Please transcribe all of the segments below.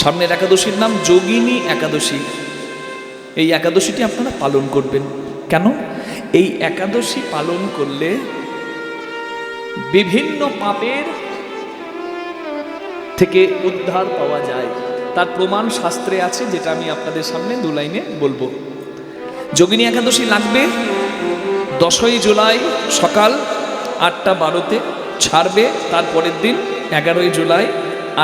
সামনের একাদশীর নাম যোগিনী একাদশী। এই একাদশীটি আপনারা পালন করবেন। কেন? এই একাদশী পালন করলে বিভিন্ন পাপের থেকে উদ্ধার পাওয়া যায়। তার প্রমাণ শাস্ত্রে আছে, যেটা আমি আপনাদের সামনে দু লাইনে বলবো। যোগিনী একাদশী লাগবে 10ই জুলাই সকাল 8:12-তে, ছাড়বে তারপরের দিন 11ই জুলাই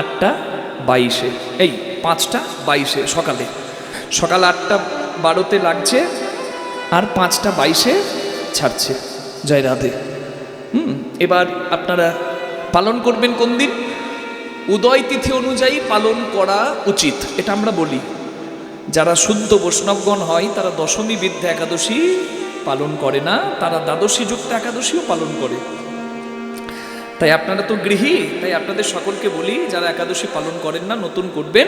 8:22-এ, এই 5:22-এ সকালে, সকাল 8:12-তে লাগছে আর 5:22-এ ছাড়ছে। জয় রাধে। এবার আপনারা পালন করবেন কোন দিন? উদয় তিথি অনুযায়ী পালন করা উচিত, এটা আমরা বলি। যারা শুদ্ধ বৈষ্ণবগণ হয় তারা দশমী বিদ্যা একাদশী পালন করে না, তারা দ্বাদশী যুক্ত একাদশীও পালন করে। তাই আপনারা তো গৃহী, তাই আপনাদের সকলকে বলি, যারা একাদশী পালন করেন না, নতুন করবেন,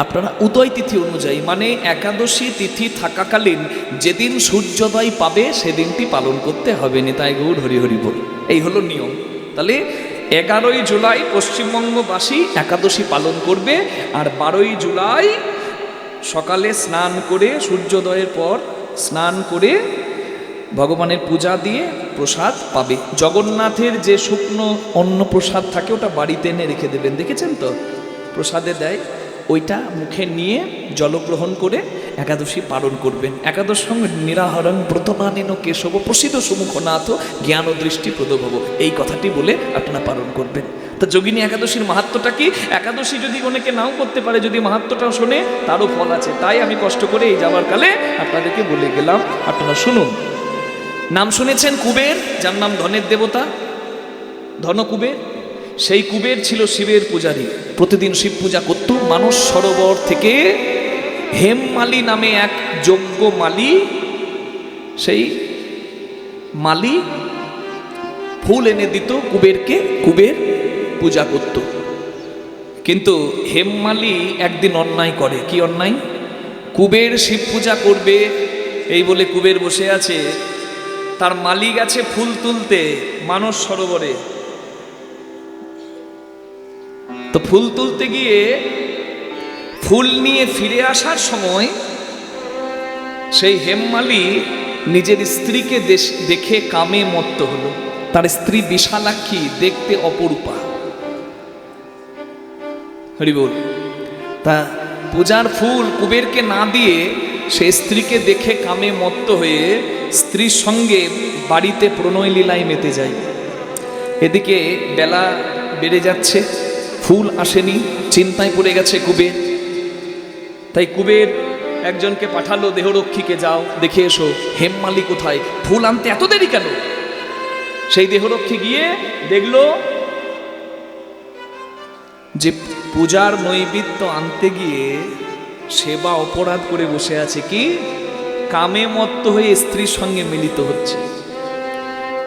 আপনারা উদয় তিথি অনুযায়ী, মানে একাদশী তিথি থাকাকালীন যেদিন সূর্যোদয় পাবে সেদিনটি পালন করতে হবে। নিতাই গৌর হরি হরি বল। এই হলো নিয়ম। তাহলে 11ই জুলাই পশ্চিমবঙ্গবাসী একাদশী পালন করবে, আর 12ই জুলাই সকালে স্নান করে, সূর্যোদয়ের পর স্নান করে ভগবানের পূজা দিয়ে প্রসাদ পাবে। জগন্নাথের যে শুকনো অন্ন প্রসাদ থাকে ওটা বাড়িতে এনে রেখে দেবেন, দেখেছেন তো প্রসাদে দেয়, ওইটা মুখে নিয়ে জলগ্রহণ করে একাদশী পালন করবেন। একাদশ সঙ্গে নিরাহরণ ব্রতমানিন কেশব প্রসিদ্ধ সুমুখনাথ জ্ঞান ও দৃষ্টি প্রদভব, এই কথাটি বলে আপনারা পালন করবেন। তো যোগিনী একাদশীর মাহাত্ম্যটা কি? একাদশী যদি অনেকে নাও করতে পারে, যদি মাহাত্ম্যটাও শোনে তারও ফল আছে। তাই আমি কষ্ট করে এই যাওয়ার কালে আপনাদেরকে বলে গেলাম, আপনারা শুনুন। নাম শুনেছেন কুবের, যার নাম ধনের দেবতা, ধনকুবের। সেই কুবের ছিল শিবের পূজারী, প্রতিদিন শিব পূজা করত। মানস সরোবর থেকে হেমমালি নামে এক যজ্ঞ মালি, সেই মালি ফুল এনে দিত কুবেরকে, কুবের পূজা করত। কিন্তু হেমমালি একদিন অন্যায় করে। কি অন্যায়? কুবের শিব পূজা করবে এই বলে কুবের বসে আছে, তার মালি গেছে ফুল তুলতে মানস সরোবরে। তো ফুল তুলতে গিয়ে ফুল নিয়ে ফিরে আসার সময় সেই হেমমালি নিজের স্ত্রীকে দেখে কামে মত্ত হলো। তার স্ত্রী বিশালাক্ষী, দেখতে অপরূপা। হরি বল। তা পূজার ফুল কুবেরকে না দিয়ে সে স্ত্রীকে দেখে কামে মত্ত হয়ে স্ত্রীর সঙ্গে বাড়িতে প্রণয় লীলায় মেতে যায়। এদিকে বেলা বেড়ে যাচ্ছে, ফুল আসেনি, চিন্তায় পড়ে গেছে কুবের। তাই কুবের একজনকে পাঠালো দেহরক্ষীকে, যাও দেখে এসো হেমমালি কোথায়, ফুল আনতে এত দেরি কেন? সেই দেহরক্ষী গিয়ে দেখলো যে পূজার নৈবেদ্য আনতে গিয়ে সেবা অপরাধ করে বসে আছে। কি? কামে মত্ত হয়ে স্ত্রীর সঙ্গে মিলিত হচ্ছে।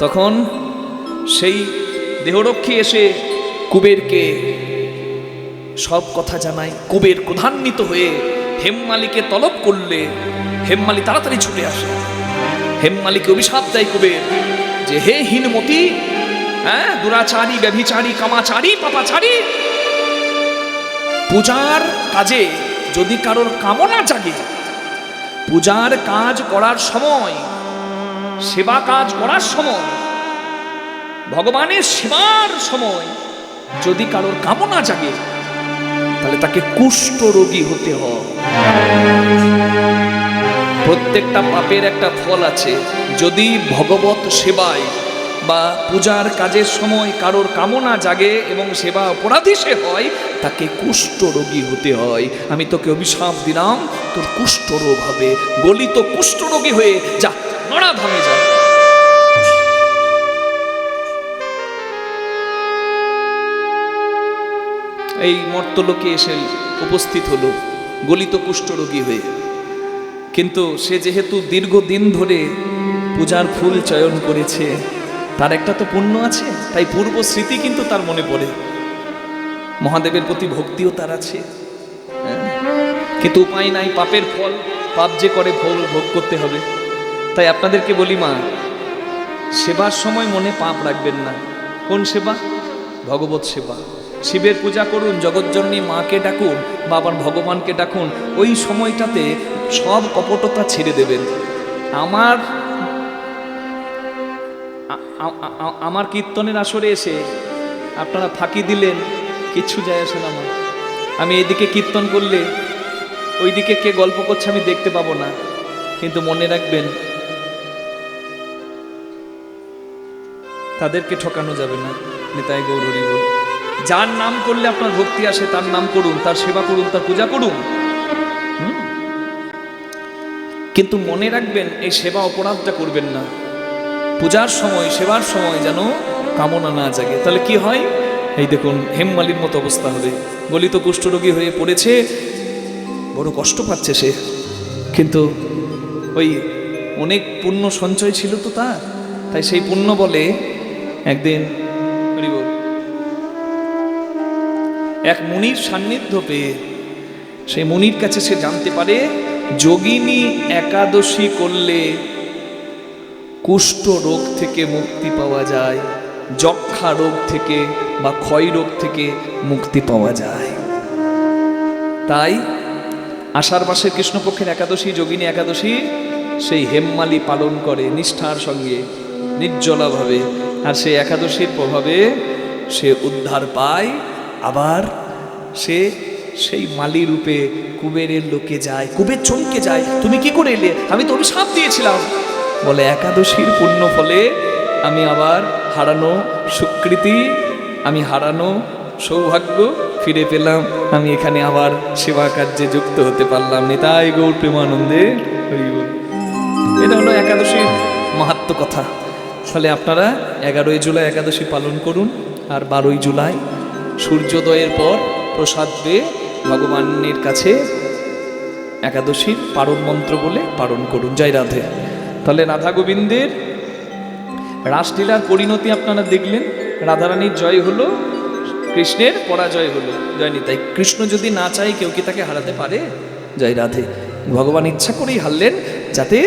তখন সেই দেহরক্ষী এসে কুবেরকে সব কথা জানায়। কুবের ক্রোধান্বিত হয়ে হেমমালিকে তলব করলে হেমমালি তাড়াতাড়ি ছুটে আসে। হেমমালিকে অভিশাপ দেয় কুবের যে, হে হীনমতি, দুরাচারী, ব্যভিচারী, কামাচারী, পাপাচারী, পূজার কাজে যদি কারোর কামনা জাগে, পূজার কাজ করার সময়, সেবা কাজ করার সময়, ভগবানের সেবার সময় যদি কারোর কামনা জাগে, তাহলে তাকে কুষ্ঠ রোগী হতে হয়। প্রত্যেকটা পাপের একটা ফল আছে। যদি ভগবত সেবায় বা পূজার কাজের সময় কারোর কামনা জাগে এবং সেবা অপরাধী সে হয়, তাকে কুষ্ঠ রোগী হতে হয়। আমি তোকে অভিশাপ দিলাম, তোর কুষ্ঠ রোগ হবে, গলিত কুষ্ঠ রোগী হয়ে যা, নড়া ভাঙে যা। এই মর্তলোকে এসে উপস্থিত হলো গলিত কুষ্ঠরোগী হয়ে। কিন্তু সে যেহেতু দীর্ঘদিন ধরে পূজার ফুল চয়ন করেছে, তার একটা তো পুণ্য আছে, তাই পূর্ব স্মৃতি কিন্তু তার মনে পড়ে, মহাদেবের প্রতি ভক্তিও তার আছে। কিন্তু উপায় নাই, পাপের ফল, পাপ যে করে ফল ভোগ করতে হবে। তাই আপনাদেরকে বলি, মা, সেবার সময় মনে পাপ রাখবেন না। কোন সেবা? ভগবত সেবা। শিবের পূজা করুন, জগৎজননী মাকে ডাকুন বা আবার ভগবানকে ডাকুন, ওই সময়টাতে সব কপটতা ছেড়ে দেবেন। আমার কীর্তনের আসরে এসে আপনারা ফাঁকি দিলেন, কিচ্ছু যায় আসে না আমার। আমি এইদিকে কীর্তন করলে ওইদিকে কে গল্প করছে আমি দেখতে পাবো না, কিন্তু মনে রাখবেন তাদেরকে ঠকানো যাবে না। নিতাই গৌর হরি বল। যার নাম করলে আপনার ভক্তি আসে তার নাম করুন, তার সেবা করুন, তার পূজা করুন। কিন্তু মনে রাখবেন এই সেবা অপরাধটা করবেন না। পূজার সময়, সেবার সময় যেন কামনা না জাগে, তাহলে কি হয়? এই দেখুন হেমমালির মতো অবস্থা হবে। গলিত কুষ্ঠরোগী হয়ে পড়েছে, বড় কষ্ট পাচ্ছে সে, কিন্তু ওই অনেক পুণ্য সঞ্চয় ছিল তো তার, তাই সেই পুণ্য বলে একদিন এক মুনির সান্নিধ্য পেয়ে সেই মুনির কাছে সে জানতে পারে যোগিনী একাদশী করলে কুষ্ঠ রোগ থেকে মুক্তি পাওয়া যায়, যক্ষা রোগ থেকে বা ক্ষয় রোগ থেকে মুক্তি পাওয়া যায়। তাই আষাঢ় মাসের কৃষ্ণপক্ষের একাদশী, যোগিনী একাদশী, সেই হেমমালি পালন করে নিষ্ঠার সঙ্গে, নির্জলাভাবে। আর সেই একাদশীর প্রভাবে সে উদ্ধার পায়, আবার সে সেই মালি রূপে কুবেরের লোকে যায়। কুবের চমকে যায়, তুমি কি করে এলে? আমি তো অভিশাপ দিয়েছিলাম। বলে একাদশীর পুণ্য ফলে আমি আবার হারানো সুকৃতি, আমি হারানো সৌভাগ্য ফিরে পেলাম, আমি এখানে আবার সেবা কার্যে যুক্ত হতে পারলাম। নিতাই গৌর প্রেমানন্দে হরি বল। এটা হলো একাদশীর মাহাত্ম্য কথা। ফলে আপনারা 11ই জুলাই একাদশী পালন করুন, আর 12ই জুলাই সূর্যোদয়ের পর প্রসাদ দিয়ে ভগবানের কাছে একাদশীর পারণ মন্ত্র বলে পালন করুন। জয় রাধে। তাহলে রাধা গোবিন্দের রাসলীলার পরিণতি আপনারা দেখলেন। রাধারানীর জয় হলো, কৃষ্ণের পরাজয় হলো। জয় নিতাই। কৃষ্ণ যদি না চায় কেউ কি তাকে হারাতে পারে? জয় রাধে। ভগবান ইচ্ছা করেই হারলেন, যাতে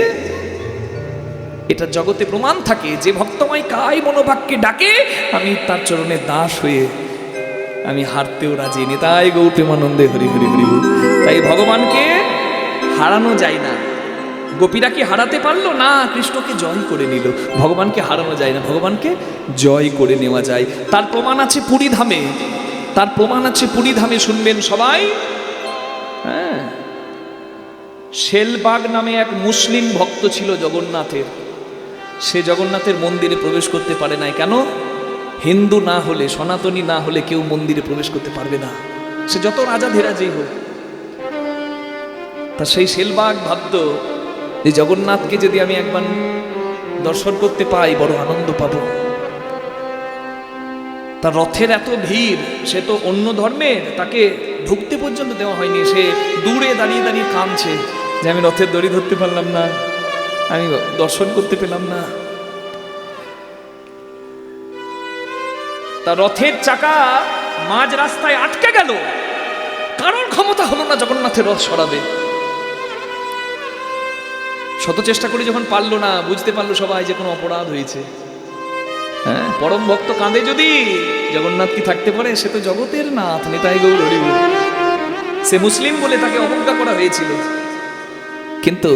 এটা জগতে প্রমাণ থাকে যে ভক্তময় কায় মনোভাবকে ডাকে, আমি তার চরণে দাস হয়ে আমি হারতেও রাজি। নিতাই গৌর প্রেমানন্দে হরি হরি হরি বল। তাই ভগবানকে হারানো যায় না। গোপীরা কি হারাতে পারলো না? কৃষ্ণকে জয় করে নিল। ভগবানকে হারানো যায় না, ভগবানকে জয় করে নেওয়া যায়। তার প্রমাণ আছে পুরীধামে, তার প্রমাণ আছে পুরীধামে। শুনবেন সবাই। হ্যাঁ, শেলবাগ নামে এক মুসলিম ভক্ত ছিল জগন্নাথের। সে জগন্নাথের মন্দিরে প্রবেশ করতে পারে নাই। কেন? হিন্দু না হলে, সনাতনী না হলে কেউ মন্দিরে প্রবেশ করতে পারবে না, সে যত রাজা ধীরাজেই হোক। তা সেই শেলবাগ ভাবত যে জগন্নাথকে যদি আমি একবার দর্শন করতে পাই বড় আনন্দ পাব। তার রথের এত ভিড়, সে তো অন্য ধর্মের, তাকে ঢুকতে পর্যন্ত দেওয়া হয়নি। সে দূরে দাঁড়িয়ে দাঁড়িয়ে কাঁদছে যে আমি রথের দড়ি ধরতে পারলাম না, আমি দর্শন করতে পেলাম না। তার রথের চাকা মাঝ রাস্তায় আটকে গেল, কারণ ক্ষমতা হলো না জগন্নাথের রথ সরাবে। শত চেষ্টা করে যখন পারলো না, বুঝতে পারলো সবাই যে কোনো অপরাধ হয়েছে। হ্যাঁ, পরম ভক্ত কাঁদে যদি, জগন্নাথ কি থাকতে পারে? সে তো জগতের নাথ। নিতাই গৌর হরি বল। সে মুসলিম বলে তাকে অবজ্ঞা করা হয়েছিল, কিন্তু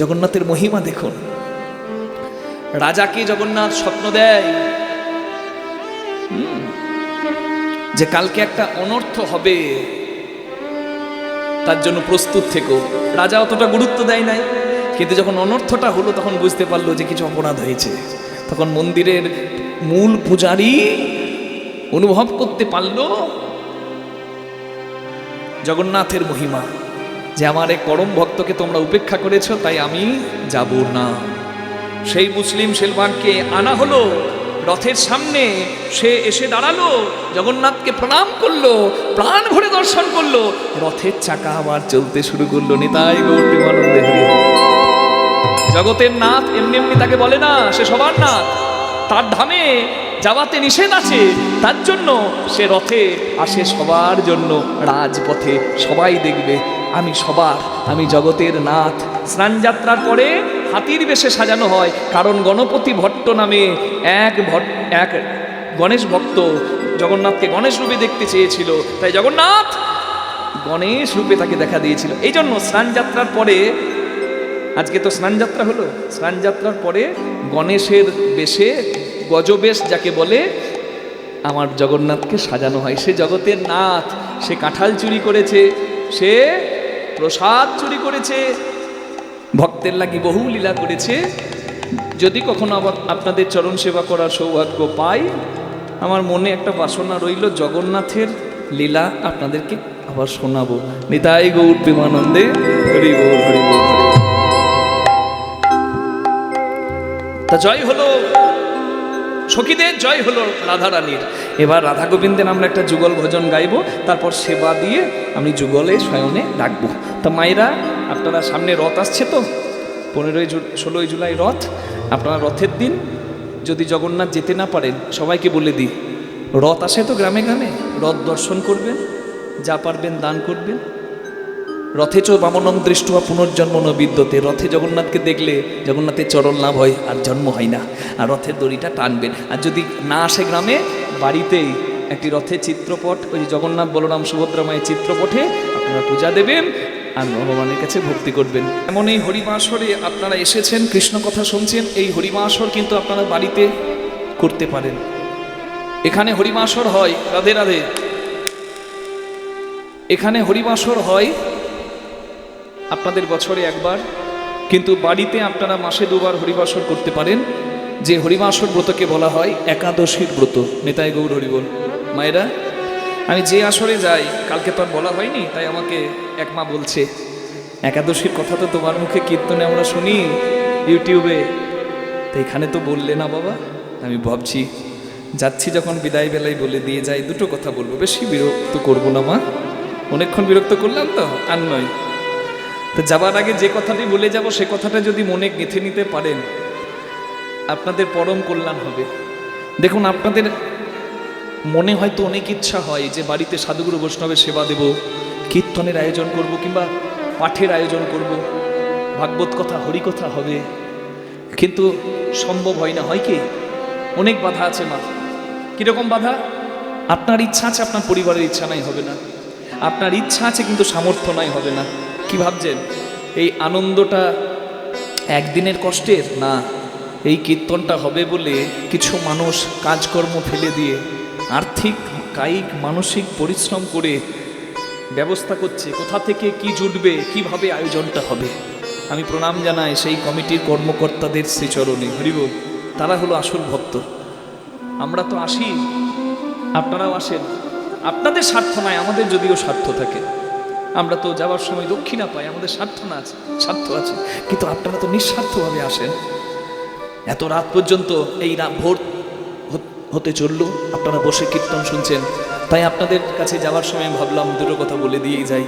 জগন্নাথের মহিমা দেখুন। রাজাকে জগন্নাথ স্বপ্ন দেয় যে কালকে একটা অনর্থ হবে, তার জন্য প্রস্তুত থেকো। রাজা অতটা গুরুত্ব দেয় নাই, কিন্তু যখন অনর্থটা হলো তখন বুঝতে পারলো যে কিছু অপরাধ হয়েছে। তখন মন্দিরের মূল পূজারী অনুভব করতে পারলো জগন্নাথের মহিমা, যে আমার এক পরম ভক্তকে তোমরা উপেক্ষা করেছ, তাই আমি যাব না। সেই মুসলিম শেলবাগকে আনা হলো রথের সামনে। সে এসে দাঁড়ালো, জগন্নাথকে প্রণাম করলো, প্রাণ ভরে দর্শন করলো। রথের চাকা আবার চলতে শুরু করলো। নিতাই গৌর প্রেমানন্দে হরি। জগতের নাথ এমনি এমনি তাকে বলে না, সে সবার নাথ। তার ধামে যাওয়াতে নিষেধ আছে, তার জন্য সে রথে আসে সবার জন্য, রাজপথে সবাই দেখবে আমি সবার, আমি জগতের নাথ। স্নানযাত্রার পরে হাতির বেশে সাজানো হয়, কারণ গণপতি ভট্ট নামে এক গণেশ ভক্ত জগন্নাথকে গণেশ রূপে দেখতে চেয়েছিল, তাই জগন্নাথ গণেশ রূপে তাকে দেখা দিয়েছিল। এই জন্য স্নান যাত্রার পরে, আজকে তো স্নান যাত্রা হলো, স্নান যাত্রার পরে গণেশের বেশে, গজবেশ যাকে বলে, আমার জগন্নাথকে সাজানো হয়। সে জগতের নাথ, সে কাঁঠাল চুরি করেছে, সে প্রসাদ চুরি করেছে, ভক্তের লাগি বহু লীলা করেছে। যদি কখনো আবার আপনাদের চরণ সেবা করার সৌভাগ্য পাই, আমার মনে একটা বাসনা রইল জগন্নাথের লীলা আপনাদেরকে আবার শোনাবো। নিতাই গৌর প্রেমানন্দে, হরি বল হরি বল। তা জয় হলো সখীদের, জয় হলো রাধা রানীর। এবার রাধা গোবিন্দের আমরা একটা যুগল ভজন গাইব, তারপর সেবা দিয়ে আমি যুগলে শয়নে ডাকবো। তা মায়েরা, আপনারা সামনে রথ আসছে তো, 15-16 জুলাই রথ। আপনারা রথের দিন যদি জগন্নাথ যেতে না পারেন, সবাইকে বলে দিই, রথ আসে তো গ্রামে গ্রামে, রথ দর্শন করবেন, যা পারবেন দান করবেন। রথে চ বামনং দৃষ্টুয়া পুনর্জন্ম ন বিদ্যতে। রথে জগন্নাথকে দেখলে জগন্নাথের চরণ লাভ হয়, আর জন্ম হয় না। আর রথের দড়িটা টানবেন। আর যদি না আসে গ্রামে, বাড়িতেই একটি রথের চিত্রপট, ওই জগন্নাথ বলরাম সুভদ্রা মায়ের চিত্রপটে আপনারা পূজা দেবেন আর ভগবানের কাছে ভক্তি করবেন। এমন এই হরিবাসরে আপনারা এসেছেন, কৃষ্ণ কথা শুনছেন। এই হরিবাসর কিন্তু আপনারা বাড়িতে করতে পারেন। এখানে হরিবাসর হয়, রাধে রাধে, এখানে হরিবাসর হয় আপনাদের বছরে একবার, কিন্তু বাড়িতে আপনারা মাসে 2 বার হরিবাসর করতে পারেন। যে হরিবাসর ব্রতকে বলা হয় একাদশীর ব্রত। নিতাই গৌর হরি বল। মায়েরা, আমি যে আসরে যাই, কালকে তো আর বলা হয়নি, তাই আমাকে এক মা বলছে, একাদশীর কথা তো তোমার মুখে কীর্তনে আমরা শুনি ইউটিউবে, তো এখানে তো বললে না বাবা। আমি ভাবছি যাচ্ছি যখন বিদায় বেলায় বলে দিয়ে যাই, 2টো কথা বলবো, বেশি বিরক্ত করবো না মা, অনেকক্ষণ বিরক্ত করলাম তো, আর নয়। তো যাবার আগে যে কথাটি বলে যাব, সে কথাটা যদি মনে গেঁথে নিতে পারেন, আপনাদের পরম কল্যাণ হবে। দেখুন, আপনাদের মনে হয়তো অনেক ইচ্ছা হয় যে বাড়িতে সাধুগুরু বৈষ্ণবের সেবা দেব, কীর্তনের আয়োজন করব, কিংবা পাঠের আয়োজন করব, ভাগবত কথা হরিকথা হবে, কিন্তু সম্ভব হয় না। হয় কি, অনেক বাধা আছে মা। কীরকম বাধা? আপনার ইচ্ছা আছে, আপনার পরিবারের ইচ্ছা নাই, হবে না। আপনার ইচ্ছা আছে কিন্তু সামর্থ্য নাই, হবে না। কি ভাবছেন এই আনন্দটা একদিনের কষ্টের? না, এই কীর্তনটা হবে বলে কিছু মানুষ কাজকর্ম ফেলে দিয়ে আর্থিক, কায়িক, মানসিক পরিশ্রম করে ব্যবস্থা করছে, কোথা থেকে কি জুটবে, কিভাবে আয়োজনটা হবে। আমি প্রণাম জানাই সেই কমিটির কর্মকর্তাদের শ্রীচরণে, হরিবল। তারা হলো আসল ভক্ত। আমরা তো আসি, আপনারাও আসেন, আপনাদের স্বার্থ নাই, আমাদের যদিও স্বার্থ থাকে। আমরা তো যাওয়ার সময় দক্ষিণা পাই, আমাদের স্বার্থ না আছে, স্বার্থ আছে, কিন্তু আপনারা তো নিঃস্বার্থভাবে আসেন। এত রাত পর্যন্ত, এই ভোর হতে চলল, আপনারা বসে কীর্তন শুনছেন। তাই আপনাদের কাছে যাওয়ার সময় ভাবলাম 2টো কথা বলে দিয়েই যাই,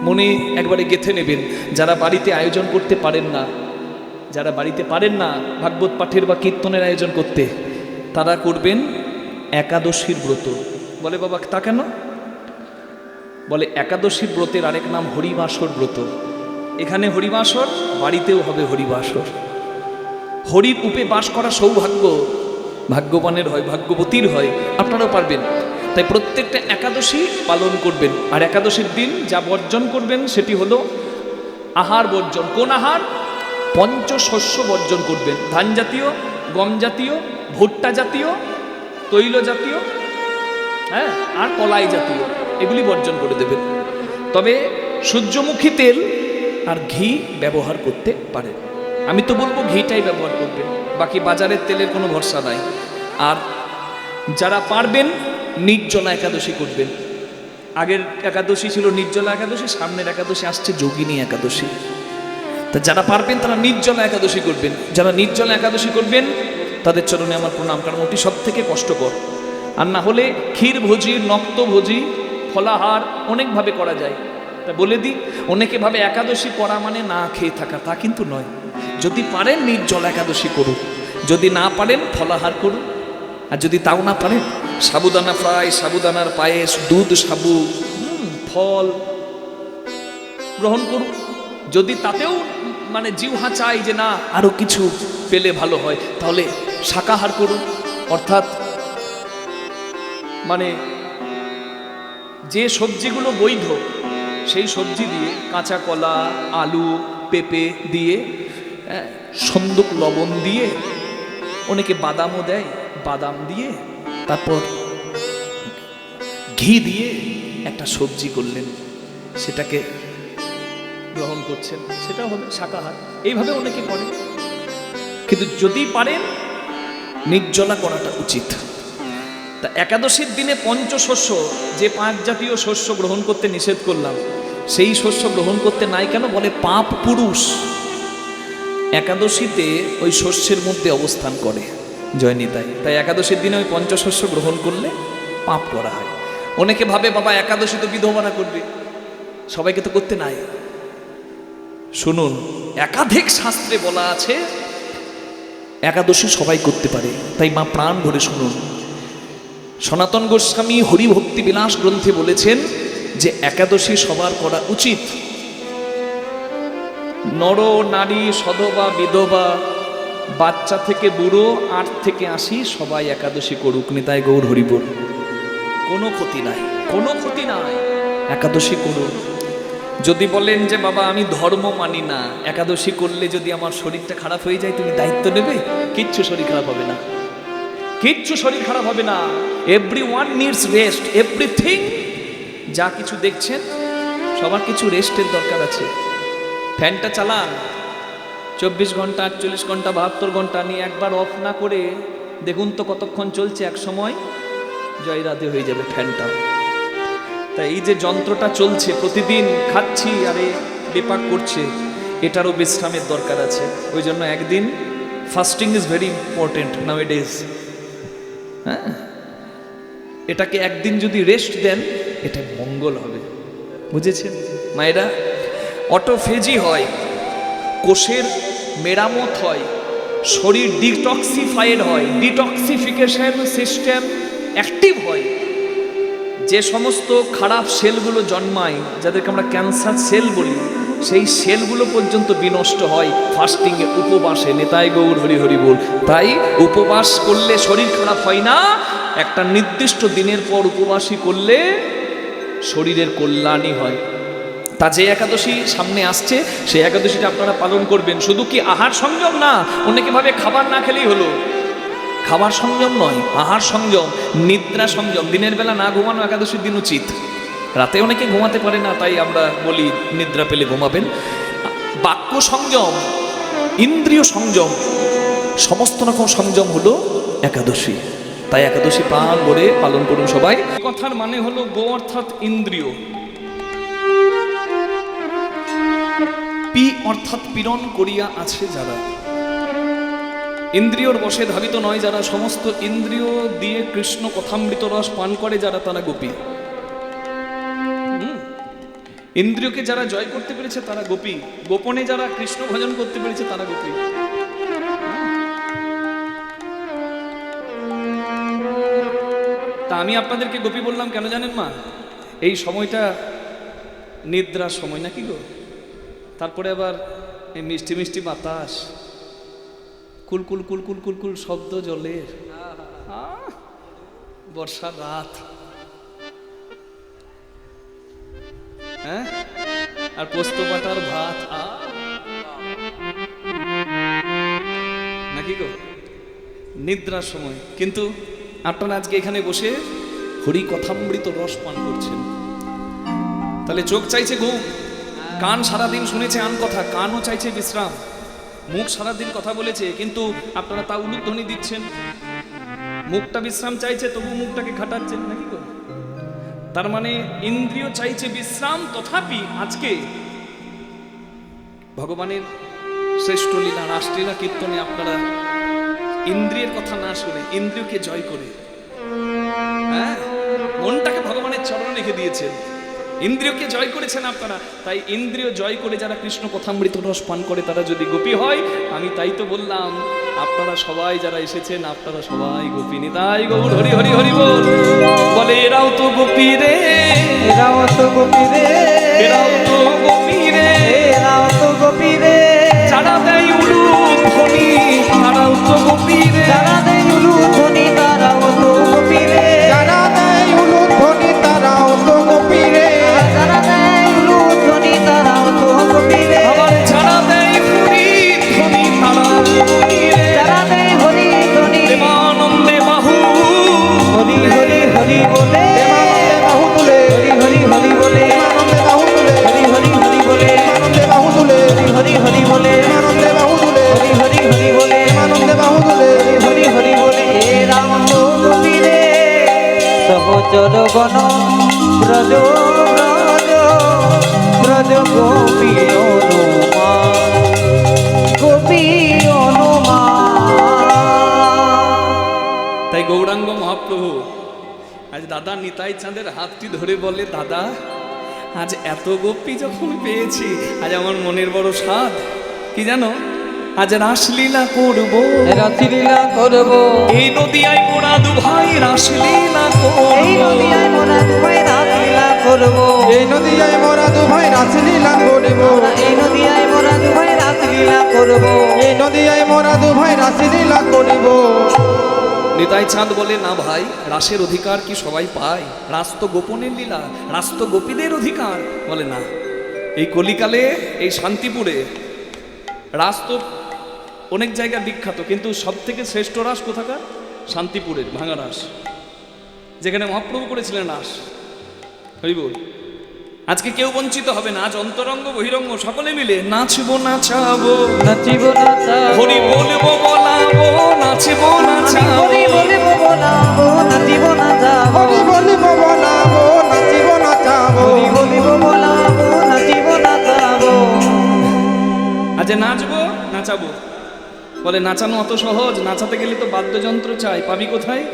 মনে একবারে গেঁথে নেবেন। যারা বাড়িতে আয়োজন করতে পারেন না, যারা বাড়িতে পারেন না ভাগবত পাঠের বা কীর্তনের আয়োজন করতে, তারা করবেন একাদশীর ব্রত। বলে বাবা তা কেন? বলে একাদশীর ব্রতের আরেক নাম হরিবাসর ব্রত। এখানে হরিবাসর, বাড়িতেও হবে হরিবাসর। হরির উপে বাস করা সৌভাগ্য ভাগ্যবানের হয়, ভাগ্যবতীর হয়। আপনারাও পারবেন। তাই প্রত্যেকটা একাদশী পালন করবেন। আর একাদশীর দিন যা বর্জন করবেন সেটি হলো আহার বর্জন। কোন আহার? পঞ্চশস্য বর্জন করবেন। ধান জাতীয়, গম জাতীয়, ভুট্টা জাতীয়, তৈল জাতীয়, হ্যাঁ, আর কলাই জাতীয়, এগুলি বর্জন করে দেবেন। তবে সূর্যমুখী তেল আর ঘি ব্যবহার করতে পারেন। আমি তো বলবো ঘিটাই ব্যবহার করবেন, বাকি বাজারের তেলের কোনো ভরসা নাই। আর যারা পারবেন নির্জলা একাদশী করবেন। আগের একাদশী ছিল নির্জলা একাদশী, সামনের একাদশী আসছে যোগিনী একাদশী। তা যারা পারবেন তারা নির্জলা একাদশী করবেন। যারা নির্জলা একাদশী করবেন তাদের চরণে আমার প্রণাম, কারণ ওটি সব থেকে কষ্টকর। আর না হলে ক্ষীর ভোজি, নক্ত ভোজি, ফলাহার অনেকভাবে করা যায়। তা বলে দিই, অনেকে ভাবে একাদশী করা মানে না খেয়ে থাকা, তা কিন্তু নয়। যদি পারেন নির্জল একাদশী করুন, যদি না পারেন ফলাহার করুন, আর যদি তাও না পারেন সাবুদানা ফ্রাই, সাবুদানার পায়েস, দুধ, সাবু, ফল গ্রহণ করুন। যদি তাতেও মানে জিহ্বা চাই যে না আরো কিছু পেলে ভালো হয়, তাহলে শাকাহার করুন, অর্থাৎ মানে যে সবজিগুলো বৈধ সেই সবজি দিয়ে, কাঁচা কলা, আলু, পেঁপে দিয়ে, সন্দুক লবণ দিয়ে, অনেকে বাদামও দেয়, বাদাম দিয়ে, তারপর ঘি দিয়ে একটা সবজি করলেন, সেটাকে গ্রহণ করছেন, সেটা হবে শাকাহার। এইভাবে অনেকে করে, কিন্তু যদি পারেন নির্জলা করাটা উচিত। তা একাদশীর দিনে পঞ্চশস্য, যে 5 জাতীয় শস্য গ্রহণ করতে নিষেধ করলাম, সেই শস্য গ্রহণ করতে নাই কেন? বলে পাপ পুরুষ একাদশীতে ওই শস্যের মধ্যে অবস্থান করে, জয়নিতাই। তাই একাদশীর দিনে ওই পঞ্চশস্য গ্রহণ করলে পাপ করা হয়। অনেকে ভাবে বাবা একাদশী তো বিধবারা করবে, সবাইকে তো করতে নাই। শুনুন, একাধিক শাস্ত্রে বলা আছে একাদশী সবাই করতে পারে। তাই মা প্রাণ ভরে শুনুন, সনাতন গোস্বামী হরিভক্তি বিলাস গ্রন্থে বলেছেন যে একাদশী সবার করা উচিত। নর নারী, সধবা বিধবা, বাচ্চা থেকে বুড়ো, 8 থেকে 80 সবাই একাদশী করুক, নিতাই গৌর হরিবোল। কোনো ক্ষতি নাই, কোনো ক্ষতি নাই, একাদশী করুন। যদি বলেন যে বাবা আমি ধর্ম মানি না, একাদশী করলে যদি আমার শরীরটা খারাপ হয়ে যায় তুমি দায়িত্ব নেবে? কিচ্ছু শরীর খারাপ হবে না, কিচ্ছু শরীর খারাপ হবে না। Everyone needs rest, everything. যা কিছু দেখছেন সবার কিছু রেস্টের দরকার আছে। ফ্যানটা চালান 24 ঘন্টা, 48 ঘন্টা, 72 ঘন্টা, নিয়ে একবার অফ না করে দেখুন তো কতক্ষণ চলছে। এক সময় জয় রাধে হয়ে যাবে ফ্যানটা। তাই এই যে যন্ত্রটা চলছে, প্রতিদিন খাচ্ছি আরে বেপাক করছে, এটারও বিশ্রামের দরকার আছে। ওই জন্য একদিন fasting is very important now it is. হ্যাঁ, এটাকে একদিন যদি রেস্ট দেন এটা মঙ্গল হবে, বুঝেছেন মায়েরা? অটোফেজি হয়, কোষের মেরামত হয়, শরীর ডিটক্সিফাইড হয়, ডিটক্সিফিকেশন সিস্টেম অ্যাক্টিভ হয়। যে সমস্ত খারাপ সেলগুলো জন্মায়, যাদেরকে আমরা ক্যান্সার সেল বলি, সেই সেলগুলো পর্যন্ত বিনষ্ট হয় ফাস্টিংয়ে, উপবাসে। নেতাই গৌর হরি হরি বল। তাই উপবাস করলে শরীর খারাপ হয় না, একটা নির্দিষ্ট দিনের পর উপবাসী করলে শরীরের কল্যাণই হয়। তা যে একাদশী সামনে আসছে সেই একাদশীটা আপনারা পালন করবেন। শুধু কি আহার সংযম না, অনেকে ভাবে খাবার না খেলেই হলো। খাবার সংযম নয়, আহার সংযম, নিদ্রা সংযম। দিনের বেলা না ঘুমানো একাদশীর দিন উচিত। রাতে অনেকে ঘুমাতে পারে না, তাই আমরা বলি নিদ্রা পেলে ঘুমাবেন। বাক্য সংযম, ইন্দ্রিয় সংযম, সমস্ত রকম সংযম হলো একাদশী। তাই একাদশী প্রাণ ভরে পালন করুন সবাই। কথার মানে হলো গো অর্থাৎ ইন্দ্রিয়, পি অর্থাৎ পীড়ন করিয়া আছে যারা, ইন্দ্রিয়র বশে ধাবিত নয় যারা, সমস্ত ইন্দ্রিয় দিয়ে কৃষ্ণ কথামৃত রস পান করে যারা, তারা গোপী। ইন্দ্রিয়কে যারা জয় করতে পেরেছে তারা গোপী, গোপনে যারা কৃষ্ণ ভজন করতে পেরেছে তারা গোপী। তা আমি আপনাদেরকে গোপী বললাম কেন জানেন মা? এই সময়টা নিদ্রার সময় নাকি গো, তারপরে আবার এই মিষ্টি মিষ্টি বাতাস, কুলকুল কুলকুল কুলকুল শব্দ জলের, বর্ষার রাত, হ্যাঁ, আর পোস্ত বাটার ভাত নাকি গো, নিদ্রার সময়। কিন্তু আপনারা আজকে এখানে বসে হরি কথামৃত রস পান করছেন, তাহলে চোখ চাইছে ঘুম, কান সারাদিন শুনেছে আন কথা, কানও চাইছে বিশ্রাম, মুখ সারাদিন কথা বলেছে কিন্তু আপনারা তা উলুধ্বনি দিচ্ছেন। মুখটা বিশ্রাম চাইছে তবু মুখটাকে খাটাচ্ছেন নাকি গো। তার মানে ইন্দ্রিয় চাইছে বিশ্রাম, তথাপি আজকে ভগবানের শ্রেষ্ঠ লীলা রাসলীলা কীর্তনে আপনারা ইন্দ্রিয়ের কথা না শুনে ইন্দ্রিয়কে জয় করে, হ্যাঁ, মনটাকে ভগবানের চরণে রেখে দিয়েছেন, ইন্দ্রিয়কে জয় করেছেন আপনারা। তাই ইন্দ্রিয় জয় করে যারা কৃষ্ণ কথামৃত রস পান করে তারা যদি গোপী হয়, আমি তাই তো বললাম আপনারা সবাই যারা এসেছেন আপনারা সবাই গোপী। নিতাই গৌর হরি হরি হরি বল। বলে এরাও তো গোপী রে, এরাও তো গোপী রে, এরাও তো গোপী রে, এরাও তো গোপী রে, যারা দেয় উলুধ্বনি তারাও তো গোপী রে, যারা দেয় উলুধ্বনি তারাও তো গোপী রে, যারা দেয় চরবন ব্রজ ব্রজ ব্রজ গোপী অনুমা গোপী অনুমা। তাই গৌরাঙ্গ মহাপ্রভু আজ দাদা নিতাই চাঁদের হাতটি ধরে বলে, দাদা আজ এত গোপী যখন পেয়েছি, আজ আমার মনের বড় স্বাদ কি জানো, আজ রাসলীলা করব, রাসলীলা করব, এই নদিয়ায় মোরা দু ভাই রাসলীলা এই করব, নদিয়ায় মোরা দুভাই রাসলীলা করব, এই নদিয়ায় মোরা দু ভাই রাসলীলা করিব, এই নদিয়ায় মোরা দুভাই রাসলীলা করব, এই নদিয়ায় মোরা দু ভাই রাসলীলা করিব। নিতাই চাঁদ বলে, না ভাই, রাসের অধিকার কি সবাই পায়? রাস তো গোপনের লীলা, রাস তো গোপীদের অধিকার। বলে না, এই কলিকালে এই শান্তিপুরে রাস তো অনেক জায়গায় বিখ্যাত, কিন্তু সব থেকে শ্রেষ্ঠ রাস কোথাকার? শান্তিপুরের ভাঙা রাস, যেখানে মহাপ্রভু করেছিলেন রাস। হরিবল। আজকে কেউ বঞ্চিত হবে না, আজ অন্তরঙ্গ বহিরঙ্গ সকলে মিলে নাচবো নাচাবো, নাচিব নাচাবো, হরি বলবো বলাবো, নাচবো নাচাবো, হরি বলিব বলাবো, নাচিব নাচাবো, হরি বলিব বলাবো, নাচিব নাচাবো, হরি বলিব বলাবো, নাচিব নাচাবো। আজ নাচবো নাচাবো। বলে নাচানো অত সহজ? নাচাতে গেলে তো বাদ্যযন্ত্র চাই, পাবি কোথায়?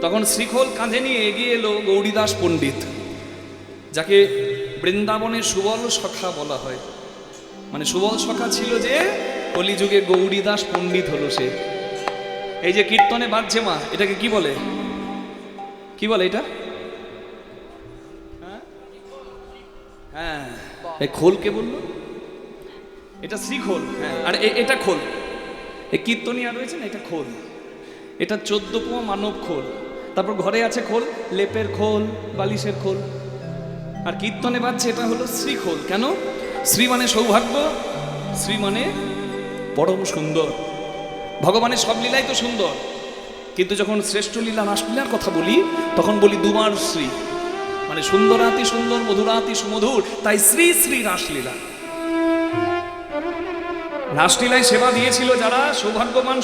তখন শ্রীখোল কাঁধে নিয়ে এগিয়ে এলো গৌরীদাস পণ্ডিত, যাকে বৃন্দাবনের সুবল সখা বলা হয়। মানে সুবল সখা ছিল যে, কলিযুগে গৌরীদাস পণ্ডিত হলো সে। এই যে কীর্তনে বাজছে মা, এটাকে কি বলে? কি বলে এটা? হ্যাঁ, এই খোল কে বললো? এটা শ্রীখোল। হ্যাঁ, আর এটা খোল। এই কীর্তনিয়া রয়েছে না, এটা খোল। এটা 14 পোয়া মানব খোল। তারপর ঘরে আছে খোল, লেপের খোল, বালিশের খোল। আর কীর্তনে বাজছে, এটা হলো শ্রীখোল। কেন? শ্রী মানে সৌভাগ্য, শ্রী মানে পরম সুন্দর। ভগবানের সব লীলাই তো সুন্দর, কিন্তু যখন শ্রেষ্ঠ লীলা রাসলীলার কথা বলি, তখন বলি দুবার শ্রী, মানে সুন্দরাতি সুন্দর, মধুরাতি সুমধুর। তাই শ্রী শ্রী রাসলীলা। রাসলীলায় সেবা দিয়েছিল যারা সৌভাগ্যবান,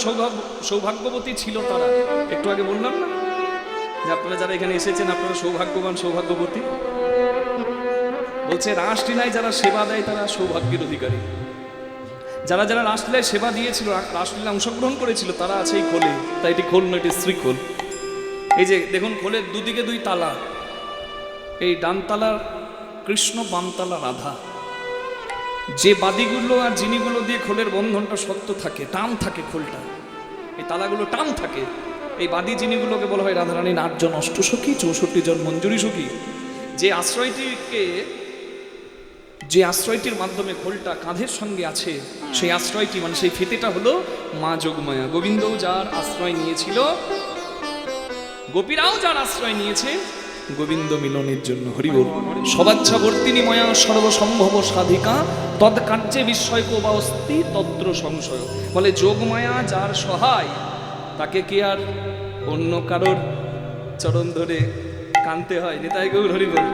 সৌভাগ্যবতী ছিল তারা। একটু আগে বললাম না যে আপনারা যারা এখানে এসেছেন আপনারা সৌভাগ্যবান, সৌভাগ্যবতী। বলছে রাসলীলায় যারা সেবা দেয় তারা সৌভাগ্যের অধিকারী। যারা যারা রাসলীলায় সেবা দিয়েছিল, রাসলীলা অংশগ্রহণ করেছিল, তারা আছে এই খোলে। তাই এটি খোল নয়, এটি শ্রীখোল। এই যে দেখুন, খোলের দুদিকে 2 তালা। এই ডান তালা কৃষ্ণ, বাম তালা রাধা। যে বাদিগুলো আর জিনিগুলো দিয়ে খোলের বন্ধনটা শক্ত থাকে, টান থাকে, খোলটা এই তালাগুলো টান থাকে। এই বাদি জিনিগুলোকে বলা হয় রাধারানীর 8 জন অষ্টসখী, 64 জন মঞ্জুরি সখী। যে আশ্রয়টির মাধ্যমে খোলটা কাঁধের সঙ্গে আছে, সেই আশ্রয়টি মানে সেই ফিতেটা হলো মা যোগমায়া। গোবিন্দও যার আশ্রয় নিয়েছিল, গোপীরাও যার আশ্রয় নিয়েছে গোবিন্দ মিলনের জন্য। হরিবল। সবাচ্ছাবর্তিনী ময়া সর্বসম্ভব সাধিকা, তৎকার্যে বিস্ময়ক বা অস্তি তত্র সংশয়। বলে যোগমায়া যার সহায়, তাকে কি আর অন্য কারোর চরণ ধরে কানতে হয়? নিতাই গৌর হরিবল।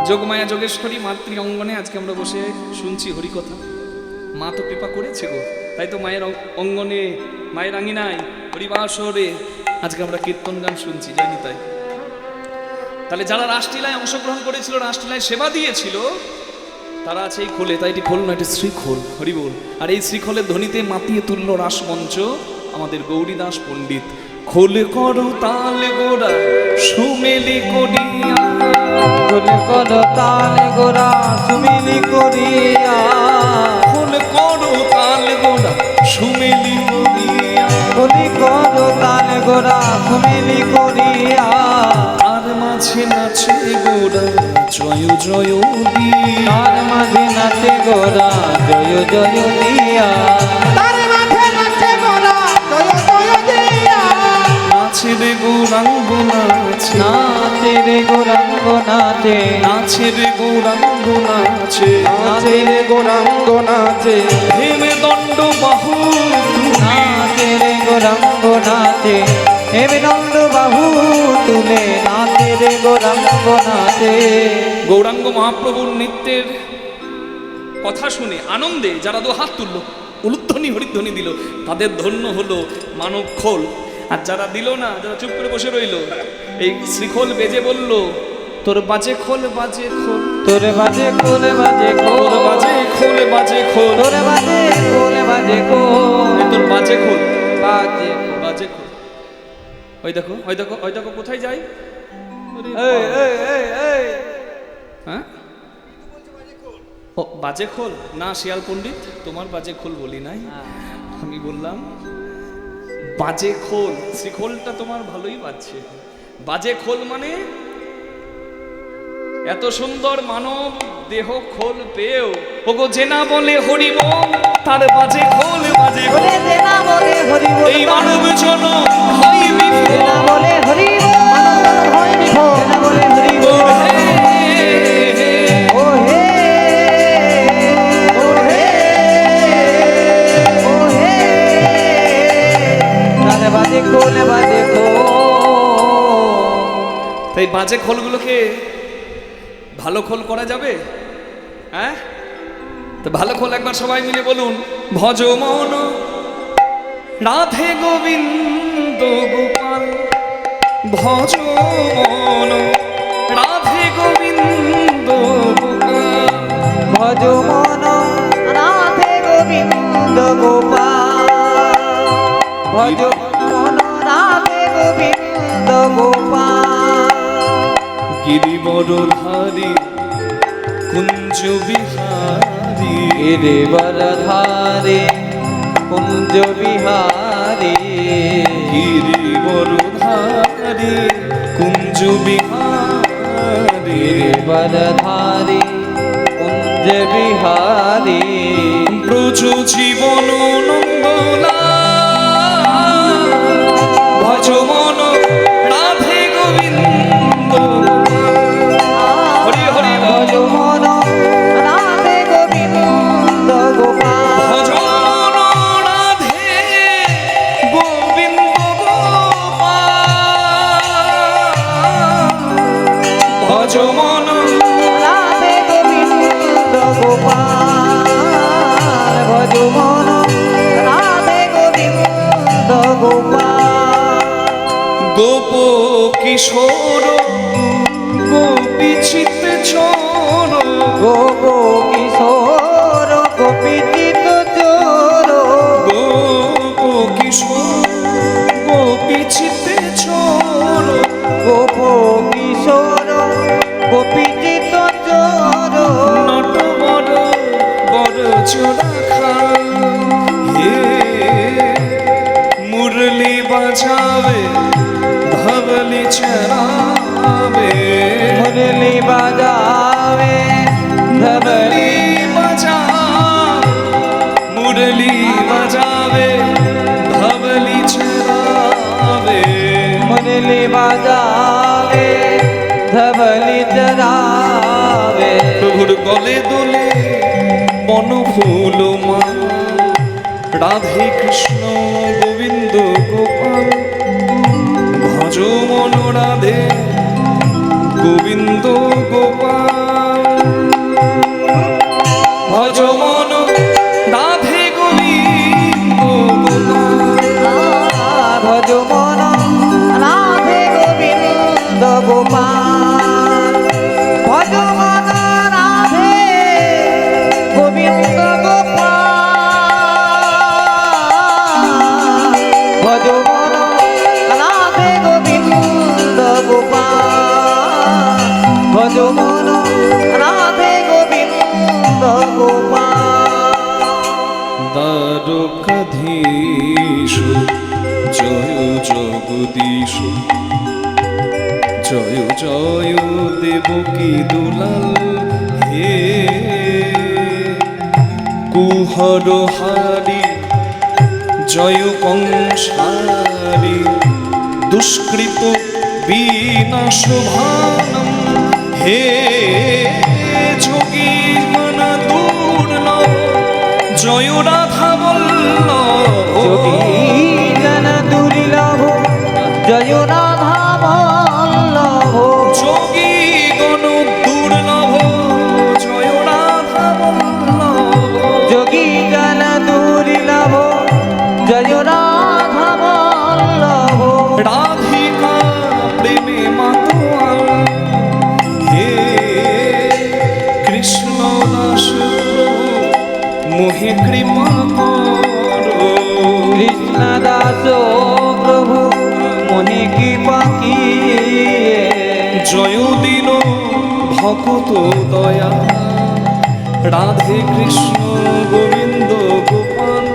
যোগমায়া যোগেশ্বরী মাতৃ অঙ্গনে আজকে আমরা বসে শুনছি হরিকথা। মা তো কৃপা করেছে গো, তাই তো মায়ের অঙ্গনে, মায়ের আঙিনায়, হরিবাসরে আজকে আমরা কীর্তন গান শুনছি। জয় নিতাই। তাহলে যারা রাসলীলায় অংশগ্রহণ করেছিল, রাসলীলায় সেবা দিয়েছিল, তারা আছে এই খোলে। তাই এটি খোল নয়, এটি শ্রীখোল। হরিবল। আর এই শ্রীখোলের ধ্বনিতে মাতিয়ে তুলল রাসমঞ্চ আমাদের গৌরীদাস পণ্ডিত। খোল করো তাল গোড়া সুমেলি করিয়া, খোল করো তাল গোরা সুমিলি করিয়া, খোল করো তাল গোড়া সুমেলি করিয়া, খোল করো তাল গোরা সুমিলি করিয়া, আর মাঝে নাচে গোড়া জয় জয় দিয়া, তার মাঝে নাচে গোরা জয় জয় দিয়া, তার মাঝে নাচে গোরা জয় জয় দিয়া, নাচে রে গৌরাঙ্গ নাচে, নাচে রে গৌরাঙ্গ নাচে, নাচে রে গৌরাঙ্গ নাচে, নাচে রে গৌরাঙ্গ নাচে, হেমে দণ্ড বাহু নাচে রে গৌরাঙ্গ নাচে, হেমে দণ্ড বাহু তুলে নাচে রে গৌরাঙ্গ নাচে। গৌরাঙ্গ মহাপ্রভুর নৃত্যের কথা শুনে আনন্দে যারা 2 হাত তুললো, উলুধ্বনি হরিধ্বনি দিল, তাদের ধন্য হলো মানব খোল। আর যারা দিল না, যারা চুপ করে বসে রইলো, এই শ্রীখোল বেজে বলল, তোর বাজে খোল বাজে খোল, তোর বাজে খোল বাজে খোল, তোর বাজে খোল বাজে খোল, তোর বাজে খোল বাজে খোল, তোর বাজে খোল বাজে বাজে খোল। ওই দেখো ওই দেখো ওই দেখো কোথায় যাই। এই এই এই এই হ্যাঁ, ও বাজে খোল না শিয়াল পণ্ডিত, তোমার বাজে খোল বলি নাই, আমি বললাম বাজে খোল। শ্রীখোলটা তোমার ভালোই বাজছে। বাজে খোল মানে এত সুন্দর মানব দেহ খোল পেয়েও ওগো যে না বলে হরি বল, তার বাজে খোল বাজে খোল। বলে দে না বলে হরি বল, এই মানব জন হয় বিফল। দে না বলে হরি বল, মানব হয় বিফল, দে না বলে হরি ও বল, হে হে, ও হে ও হে ও হে, তার বাজে খোল বাজে খোল। তাই বাজে খোলগুলোকে ভালো খোল করা যাবে? হ্যাঁ, তো ভালো খোল একবার সবাই মিলে বলুন, ভজ মন রাধে গোবিন্দ গোপাল, ভজ মন রাধে গোবিন্দ গোপাল, ভজ মন রাধে গোবিন্দ গোপাল, ভজ মন রাধে গোবিন্দ গোপাল, গিরিবরধারী কুঞ্জ বিহারী, গিরিবরধারী কুঞ্জ বিহারী, গিরিবরধারী কুঞ্জ বিহারী, গিরিবরধারী কুঞ্জ বিহারী, ব্রজ জীবন নন্দলা, ভজ মন রাধে গোবিন্দ হরি হরি ভজ মন রাধে গোবিন্দ গোপাল, ভজ মন রাধে গোবিন্দ গোপাল, ভজ মন রাধে গোবিন্দ গোপাল, ভজ মন রাধে গোবিন্দ গোপাল, গোপ কিশোর গোপীচিত চোর, গোপ কিশোর গোপীচিত চোর, গোপ কিশোর গোপীচিত চোর, গোপ কিশোর গোপীচিত চোর, নট বড় বড় চোরাখা, হে মুরলি বাজাবে ধবলি চরাবে, মুরলি বাজাবে ধবলি, মুরলি বাজাবে ধবলি চরাবে, মুরলি বাজাবে ধবলি চরাবে, প্রভুর গলে দোলে মন ফুল মা, রাধে কৃষ্ণ গোবিন্দ গোপাল, ভজ মন রাধে গোবিন্দ গোপাল, ভজ মন রাধে গোবিন্দ গোপাল, ভজ মন রাধে গোবিন্দ গোপাল, ভজ মন রাধে গোবিন্দ গোপাল, ভজ মন রাধে গোবিন্দ গোপাল, ভজ মন রাধে গোবিন্দ গোপাল, দ্বারকাধীশ জয় জগদীশ, জয় জয় দেবকী দুলাল, হে কুহর হারি জয় কংসারি, দুষ্কৃত বিনাশ ভানম, হে যোগী মন দুর্লভ, জয় রাধা বল্লভ, যোগী জন দুর্লভ, জয় রাধা বল্লভ, যোগী গণ দুর্লভ, জয় রাধা বল্লভ, যোগী জন দুর্লভ, জয় রাধা বল্লভ, ভকত দয়া রাধে কৃষ্ণ গোবিন্দ গোপাল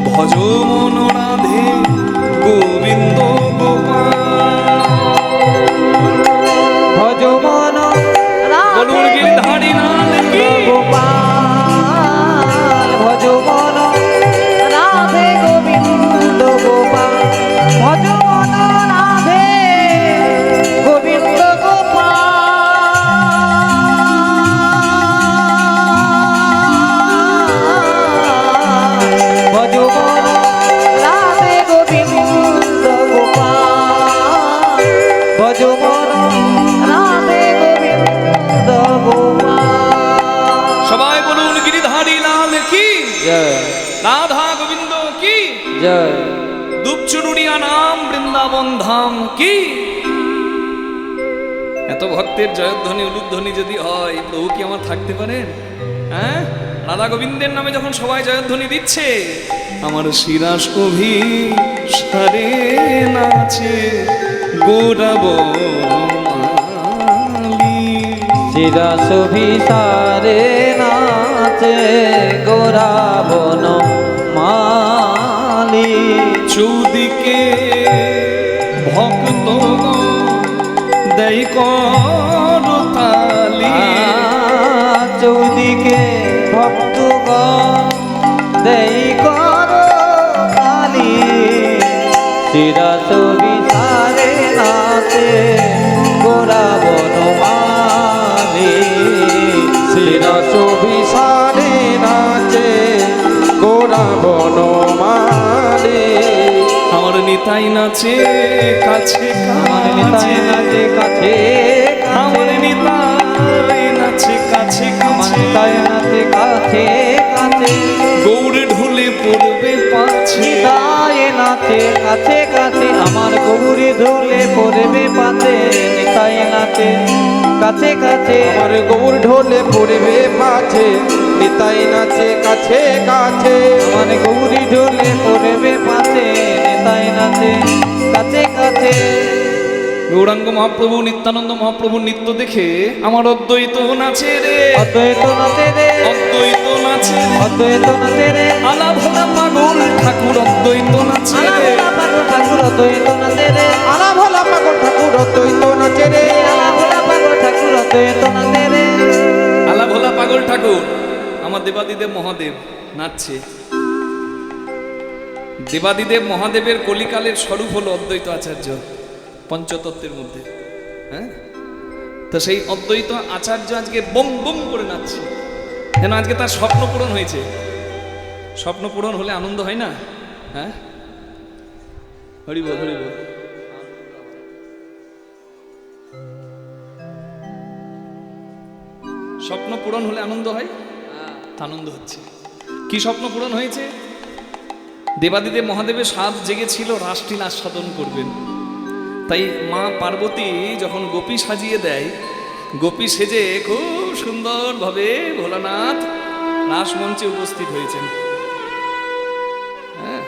ভজ মন রাধে গোবিন্দ গোপাল ভজ মন বলুন গিরধারী লাল কি গোপাল ভজ মন রাধে গোবিন্দ গোপাল ভজ মন রাধে গোবিন্দ গোপাল ভজ মন রাধে গোবিন্দ গোপাল ভজ মন রাধে গোবিন্দ গোপাল। সবাই বলুন গিরিধারী লাল কি জয় রাধা গোবিন্দ কি জয় দুপচুরুনিয়া নাম বৃন্দাবন ধাম কি। এত ভক্তের জয়ধ্বনি উলুধ্বনি যদি হয় প্রভু কি আমার থাকতে পারেন? হ্যাঁ, রাধা গোবিন্দের নামে যখন সবাই জয়ধ্বনি দিচ্ছে আমার শিরাস অভি সারে নাচে গোরাবলি শিরাসভিসারে নাচে গোরা বন মালি চৌদিকে ভক্ত দেয় করতালি চৌদিকে ভক্তগণ দেই কর কালী শিরাসভিসারে নাচে গোরা বন মালি শিরাসভিসারে নাচে গোরা বনমালী আমার নিতাই নাচে কাছে আমার নিতাই নাচে কাছে আমার নিতাই নাচে কাছে আমার কাছে নিতাই নাচে কাছে কাছে গৌর ঢুলে পড়বে পাছে নিতাই নাচে কাছে কাছে আমার গৌরী ধুলে পড়বে পাতে নিতাই নাচে কাছে কাছে আমার গৌর ঢোলে পড়বে পাছে নিতাই নাচে কাছে কাছে আমার গৌরী ঢোলে পড়বে পাতে নিতাই নাচে কাছে কাছে গৌরাঙ্গ মহাপ্রভু নিত্যানন্দ মহাপ্রভু নৃত্য দেখে আমার অদ্বৈত নাচে রে অদ্বৈত নাচে রে অদ্বৈত নাচে রে অদ্বৈত নাচে রে আলা ভোলা পাগল ঠাকুর অদ্বৈত নাচে রে ঠাকুর অদ্বৈত নাচে রে আলা ভোলা পাগল ঠাকুর অদ্বৈত নাচে রে ঠাকুর অদ্বৈত নাচে রে আলা ভোলা পাগল ঠাকুর আমার দেবাদিদেব মহাদেব নাচছে। দেবাদিদেব মহাদেবের কলিকালের স্বরূপ হলো অদ্বৈত আচার্য পঞ্চতত্ত্বের মধ্যে। হ্যাঁ, তো সেই অদ্বৈত আচার্য আজকে বম বম করে নাচছে যেন আজকে তার স্বপ্ন পূরণ হয়েছে। স্বপ্ন পূরণ হলে আনন্দ হয় না? হ্যাঁ, হরি বল হরি বল। স্বপ্ন পূরণ হলে আনন্দ হয়, আনন্দ হচ্ছে। কি স্বপ্ন পূরণ হয়েছে? দেবাদিদেব মহাদেবের সাধ জেগেছিল রাসলীলা আস্বাদন করবেন। তাই মা পার্বতী যখন গোপী সাজিয়ে দেয়, গোপী সেজে খুব সুন্দরভাবে ভোলানাথ রাসমঞ্চে উপস্থিত হয়েছেন। হ্যাঁ,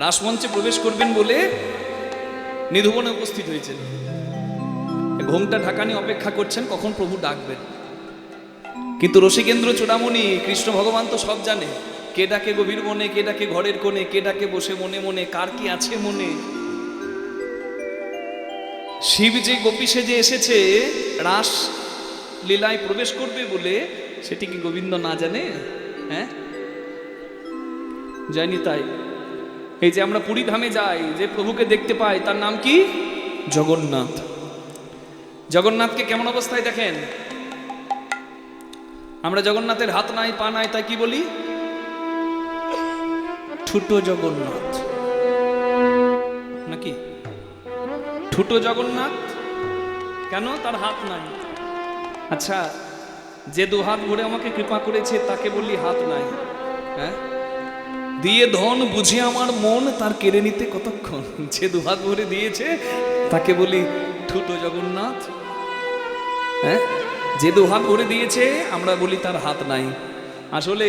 রাসমঞ্চে প্রবেশ করবেন বলে নিধুবনে উপস্থিত হয়েছেন। ঘোমটা ঢাকা নিয়ে অপেক্ষা করছেন কখন প্রভু ডাকবেন। কিন্তু রসিকেন্দ্র চূড়ামণি কৃষ্ণ ভগবান তো সব জানে, কে ডাকে গভীর মনে, কে ডাকে ঘরের কোণে, কে ডাকে বসে মনে মনে, কার কি আছে মনে। শিব যে গোপী সেজে এসেছে রাস লীলায় প্রবেশ করবে বলে, সেটি কি গোবিন্দ না জানে? হ্যাঁ, জানি। তাই এই যে আমরা পুরী ধামে যাই, যে প্রভুকে দেখতে পাই, তার নাম কি? জগন্নাথ। জগন্নাথকে কেমন অবস্থায় দেখেন? আমরা জগন্নাথের হাত নাই পা নাই, তাই কি বলি? ঠুটো জগন্নাথ নাকি? ঠুটো জগন্নাথ কেন? তার হাত নাই। আচ্ছা, যে দু হাত ভরে আমাকে কৃপা করেছে তাকে বললি হাত নাই? হ্যাঁ, দিয়ে ধন বুঝে আমার মন, তার কেড়ে নিতে কতক্ষণ? যে দু হাত ভরে দিয়েছে তাকে বলি ঠুটো জগন্নাথ। হ্যাঁ, যে দু হাত ভরে দিয়েছে আমরা বলি তার হাত নাই। আসলে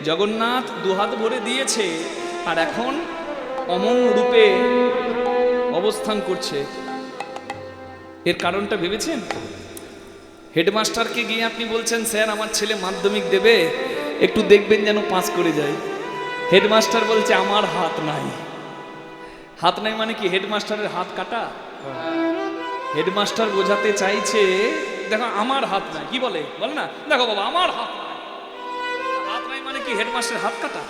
জগন্নাথ দু হাত ভরে দিয়েছে আর এখন অমন রূপে অবস্থান করছে। এর কারণটা ভেবেছেন? হেডমাস্টারকে গিয়ে আপনি বলছেন স্যার আমার ছেলে মাধ্যমিক দেবে, একটু দেখবেন যেন পাস করে যায়। হেডমাস্টার বলছে আমার হাত নাই। হাত নাই মানে কি? হেডমাস্টারের হাত কাটা। হেডমাস্টার বোঝাতে চাইছে দেখো আমার হাত নাই। কি বলে? বলে না, দেখো বাবা আমার হাত নাই। হাত নাই মানে কি? হেডমাস্টারের হাত কাটা।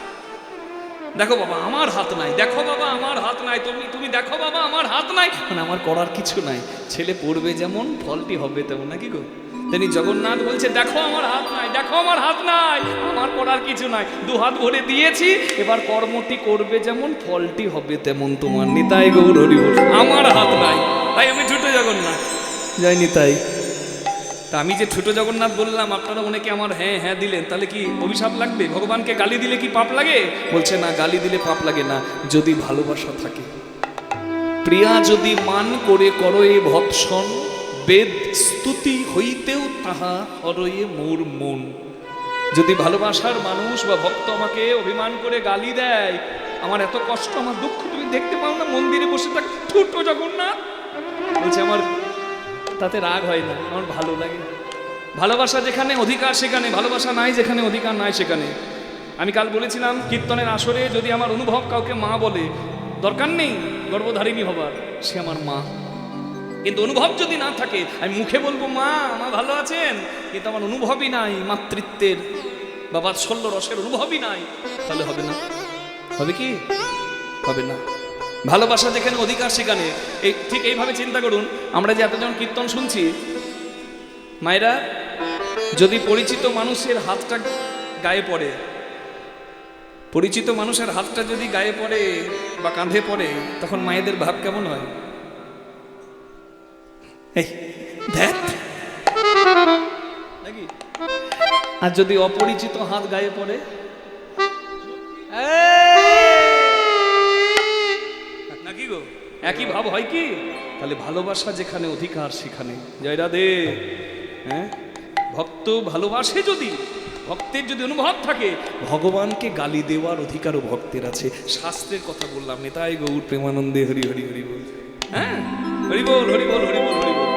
দেখো বাবা আমার হাত নাই, দেখো বাবা আমার হাত নাই, তুমি দেখো বাবা আমার হাত নাই, মানে আমার করার কিছু নাই। ছেলে পড়বে যেমন ফলটি হবে তেমন, নাকি গো? তিনি জগন্নাথ বলছে দেখো আমার হাত নাই, দেখো আমার হাত নাই, আমার করার কিছু নাই, দু হাত ভরে দিয়েছি, এবার কর্মটি করবে যেমন ফলটি হবে তেমন তোমার। নিতাই গৌর হরি বল। আমার হাত নাই তাই আমি ছোট জগন্নাথ, জয় নিতাই। তা আমি যে ছোট জগন্নাথ বললাম, আপনারা অনেকে আমার হ্যাঁ হ্যাঁ দিলেন, তাহলে কি অভিশাপ লাগবে? ভগবানকে গালি দিলে কি পাপ লাগে? বলছে না, গালি দিলে পাপ লাগে না, যদি ভালোবাসা থাকে। প্রিয়া যদি মান করে করো এ ভৎসন, বেদ স্তুতি হইতেও তাহা হরয়ে মোর মন। যদি ভালোবাসার মানুষ বা ভক্ত আমাকে অভিমান করে গালি দেয়, আমার এত কষ্ট, আমার দুঃখ তুমি দেখতে পাও না? মন্দিরে বসে থাক ছোট জগন্নাথ বলছে আমার তাতে রাগ হয় না, আমার ভালো লাগে। ভালোবাসা যেখানে অধিকার সেখানে, ভালোবাসা নাই যেখানে অধিকার নাই সেখানে। আমি কাল বলেছিলাম কীর্তনের আসরে যদি আমার অনুভব কাউকে মা বলে, দরকার নেই গর্ভধারিণী হবার, সে আমার মা। কিন্তু অনুভব যদি না থাকে, আমি মুখে বলবো মা আমার ভালো আছেন, কিন্তু আমার অনুভবই নাই মাতৃত্বের বা বাৎসল্য রসের অনুভবই নাই, তাহলে হবে না। হবে কি? হবে না। ভালোবাসা যেখানে অধিকার সেখানে। এই ঠিক এইভাবে চিন্তা করুন, আমরা যে এতজন কীর্তন শুনছি, মায়েরা যদি পরিচিত মানুষের হাতটা গায়ে পড়ে, পরিচিত মানুষের হাতটা যদি গায়ে পড়ে বা কাঁধে পড়ে, তখন মায়েদের ভাব কেমন হয়? এই ধ্যাৎ নাকি? আর যদি অপরিচিত হাত গায়ে পড়ে, নাকি গো? একই ভাব হয় কি? তাহলে ভালোবাসা যেখানে অধিকার সেখানে। জয় রাধে। হ্যাঁ, ভক্ত ভালোবাসে যদি, ভক্তের যদি অনুভব থাকে, ভগবানকে গালি দেওয়ার অধিকারও ভক্তের আছে। শাস্ত্রের কথা বললাম, নেতাই গৌর প্রেমানন্দে হরি হরি হরি বল। হ্যাঁ, হরি বল হরি বল হরি বল হরি বল।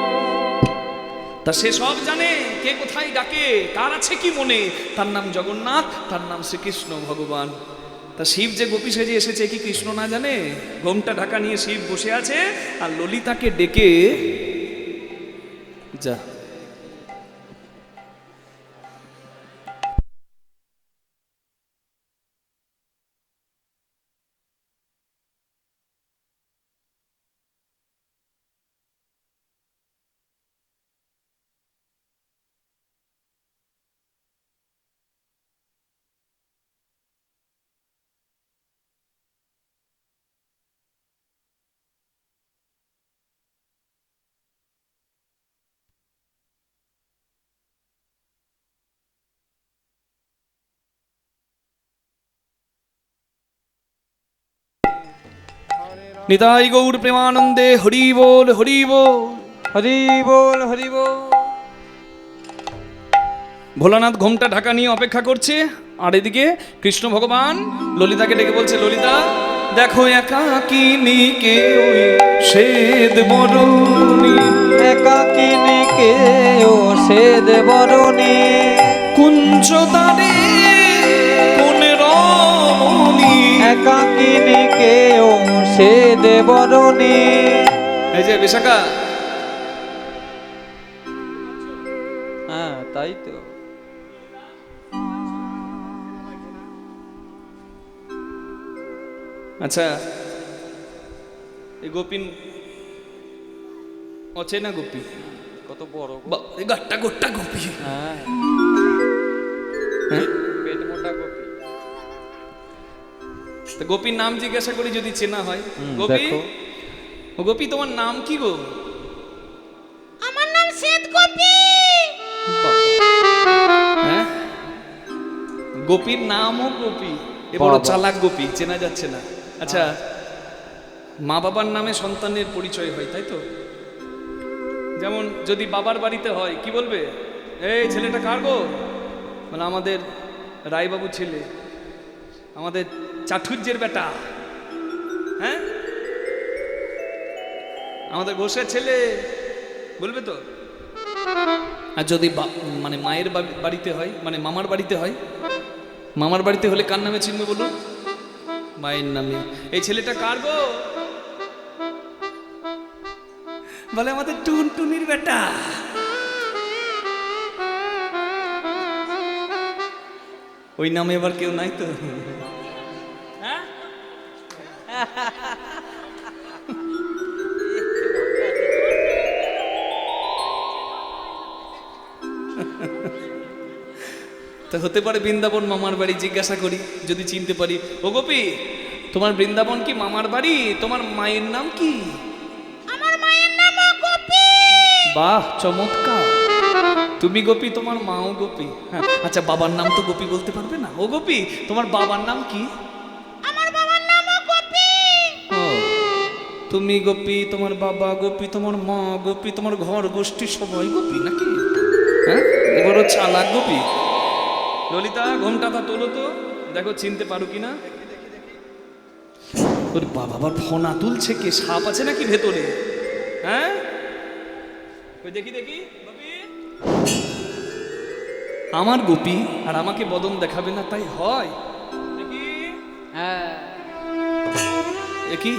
তা সে সব জানে কে কোথায় ডাকে, কার আছে কি মনে। তার নাম জগন্নাথ, তার নাম শ্রীকৃষ্ণ ভগবান। তা শিব যে গোপী সেজে এসেছে, কি কৃষ্ণ না জানে? ঘোমটা ঢাকা নিয়ে শিব বসে আছে, আর ললিতাকে ডেকে যা। নিতাই গৌর প্রেমানন্দে হরি বল হরি বল হরি বল হরি বল। ভোলানাথ ঘোমটা ঢাকা নিয়ে অপেক্ষা করছে, আর এদিকে কৃষ্ণ ভগবান ললিতাকে ডেকে বলছে, ললিতা দেখো একাকিনী কে ওই শ্বেত বরণী, একাকিনী কে ও শ্বেত বরণী, কুঞ্জ দ্বারে কোন রমণী। একাকিনী কে ও শ্বেত বরণী। এই যে বিশাখা, হ্যাঁ তাই তো। আচ্ছা এই গোপিন অচেনা গোপী, কত বড় গো। গাট্টা গোট্টা গোপী। হ্যাঁ, হ্যাঁ? পেট মোটা গোপী। তা গোপীর নাম জিজ্ঞাসা করি যদি চেনা হয়। গোপী, দেখো ও গোপী তোমার নাম কি গো? আমার নাম শ্বেত গোপী। হ্যাঁ, গোপীর নামও গোপী, এ বড় বাবা। চালাক গোপী, চেনা যাচ্ছে না। আচ্ছা, মা বাবার নামে সন্তানের পরিচয় হয়, তাই তো? যেমন যদি বাবার বাড়িতে হয় কি বলবে? এই ছেলেটা কার গো? মানে আমাদের রায়বাবু ছেলে, আমাদের চাঠুর্যের বেটা। হ্যাঁ, আমাদের ঘোষের ছেলে বলবে তো। আর যদি মানে মায়ের বাড়িতে হয়, মানে মামার বাড়িতে হয়, মামার বাড়িতে হলে কার নামে চিনবে বলুন? মায়ের নামে। এই ছেলেটা কার গো? বলে আমাদের টুনটুনির বেটা। ওই নামে এবার কেউ নাই তো? হ্যাঁ? তো হতে পারে বৃন্দাবন মামার বাড়ি। জিজ্ঞাসা করি যদি চিনতে পারি। ও গোপী, তোমার বৃন্দাবন কি মামার বাড়ি? তোমার মায়ের নাম কি? আমার মায়ের নাম গোপী। বাহ, চমৎকার। তুমি গোপী, তোমার মাও গোপী। হ্যাঁ, আচ্ছা, বাবার নাম তো গোপী বলতে পারবে না? ও গোপী, তোমার বাবার নাম কি? আমার বাবার নাম গোপী। ও, তুমি গোপী, তোমার বাবা গোপী, তোমার মা গোপী, তোমার ঘর গোষ্ঠী সবাই গোপী নাকি? হ্যাঁ, এবারও চালাক গোপী। ললিতা, ঘোমটাটা তোলো তো, দেখো চিনতে পারো কিনা। ওর বাবা আবার ফোনা তুলছে। কে, সাপ আছে নাকি ভেতরে? হ্যাঁ, ওই দেখি দেখি। গোপী, আমার গোপী আর আমাকে বদন দেখাবে না, তাই হয়? দেখি। হ্যাঁ, কি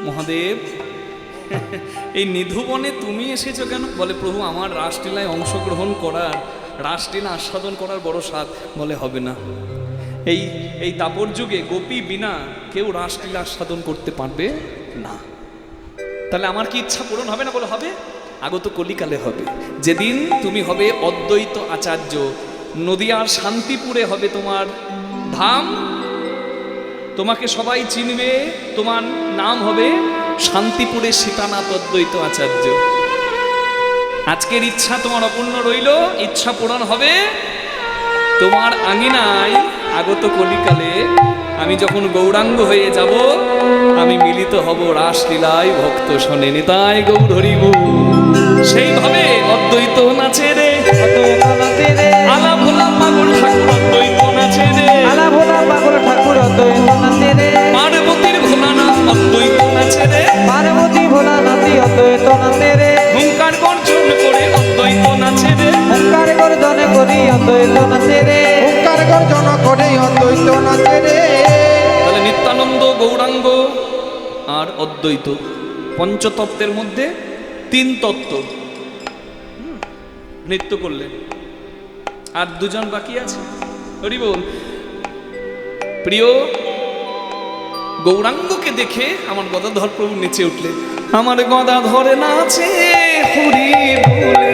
মহাদেব, এই নিধুবনে তুমি এসেছো কেন? বলে প্রভু, আমার রাসলীলায় অংশগ্রহণ করার, রাসলীলা আস্বাদন করার বড় স্বাদ। বলে হবে না, এই দাপর যুগে গোপী বিনা কেউ রাসলীলা আস্বাদন করতে পারবে না। তাহলে আমার কি ইচ্ছা পূরণ হবে না? বলে হবে, আগত কলিকালে হবে। যেদিন তুমি হবে অদ্বৈত আচার্য, নদিয়ার শান্তিপুরে হবে তোমার ধাম, তোমাকে সবাই চিনবে, তোমার নাম হবে শান্তিপুরে সীতানাথ অদ্বৈত আচার্য। আজকের ইচ্ছা তোমার অপূর্ণ রইল, ইচ্ছা পূরণ হবে তোমার আঙিনায় আগত কলিকালে। আমি যখন গৌরাঙ্গ হয়ে যাব, আমি মিলিত হব রাসলীলায়, ভক্ত শোনে নিতাই গৌর হরি বল। সেইভাবে অদ্বৈত নাচে রে, অদ্বৈত নাচে রে, আলা ভোলা পাগল ঠাকুর অদ্বৈত নাচে রে, আলা ভোলা পাগল ঠাকুর অদ্বৈত নাচে রে, পার্বতীর ভোলানাথ অদ্বৈত নাচে রে, পার্বতী ভোলা নাচি অদ্বৈত নাচে রে, হুঙ্কার গর্জন করে অদ্বৈত নাচে রে, হুঙ্কার গর্জনে করি অদ্বৈত নাচে রে, হুঙ্কার গর্জন করে অদ্বৈত নাচে রে। তাহলে নিত্যানন্দ, গৌরাঙ্গ আর অদ্বৈত পঞ্চতত্ত্বের মধ্যে তিন তত্ত্ব নৃত্য করলেন। আর দুজন বাকি আছে। হরি বল। প্রিয় গৌরাঙ্গকে দেখে আমার গদাধর প্রভু নেচে উঠলেন। আমার গদাধরে নাচে হরি বলে,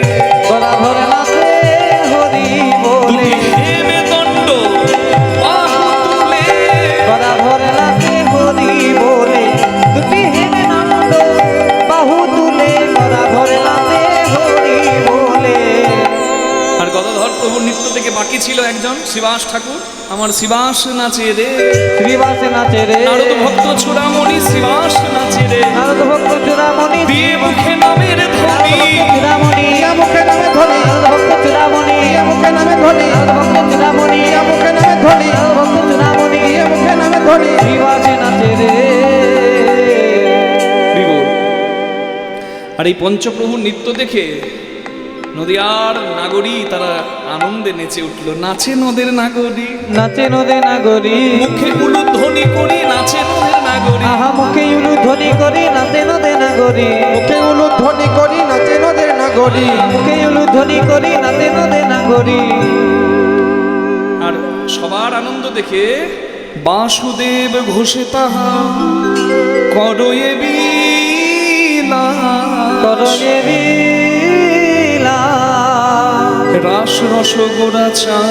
গলা ধরে নাচে হরি বলে, হেমে দণ্ড বাহু তুলে, গলা ধরে নাচে হরি বলে, দুটি হেমে নন্দ বাহু তুলে, গলা ধরে নাচে হরি বলে। আর গদাধর প্রভু নৃত্য থেকে বাকি ছিল একজন, শিবাস ঠাকুর। আমার শিবাস নাচে রে, শ্রীবাসে নাচে রে, নারদ ভক্ত চূড়ামণি শিবাস নাচে রে, নারদ ভক্ত চূড়ামণি, দিয়ে মুখে নামের ধ্বনি, চূড়ামণি, ইয়া মুখে নামে ধরি, নারদ ভক্ত চূড়ামণি, ইয়া মুখে নামে ধরি, নারদ ভক্ত চূড়ামণি, ইয়া মুখে নামে ধরি, নারদ ভক্ত চূড়ামণি, ইয়া মুখে নামে ধরি। শ্রীবাসে নাচে রে। বিবর। আর এই পঞ্চপ্রভুর নৃত্য দেখে নদিয়ার নাগরী তারা আনন্দে নেচে উঠল। নাচে নদের নাগরী, নাচে নদে নাগরী, মুখে উলুধ্বনি করি নাচে নদের নাগরী, আহা মুখে উলুধ্বনি করি নাচে নদে নাগরী, মুখে উলুধ্বনি করি নাচে নদের নাগরী, মুখে উলুধ্বনি করি নাচে নদে নাগরী। আর সবার আনন্দ দেখে বাসুদেব ঘোষে তাহা করয়ে বিলা, করণে বিলা, রাস রস গোড়া চা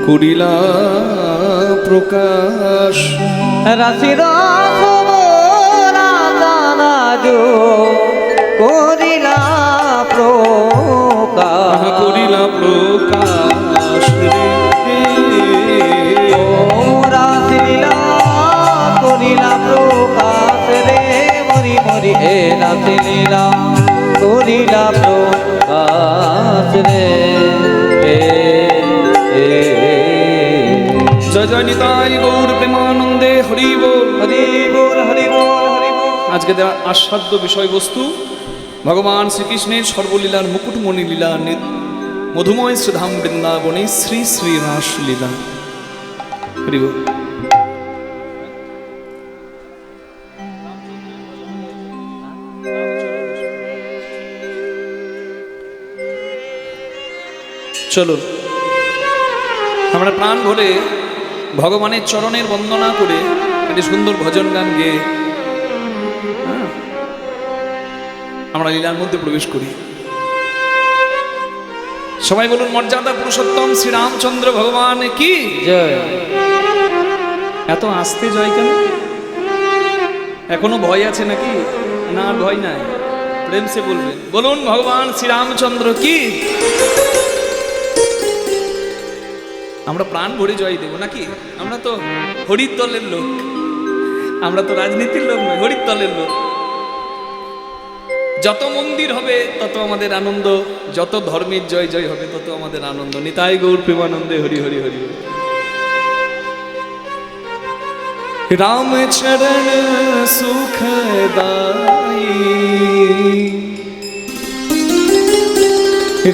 করিলা প্রকাশ, রাশি রস রাজো করিলা প্রকাশ, করিলা প্রকাশ রে। ও রাসলীলা করিলা প্রকাশ রে, মরি মরি এ রাসলীলা করিলা প্রকাশ রে। জয় জয় নিতাই গৌর প্রেমানন্দে হরি বল। হরি বল হরি বল হরি বল। আজকে দেওয়া আস্বাদ্য বিষয়বস্তু ভগবান শ্রীকৃষ্ণের সর্বলীলার মুকুটমণি লীলা মধুময় শ্রীধাম বৃন্দাবনে শ্রী শ্রী রাস লীলা। হরি বল। চলো আমরা প্রাণ ভরে ভগবানের চরণের বন্দনা করে একটি সুন্দর ভজন গান গেয়ে আমরা লীলার মধ্যে প্রবেশ করি। সবাই বলুন মর্যাদা পুরুষোত্তম শ্রীরামচন্দ্র ভগবান কি জয়। এত আস্তে জয় কেন? এখনো ভয় আছে নাকি? না আর ভয় নাই, প্রেম সে বলবেন। বলুন ভগবান শ্রীরামচন্দ্র কি। আমরা প্রাণ ভরে জয় দেব নাকি? আমরা তো হরির দলের লোক, আমরা তো রাজনীতির লোক নয়, হরির দলের লোক। যত মন্দির হবে তত আমাদের আনন্দ, যত ধর্মের জয় জয় হবে তত আমাদের আনন্দ। নিতাই গৌর প্রেমানন্দে হরি হরি হরি। রাম চরণ সুখদাই,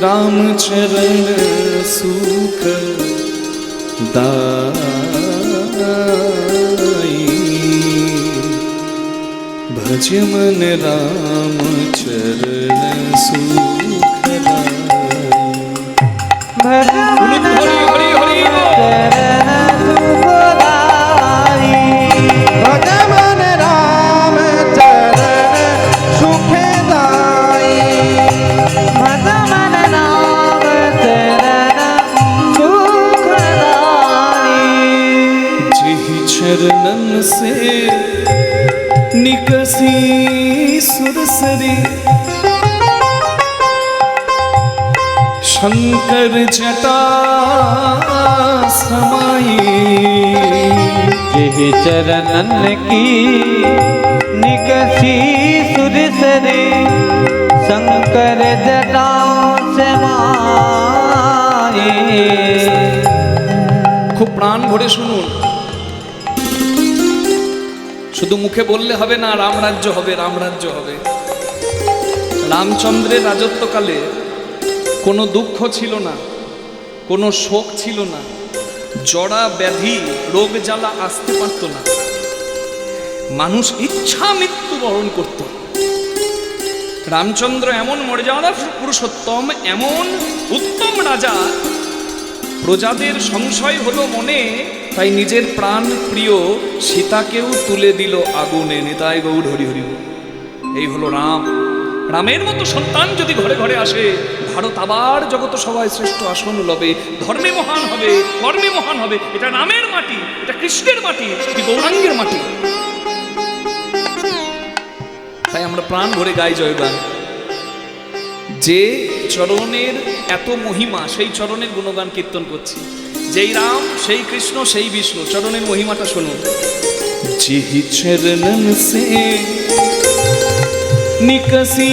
রাম চরণ সুখ দাই, भज मन राम चरण सुखदाई। भज मन चरण सुखदाई, भज मन राम चरण सुखदाई, भज मन राम चरण सुखदाई। जिहि चरणन से निकसी सुरसरी, शंकर जटा समाई। जिहि चरणन की निकसी सुरसरी, शंकर जटा समाई। খুব প্রাণ ভরে শুনুন, শুধু মুখে বললে হবে না রামরাজ্য হবে, রামরাজ্য হবে। রামচন্দ্রের রাজত্বকালে কোনো দুঃখ ছিল না, কোনো শোক ছিল না, জড়া ব্যাধি রোগ জ্বালা আসতে পারত না। মানুষ ইচ্ছা মৃত্যুবরণ করত। রামচন্দ্র এমন মর্যাদা পুরুষোত্তম, এমন উত্তম রাজা, প্রজাদের সংশয় হলো মনে, তাই নিজের প্রাণ প্রিয় সীতাকেও তুলে দিল আগুনে। নিতাই গৌর হরি হরি। এই হলো রাম। রামের মতো সন্তান যদি ঘরে ঘরে আসে, ভারত আবার জগত সভায় শ্রেষ্ঠ আসন লবে, ধর্মে মহান হবে, কর্মে মহান হবে। এটা রামের মাটি, এটা কৃষ্ণের মাটি, এটি গৌরাঙ্গের মাটি। তাই আমরা প্রাণ ভরে গাই জয়গান। যে চরণের এত মহিমা, সেই চরণের গুণগান কীর্তন করছি। যেই রাম, সেই কৃষ্ণ, সেই বিষ্ণু, চরণের মহিমাটা শুনুন। जिहि चरणन से निकसी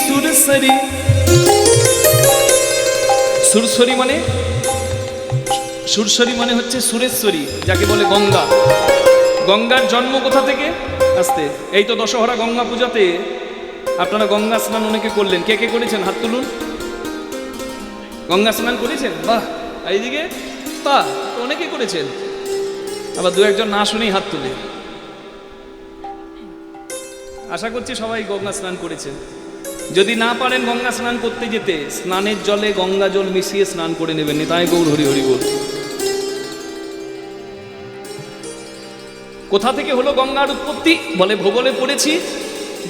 सुरसरी। सुरसरी माने, सुरसरी माने হচ্ছে সুরেশ্বরী, যাকে বলে গঙ্গা। গঙ্গার জন্ম কোথা থেকে? আস্তে, এই তো দশহরা গঙ্গা পূজাতে আপনারা গঙ্গা স্নান অনেকে করলেন। কে কে করেছেন হাত তুলুন। গঙ্গা স্নান করেছেন? বাহ, এইদিকে তা অনেকে করেছেন। আবার দু একজন না শুনেই হাত তুলে। আশা করছি সবাই গঙ্গা স্নান করেছেন। যদি না পারেন গঙ্গা স্নান করতে যেতে, স্নানের জলে গঙ্গা জল মিশিয়ে স্নান করে নেবেন। তাই গৌর হরি হরি বল। কোথা থেকে হলো গঙ্গার উৎপত্তি? বলে ভূগোলে পড়েছি,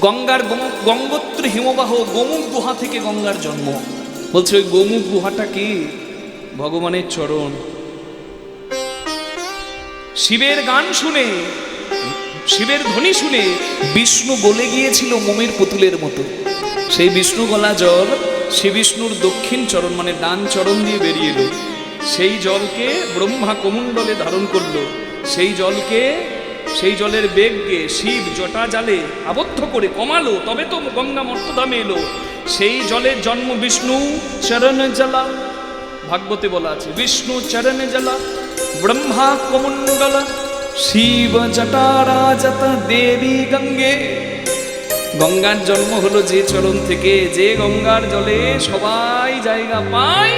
গঙ্গার গঙ্গোত্রী হিমবাহ গোমুখ গুহা থেকে গঙ্গার জন্ম। বলছে ওই গোমুখ গুহাটা কি? ভগবানের চরণ। শিবের গান শুনে, শিবের ধ্বনি শুনে বিষ্ণু গলে গিয়েছিল মোমের পুতুলের মতো। সেই বিষ্ণু গলা জল শ্রী বিষ্ণুর দক্ষিণ চরণ মানে ডান চরণ দিয়ে বেরিয়ে এলো। সেই জলকে ব্রহ্মা কমণ্ডলে ধারণ করলো। সেই জলকে, সেই জলের বেগকে শিব জটা জালে আবদ্ধ করে কমালো, তবে তো গঙ্গা মর্তধামে এলো। সেই জলের জন্ম বিষ্ণু চরণ জলা। ভাগবতে বলা আছে বিষ্ণু চরণ জলা ব্রহ্মা কমণ্ডল শিব জটারাজত দেবী গঙ্গে গঙ্গার জন্ম হলো যে চরণ থেকে, যে গঙ্গার জলে সবাই জায়গা পায়,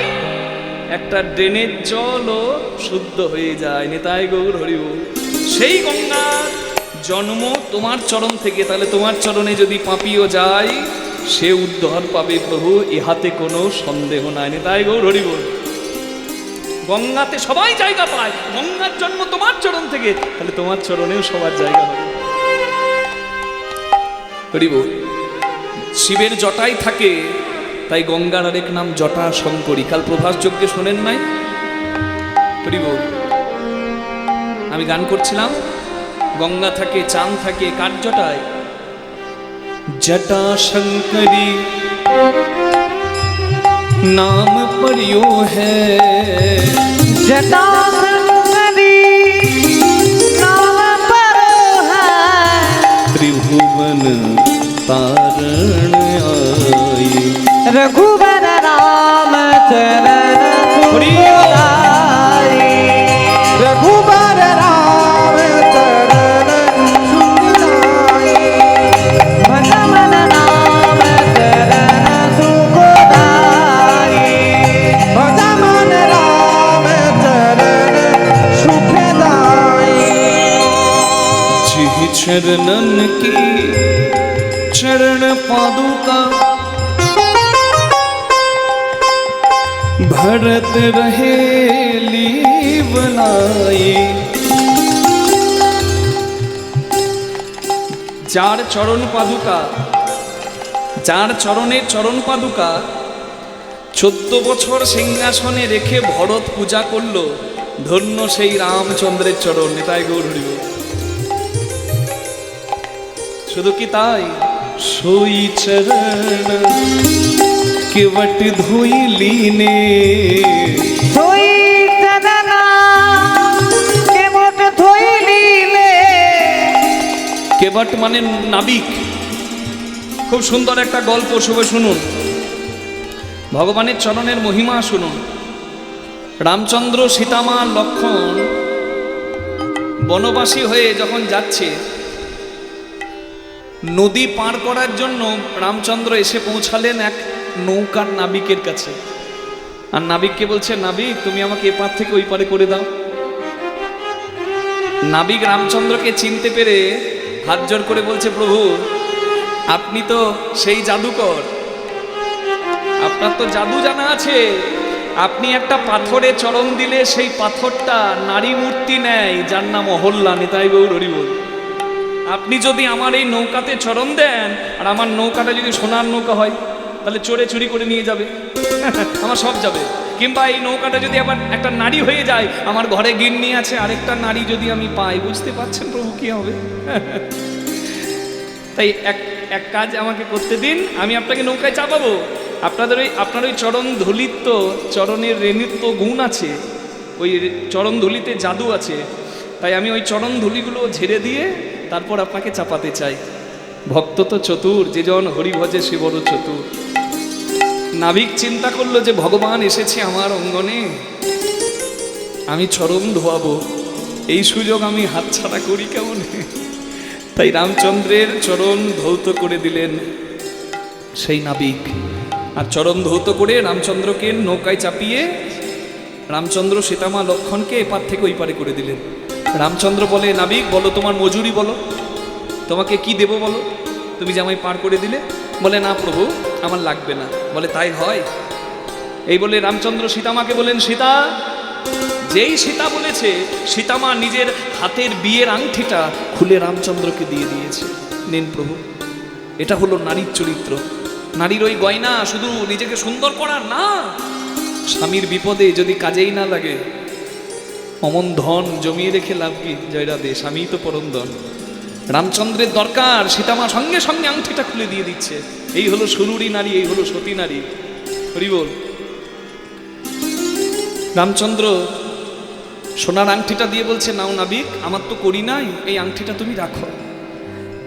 একটা ড্রেনের জলও শুদ্ধ হয়ে যায়। নেতাই গৌর হরি বল। সেই গঙ্গার জন্ম তোমার চরণ থেকে, তাহলে তোমার চরণে যদি পাপিও যায় সে উদ্ধার পাবে প্রভু, ইহাতে কোনো সন্দেহ নাই। নেতাই গৌর হরি বল। গঙ্গাতে সবাই জায়গা পায়, গঙ্গার জন্ম তোমার চরণ থেকে, তাহলে তোমার চরণেও সবার জায়গা হবে। হরি বল। শিবের জটাই থাকে, তাই গঙ্গার আরেক নাম জটা শঙ্করী। কাল প্রভাস যজ্ঞে শোনেন নাই? হরি বল। আমি গান করছিলাম, গঙ্গা থাকে, চাঁদ থাকে, কার জটায়? জটা শঙ্করী नाम परियो है, जटा शंकरी नाम परो है, त्रिभुवन तारण आई। रघुवर राम चरण सुखदाई, रघुबर राम चरण सुखदाई। भज मन नाम चरण सुखदाई, भज मन राम चरण सुखदाई। जिह चरणन की चरण पादुका भरत रहे लीवलाई। যার চরণ পাদুকা, যার চরণের চরণ পাদুকা 14 বছর সিংহাসনে রেখে ভরত পূজা করলো, ধন্য সেই রামচন্দ্রের চরণ। নেতাই গৌর হরি বল। শুধু কি তাই? সোই চরণ কেবট ধুইলিনে, सोई चरना केवट धोइलिले। কেবট মানে নাবিক। খুব সুন্দর একটা গল্প, শুভে শুনুন। ভগবানের চরণের মহিমা শুনুন। রামচন্দ্র, সীতামা, লক্ষ্মণ বনবাসী হয়ে যখন যাচ্ছে, নদী পার করার জন্য রামচন্দ্র এসে পৌঁছালেন এক নৌকার নাবিকের কাছে। আর নাবিককে বলছে, নাবিক তুমি আমাকে এপার থেকে ওই পারে করে দাও। নাবিক রামচন্দ্রকে চিনতে পেরে হাত জোর করে বলছে, প্রভু আপনি তো সেই জাদুকর, আপনার তো জাদু জানা আছে। আপনি একটা পাথরে চরণ দিলে সেই পাথরটা নারী মূর্তি নেয়, যার নাম অহল্যা। নিতাই গৌর হরি বল। আপনি যদি আমার এই নৌকাতে চরণ দেন, আর আমার নৌকাটা যদি সোনার নৌকা হয়, তাহলে চোরে চুরি করে নিয়ে যাবে, আমার সব যাবে। কিংবা এই নৌকাটা যদি আবার একটা নারী হয়ে যায়, আমার ঘরে গিন্নি আছে, আরেকটা নারী যদি আমি পাই, বুঝতে পারছেন প্রভু কি হবে? তাই এক কাজ আমাকে করতে দিন, আমি আপনাকে নৌকায় চাপাবো। আপনার ওই চরণ ধুলিত, চরণের রেণিত্ব গুণ আছে, ওই চরণ ধুলিতে জাদু আছে। তাই আমি ওই চরণ ধুলিগুলো ঝেড়ে দিয়ে তারপর আপনাকে চাপাতে চাই। ভক্ত তো চতুর, যে জন হরি ভজে সে বড় চতুর। নাবিক চিন্তা করলো যে ভগবান এসেছে আমার অঙ্গনে, আমি চরণ ধোয়াবো, এই সুযোগ আমি হাতছাড়া করি কেমন? তাই রামচন্দ্রের চরণ ধৌত করে দিলেন সেই নাবিক। আর চরণ ধৌত করে রামচন্দ্রকে নৌকায় চাপিয়ে রামচন্দ্র, সীতামা, লক্ষ্মণকে এপার থেকে ওই পারে করে দিলেন। রামচন্দ্র বলে, নাবিক বলো তোমার মজুরি বলো, তোমাকে কি দেব বলো, তুমি যে আমায় পার করে দিলে। বলে, না প্রভু আমার লাগবে না। বলে, তাই হয়? এই বলে রামচন্দ্র সীতামাকে বলেন, সীতা। যেই সীতা বলেছে, সীতামা নিজের হাতের বিয়ের আংটিটা খুলে রামচন্দ্রকে দিয়ে দিয়েছে। নেন প্রভু, এটা হলো নারীর চরিত্র। নারীর ওই গয়না শুধু নিজেকে সুন্দর করার না, স্বামীর বিপদে যদি কাজেই না লাগে, অমন ধন জমিয়ে রেখে লাভ কি? জয়রা দে, স্বামী তো পরম ধন। রামচন্দ্রের দরকার, সীতামা সঙ্গে সঙ্গে আংটিটা খুলে দিয়ে দিচ্ছে। এই হলো সুরুরী নারী, এই হলো সতী নারী। হরি বল। রামচন্দ্র সোনার আংটিটা দিয়ে বলছে, নাও নাবিক, আমার তো করি নাই, এই আংটিটা তুমি রাখো।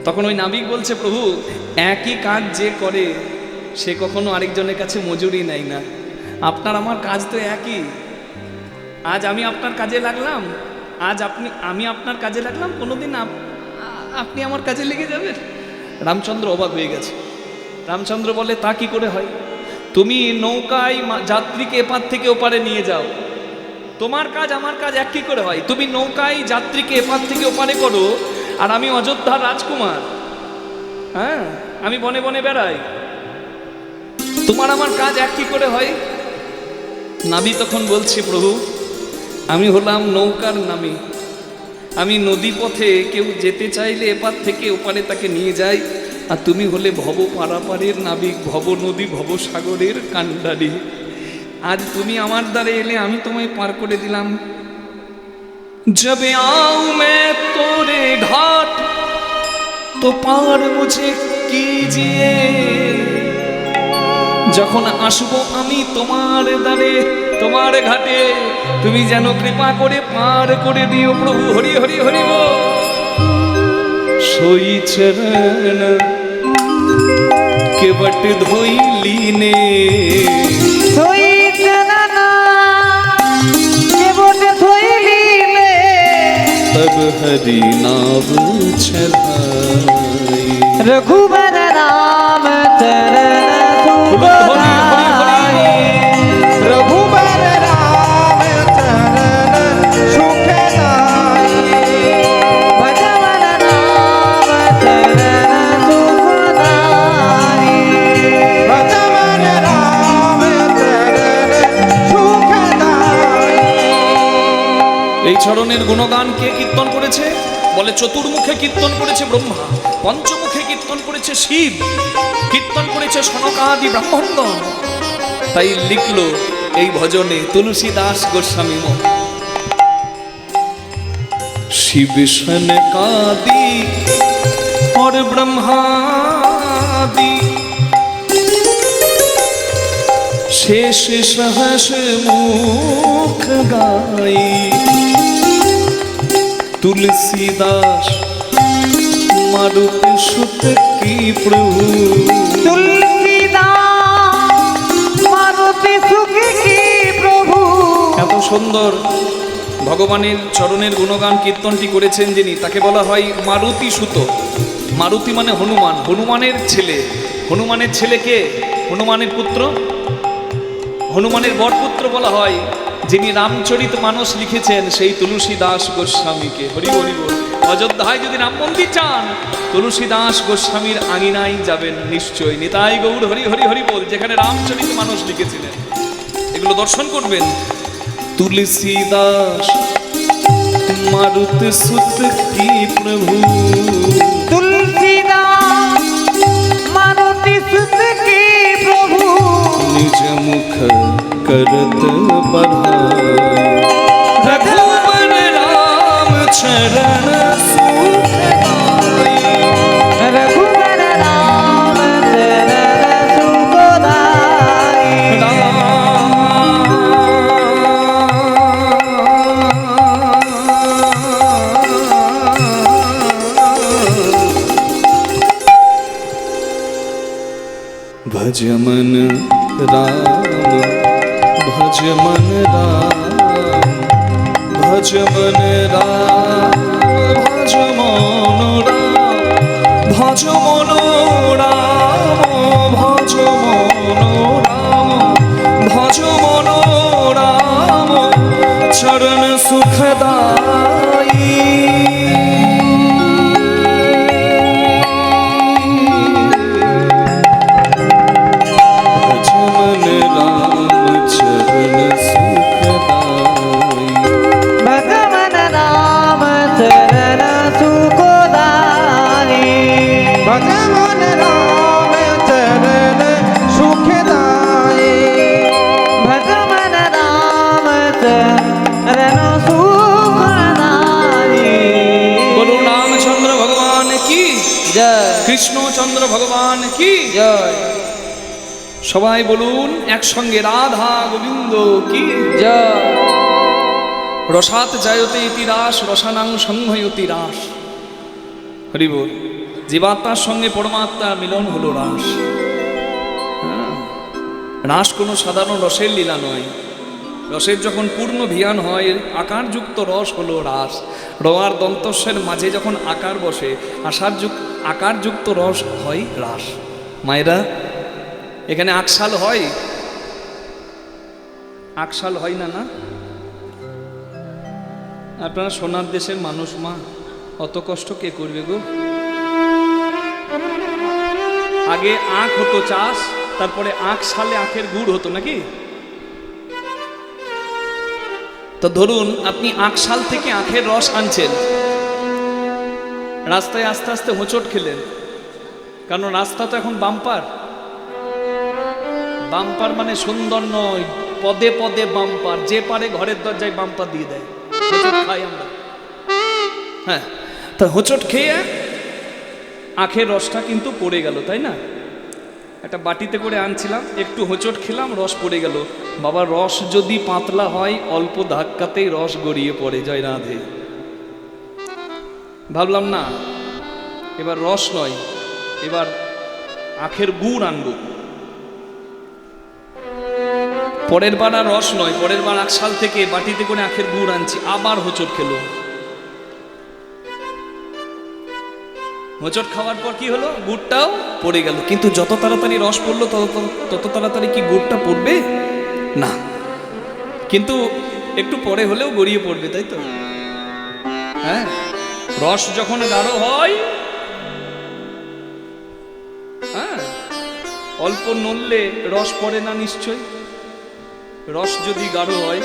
তখন ওই নাবিক বলছে, প্রভু একই কাজ যে করে সে কখনো আরেকজনের কাছে মজুরি নেয় না। আপনার আমার কাজ তো একই। আজ আমি আপনার কাজে লাগলাম, আমি আপনার কাজে লাগলাম, কোনোদিন আপনি আমার কাজে লেগে যাবেন। রামচন্দ্র অবাক হয়ে গেছে। রামচন্দ্র বলে, তা কি করে হয়? তুমি নৌকায় যাত্রীকে এপার থেকে ওপারে নিয়ে যাও, তোমার কাজ আমার কাজ এক কি করে হয়? তুমি নৌকায় যাত্রীকে এপার থেকে ওপারে করো, আর আমি অযোধ্যার রাজকুমার, হ্যাঁ, আমি বনে বনে বেড়াই, তোমার আমার কাজ এক কি করে হয়? নাবি তখন বলছে, প্রভু আমি হলাম নৌকার নাবি, আমি নদী পথে কেউ যেতে চাইলে এপার থেকে ওপারে তাকে নিয়ে যাই, আর তুমি হলে ভব পারাপারের নাবিক, ভব নদী ভব সাগরের কান্ডারি। আজ তুমি আমার দ্বারে এলে, আমি তোমায় পার করে দিলাম। জবে আউ মে তোরে ঘাট তো পার মুঝে কিজিয়ে, যখন আসবো আমি তোমার দ্বারে, তোমার ঘাটে, তুমি যেন কৃপা করে পার করে দিও প্রভু। হরি হরি হরি বল। सोई चरण केवट धोइली ने, सोई चरण केवट धोइली ने, तब हरि नाम चढ़ाई। रघुबर राम चरण सुखदाई, रघुबर राम चरण सुखदाई। भजवन राम चरण सुखदाई, भजवन राम चरण सुखदाई। এই চরণের গুণগান কে কীর্তন করেছে? বলে চতুর্মুখে কীর্তন করেছে ব্রহ্মা, পঞ্চমুখে কীর্তন করেছে শিব, কীর্তন করেছে সনকাদি ব্রাহ্মণগণ। তাই লিখলো এই ভজনে তুলসী দাস গোস্বামী মো, শিব সনকাদি और ब्रह्मादि शेष सहस मुख गाई। तुलसीदास मारुति सुत की प्रभु, तुलसीदास मारुति सुख की प्रभु। এত সুন্দর ভগবানের চরণের গুণগান কীর্তনটি করেছেন যিনি, তাকে বলা হয় মারুতি সুত। মারুতি মানে হনুমান, হনুমানের ছেলে। হনুমানের ছেলে কে? হনুমানের পুত্র, হনুমানের বরপুত্র বলা হয় যিনি রামচরিত মানস লিখেছেন, সেই তুলসী দাস গোস্বামীকে। হরি হরি বল। অযোধ্যায় যদি রাম মন্দির চান, তুলসী দাস গোস্বামীর আঙিনায় যাবেন নিশ্চয়। নিতাই গৌর হরি হরি হরি বল। যেখানে রামচরিত মানস লিখেছিলেন, এগুলো দর্শন করবেন। तुलसीदास मारुति सुत की प्रभु, तुलसीदास मारुति सुत की प्रभु। निज मुख करत बढ़ाई। रघुबर राम चरण सुखदाई। रघुबर राम चरण सुखदाई। भज मन राम, भज मन राम, भज मन राम, भज मन राम, भज मन राम, भज मन राम, भज मन राम, चरण सुखदाई। भगवन राम चरण सुखदाई। भजवन राम चरण सुखदाई। भगवन राम चरण सुखदाई। बोलो रामचंद्र भगवान की जय কৃষ্ণচন্দ্র ভগবান কি जय সবাই বলুন একসঙ্গে রাধা গোবিন্দ কি जय। রসাত জায়তে ইতি রাস, রসানাং সংহয়তি রাস। হরি বল। জীবাত্মার সঙ্গে পরমাত্মার মিলন হলো রাস। হ্যাঁ, রাস কোনো সাধারণ রসের লীলা নয়। রসের যখন পূর্ণ ভিয়ান হয়, আকারযুক্ত রস হলো রাস। র আর দন্তস্বের মাঝে যখন আকার বসে, আকারযুক্ত রস হয় রাস। মায়েরা, এখানে আকশাল হয়? আকশাল হয় না? না, আপনারা সোনার দেশের মানুষ মা, অত কষ্ট কে করবে গো? আগে আখ হতো চাষ, তারপরে আখ সালে আখের গুড় হতো নাকি? তো ধরুন আপনি আখ শাল থেকে আখের রস আনছেন, রাস্তায় আস্তে আস্তে হোঁচট খেলেন, কারণ রাস্তা তো এখন বাম্পার। বাম্পার মানে সুন্দর নয়, পদে পদে বাম্পার, যে পারে ঘরের দরজায় বাম্পার দিয়ে দেয়, হোঁচট খাই আমরা। হ্যাঁ, তা হোঁচট খেয়ে আখের রসটা কিন্তু পড়ে গেল, তাই না? একটা বাটিতে করে আনছিলাম, একটু হোঁচট খেলাম, রস পড়ে গেল। বাবা, রস যদি পাতলা হয় অল্প ধাক্কাতেই রস গড়িয়ে পড়ে। জয় রাধে। ভাবলাম না, এবার রস নয়, এবার আখের গুড় আনবো। পরের বার আর রস নয়, পরের বার আকশাল থেকে বাটিতে করে আখের গুড় আনছি, আবার হোঁচট খেলো। হোঁচট খাওয়ার পর কি হলো? গুড়টাও পড়ে গেল। কিন্তু যত তাড়াতাড়ি রস পড়লো তত তাড়াতাড়ি কি গুড়টা পড়বে না, কিন্তু একটু পরে হলেও গড়িয়ে পড়বে, তাই তো? হ্যাঁ, রস যখন গাঢ় হয়, হ্যাঁ, অল্প নড়লে রস পড়ে না নিশ্চয়। রস যদি গাঢ় হয়,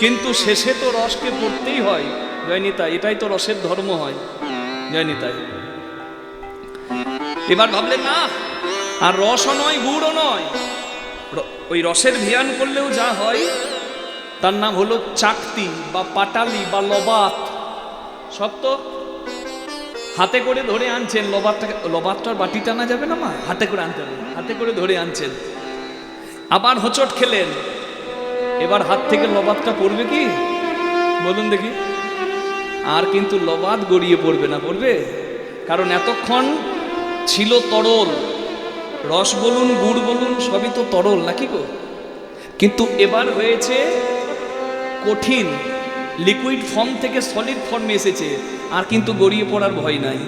কিন্তু শেষে তো রসকে পড়তেই হয়। জয়নিতাই, এটাই তো রসের ধর্ম হয়। জয়নিতাই। এবার ভাবলেন না, আর রসও নয় গুড়ও নয়, ওই রসের ধ্যান করলেও যা হয় তার নাম হলো চাকতি বা পাটালি বা লবাত। সব তো হাতে করে ধরে আনছেন। লবাতটার বাটি টানা যাবে না মা, হাতে করে আনতে হবে, হাতে করে ধরে আনছেন। আবার হোঁচট খেলেন, এবার হাত থেকে লবাতটা পড়বে কি বলুন দেখি? আর কিন্তু লবাত গড়িয়ে পড়বে না, পড়বে? কারণ এতক্ষণ ছিল তরল, রস বলুন গুড় বলুন সবই তো তরল নাকি গো? কিন্তু এবার হয়েছে কঠিন, লিকুইড ফর্ম থেকে সলিড ফর্মে এসেছে, আর কিন্তু গড়িয়ে পড়ার ভয় নাই।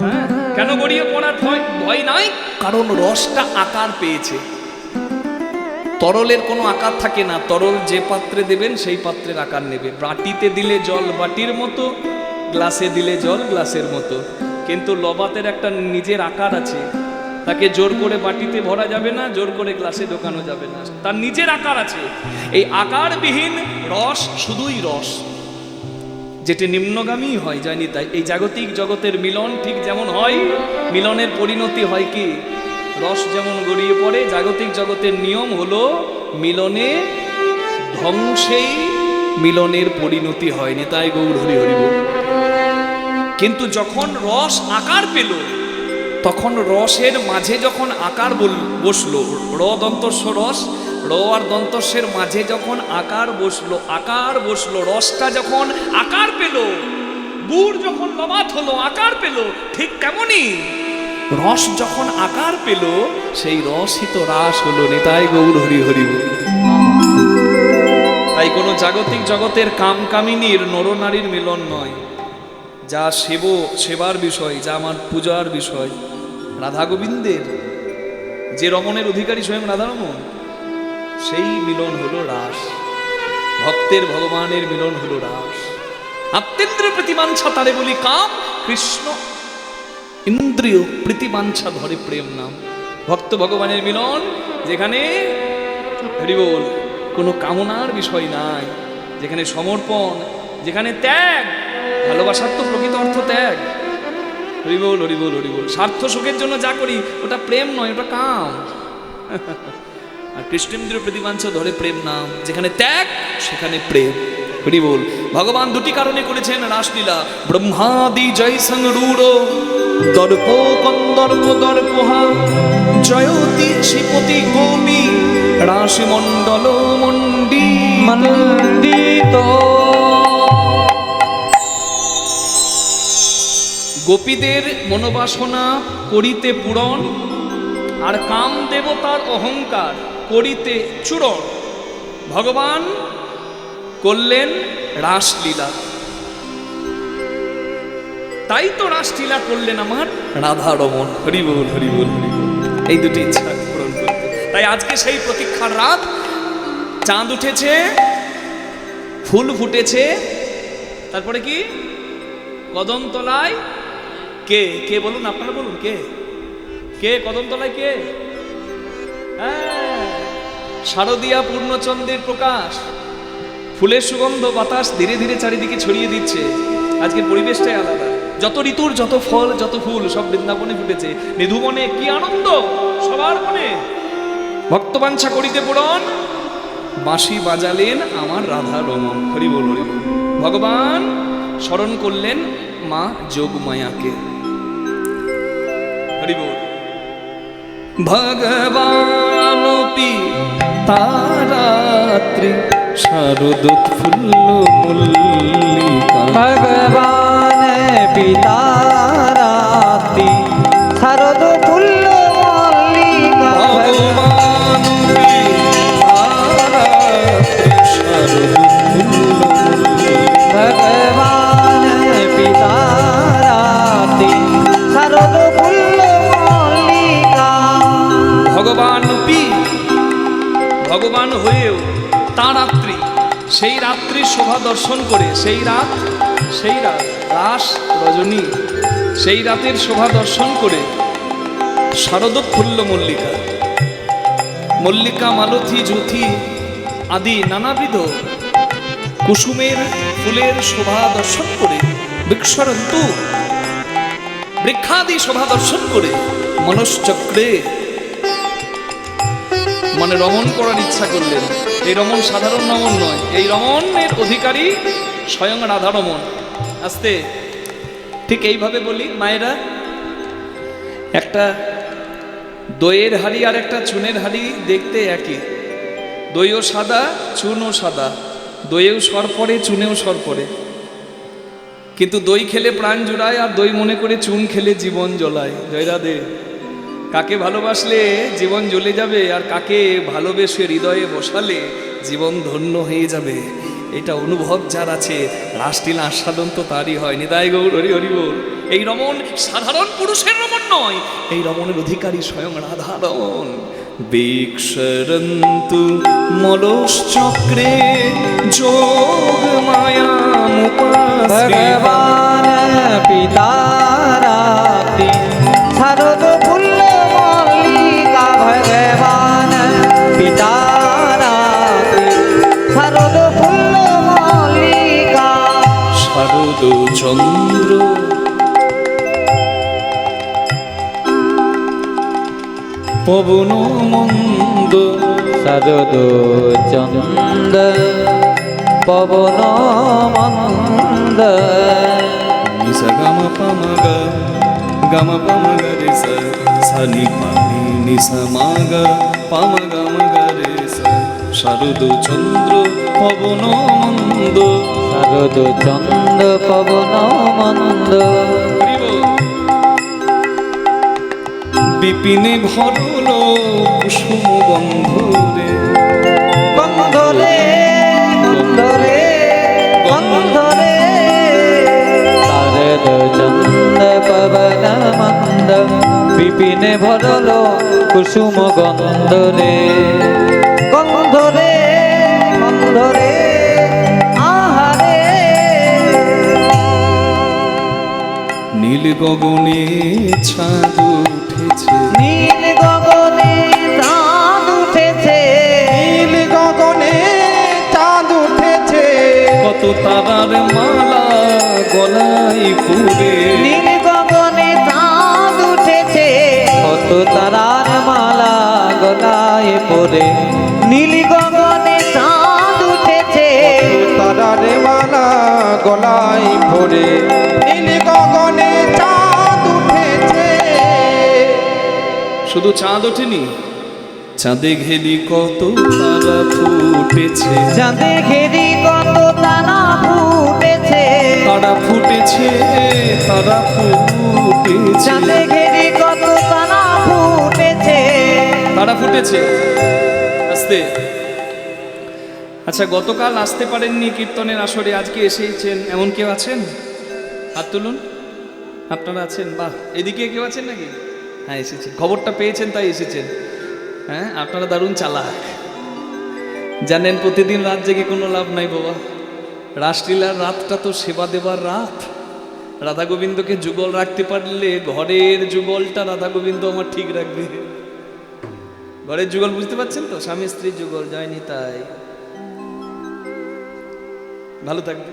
হ্যাঁ, কেন গড়িয়ে পড়ার ভয় নাই? কারণ রসটা আকার পেয়েছে। তরলের কোনো আকার থাকে না, তরল যে পাত্রে দেবেন সেই পাত্রের আকার নেবে। বাটিতে দিলে জল বাটির মতো, গ্লাসে দিলে জল গ্লাসের মতো। কিন্তু লবাতের একটা নিজের আকার আছে, তাকে জোর করে বাটিতে ভরা যাবে না, জোর করে গ্লাসে ঢোকানো যাবে না, তার নিজের আকার আছে। এই আকারবিহীন রস শুধুই রস, যেটি নিম্নগামী হয়। জানি তাই এই জাগতিক জগতের মিলন ঠিক যেমন হয়, মিলনের পরিণতি হয় কি? রস যেমন গড়িয়ে পড়ে, জাগতিক জগতের নিয়ম হলো মিলনে ধ্বংসেই মিলনের পরিণতি হয়। নিতাই গৌর হরি হরি বল। কিন্তু যখন রস আকার পেল, তখন রসের মাঝে যখন আকার বসলো, র দন্তস্ব রস, র আর দন্তস্বের মাঝে যখন আকার বসলো, রসটা যখন আকার পেল, গুড় যখন লবাত হলো, আকার পেল, ঠিক তেমনই রস যখন আকার পেল, সেই রসই তো রাস হলো। নিতাই গৌর হরি হরি বল। তাই কোনো জাগতিক জগতের কামকামিনীর নরনারীর মিলন নয়, যা সেবার বিষয়, যা আমার পূজার বিষয়, রাধা গোবিন্দের, যে রমণের অধিকারী স্বয়ং রাধারমণ, সেই মিলন হলো রাস। ভক্তের ভগবানের মিলন হলো রাস। আত্মেন্দ্রিয় প্রতিমাঞ্ছা তারে বলি কাম, কৃষ্ণ ইন্দ্রিয় প্রীতিবাঞ্ছা ধরে প্রেম নাম। ভক্ত ভগবানের মিলন, যেখানে হরি বল কোনো কামনার বিষয় নাই, যেখানে সমর্পণ, যেখানে ত্যাগ। ভালোবাসার তো প্রকৃত অর্থ ত্যাগ। হরি বল হরি বল হরি বল। স্বার্থ সুখের জন্য যা করি ওটা প্রেম নয়, ওটা কাম। আর কৃষ্ণেন্দ্র প্রতিবাঞ্ছা ধরে প্রেম নাম, যেখানে ত্যাগ সেখানে প্রেম। হরি বল। ভগবান দুটি কারণে করেছেন রাসলীলা। ব্রহ্মাদি জয় সংরূঢ় দর্প কন্দর্প দর্পহা জয়তি শ্রীপতি গোপী রাশি মণ্ডল মণ্ডিত। গোপীদের মনোবাসনা করিতে পূরণ, আর কাম দেবতার অহংকার করিতে চূড়ন। ভগবান করলেন রাসলীলা। তাই তো রাসলীলা করলেন আমার রাধা রমন। হরি বল হরি বল হরি বল। এই দুটি ইচ্ছা পূরণ করতে, তাই আজকে সেই প্রতীক্ষার রাত। চাঁদ উঠেছে, ফুল ফুটেছে, তারপরে কি কদমতলায় কে কে বলুন, আপনারা বলুন, কে কে কদমতলায় কে? হ্যাঁ, শারদীয়া পূর্ণচন্দ্রের প্রকাশ, ফুলের সুগন্ধ বাতাস ধীরে ধীরে চারিদিকে ছড়িয়ে দিচ্ছে। আজকের পরিবেশটাই আলাদা। যত ঋতুর যত ফল যত ফুল সব বৃন্দাবনে ফুটেছে। নিধুবনে কি আনন্দ সবার মনে। ভক্তবাঞ্ছা করিতে পূরণ, বাঁশি বাজালেন আমার রাধা রমন। হরি বল হরি বল। ভগবান স্মরণ করলেন মা যোগমায়াকে। হরি বল। ভগবানপি তারাত্রি শারদোৎফুল্ল মল্লিকা। ভগবান পিতা রাত্রি শারদ ফুল্ল মল্লিকা। ভগবানপি তারাত্রি শারদোৎফুল্ল মল্লিকা। ভগবান পিতা রাত্রি শারদ ফুল্ল মল্লিকা। ভগবানপি, ভগবান হয়েও তারাত্রি, সেই রাত্রির শোভা দর্শন করে, সেই রাত রাস রজনী, সেই রাতের শোভা দর্শন করে শারদোৎফুল্ল মল্লিকা, মল্লিকা মালতী জ্যোতি আদি নানাবিধ কুসুমের ফুলের শোভা দর্শন করে, বৃক্ষরন্তু বৃক্ষাদি শোভা দর্শন করে মনশ্চক্রে মানে রমণ করার ইচ্ছা করলেন। এই রমণ সাধারণ রমণ নয়, এই রমণের অধিকারী স্বয়ং রাধা রমণ। আস্তে ঠিক এইভাবে বলি মায়েরা, একটা দইয়ের হাড়ি আর একটা চুনের হাড়ি দেখতে একই। দইও সাদা, চুনও সাদা। দইয়েও সর পড়ে, চুনেও সর পড়ে, কিন্তু দই খেলে প্রাণ জুড়ায়, আর দই মনে করে চুন খেলে জীবন জ্বলায়। জয় রাধে। কাকে ভালোবাসলে জীবন জ্বলে যাবে, আর কাকে ভালোবেসে হৃদয়ে বসালে জীবন ধন্য হয়ে যাবে। এটা অনুভব যার আছে, রাসলীলা আস্বাদন তো তারই হয়। নিতাই গৌর হরি হরি বল। এই রমণ সাধারণ পুরুষের রমণ নয়, এই রমণের অধিকারী স্বয়ং রাধা রমণ। বিক্ষরন্তু মলশ্চক্রে যোগ মায়া ভগবান পিতা রাত্রি শারদ ফুল্ল মল্লিকা। ভগবান পিতা রাত্রি শারদ ফুল্ল মল্লিকা। শারদ চন্দ্র পবন মন্দ। শারদ চন্দ পবন মন্দ। নিসা গাম পামগা গাম পামগা রে সা সা নি পা নি নিসা মাগা পামগা মগা রে সা। শারদ চন্দ্র পবন মন্দ। শারদ চন্দ পবন মন্দ। বিপিনে ভরল কুসুম গন্ধরে। গন্ধরে গন্ধরে গন্ধরে। শারদ চন্দ পবন মন্দ। বিপিনে ভরল কুসুম গন্ধরে। গন্ধরে গন্ধরে আহারে। নীল গগনে ছাদ উঠেছে। নীল গগনে চাঁদ উঠেছে। নীল গগনে চাঁদ উঠেছে। কত তারার মালা গলায় পুরে। নীল গগনে চাঁদ উঠেছে। কত তারার মালা গলায় পরে। নীল গগনে চাঁদ উঠেছে। তারার মালা গলায় পরে। নীল গগনে চাঁদ উঠেছে। শুধু চাঁদ ওঠেনি, চাঁদে ঘেলি কত তারা ফুটেছে। চাঁদে ঘেরি কত তারা ফুটেছে। তারা ফুটেছে, তারা ফুটেছে, চাঁদে ঘেরি কত তারা ফুটেছে। তারা ফুটেছে। আস্তে। আচ্ছা, গতকাল আসতে পারেননি কীর্তনের আসরে, আজকে এসেছেন এমন কেউ আছেন? হাত তুলুন। আপনারা আছেন? বাহ, এদিকে কেউ আছেন নাকি? হ্যাঁ এসেছেন, খবরটা পেয়েছেন তাই এসেছেন। হ্যাঁ আপনারা দারুণ চালাক। জানেন প্রতিদিন রাত জেগে কোনো লাভ নাই বাবা। রাসলীলার রাতটা তো সেবা দেবার রাত। রাধা গোবিন্দকে যুগল রাখতে পারলে ঘরের যুগলটা রাধা গোবিন্দ আমার ঠিক রাখবে। ঘরের যুগল বুঝতে পারছেন তো, স্বামী স্ত্রীর যুগল, যায়নি তাই ভালো থাকবে।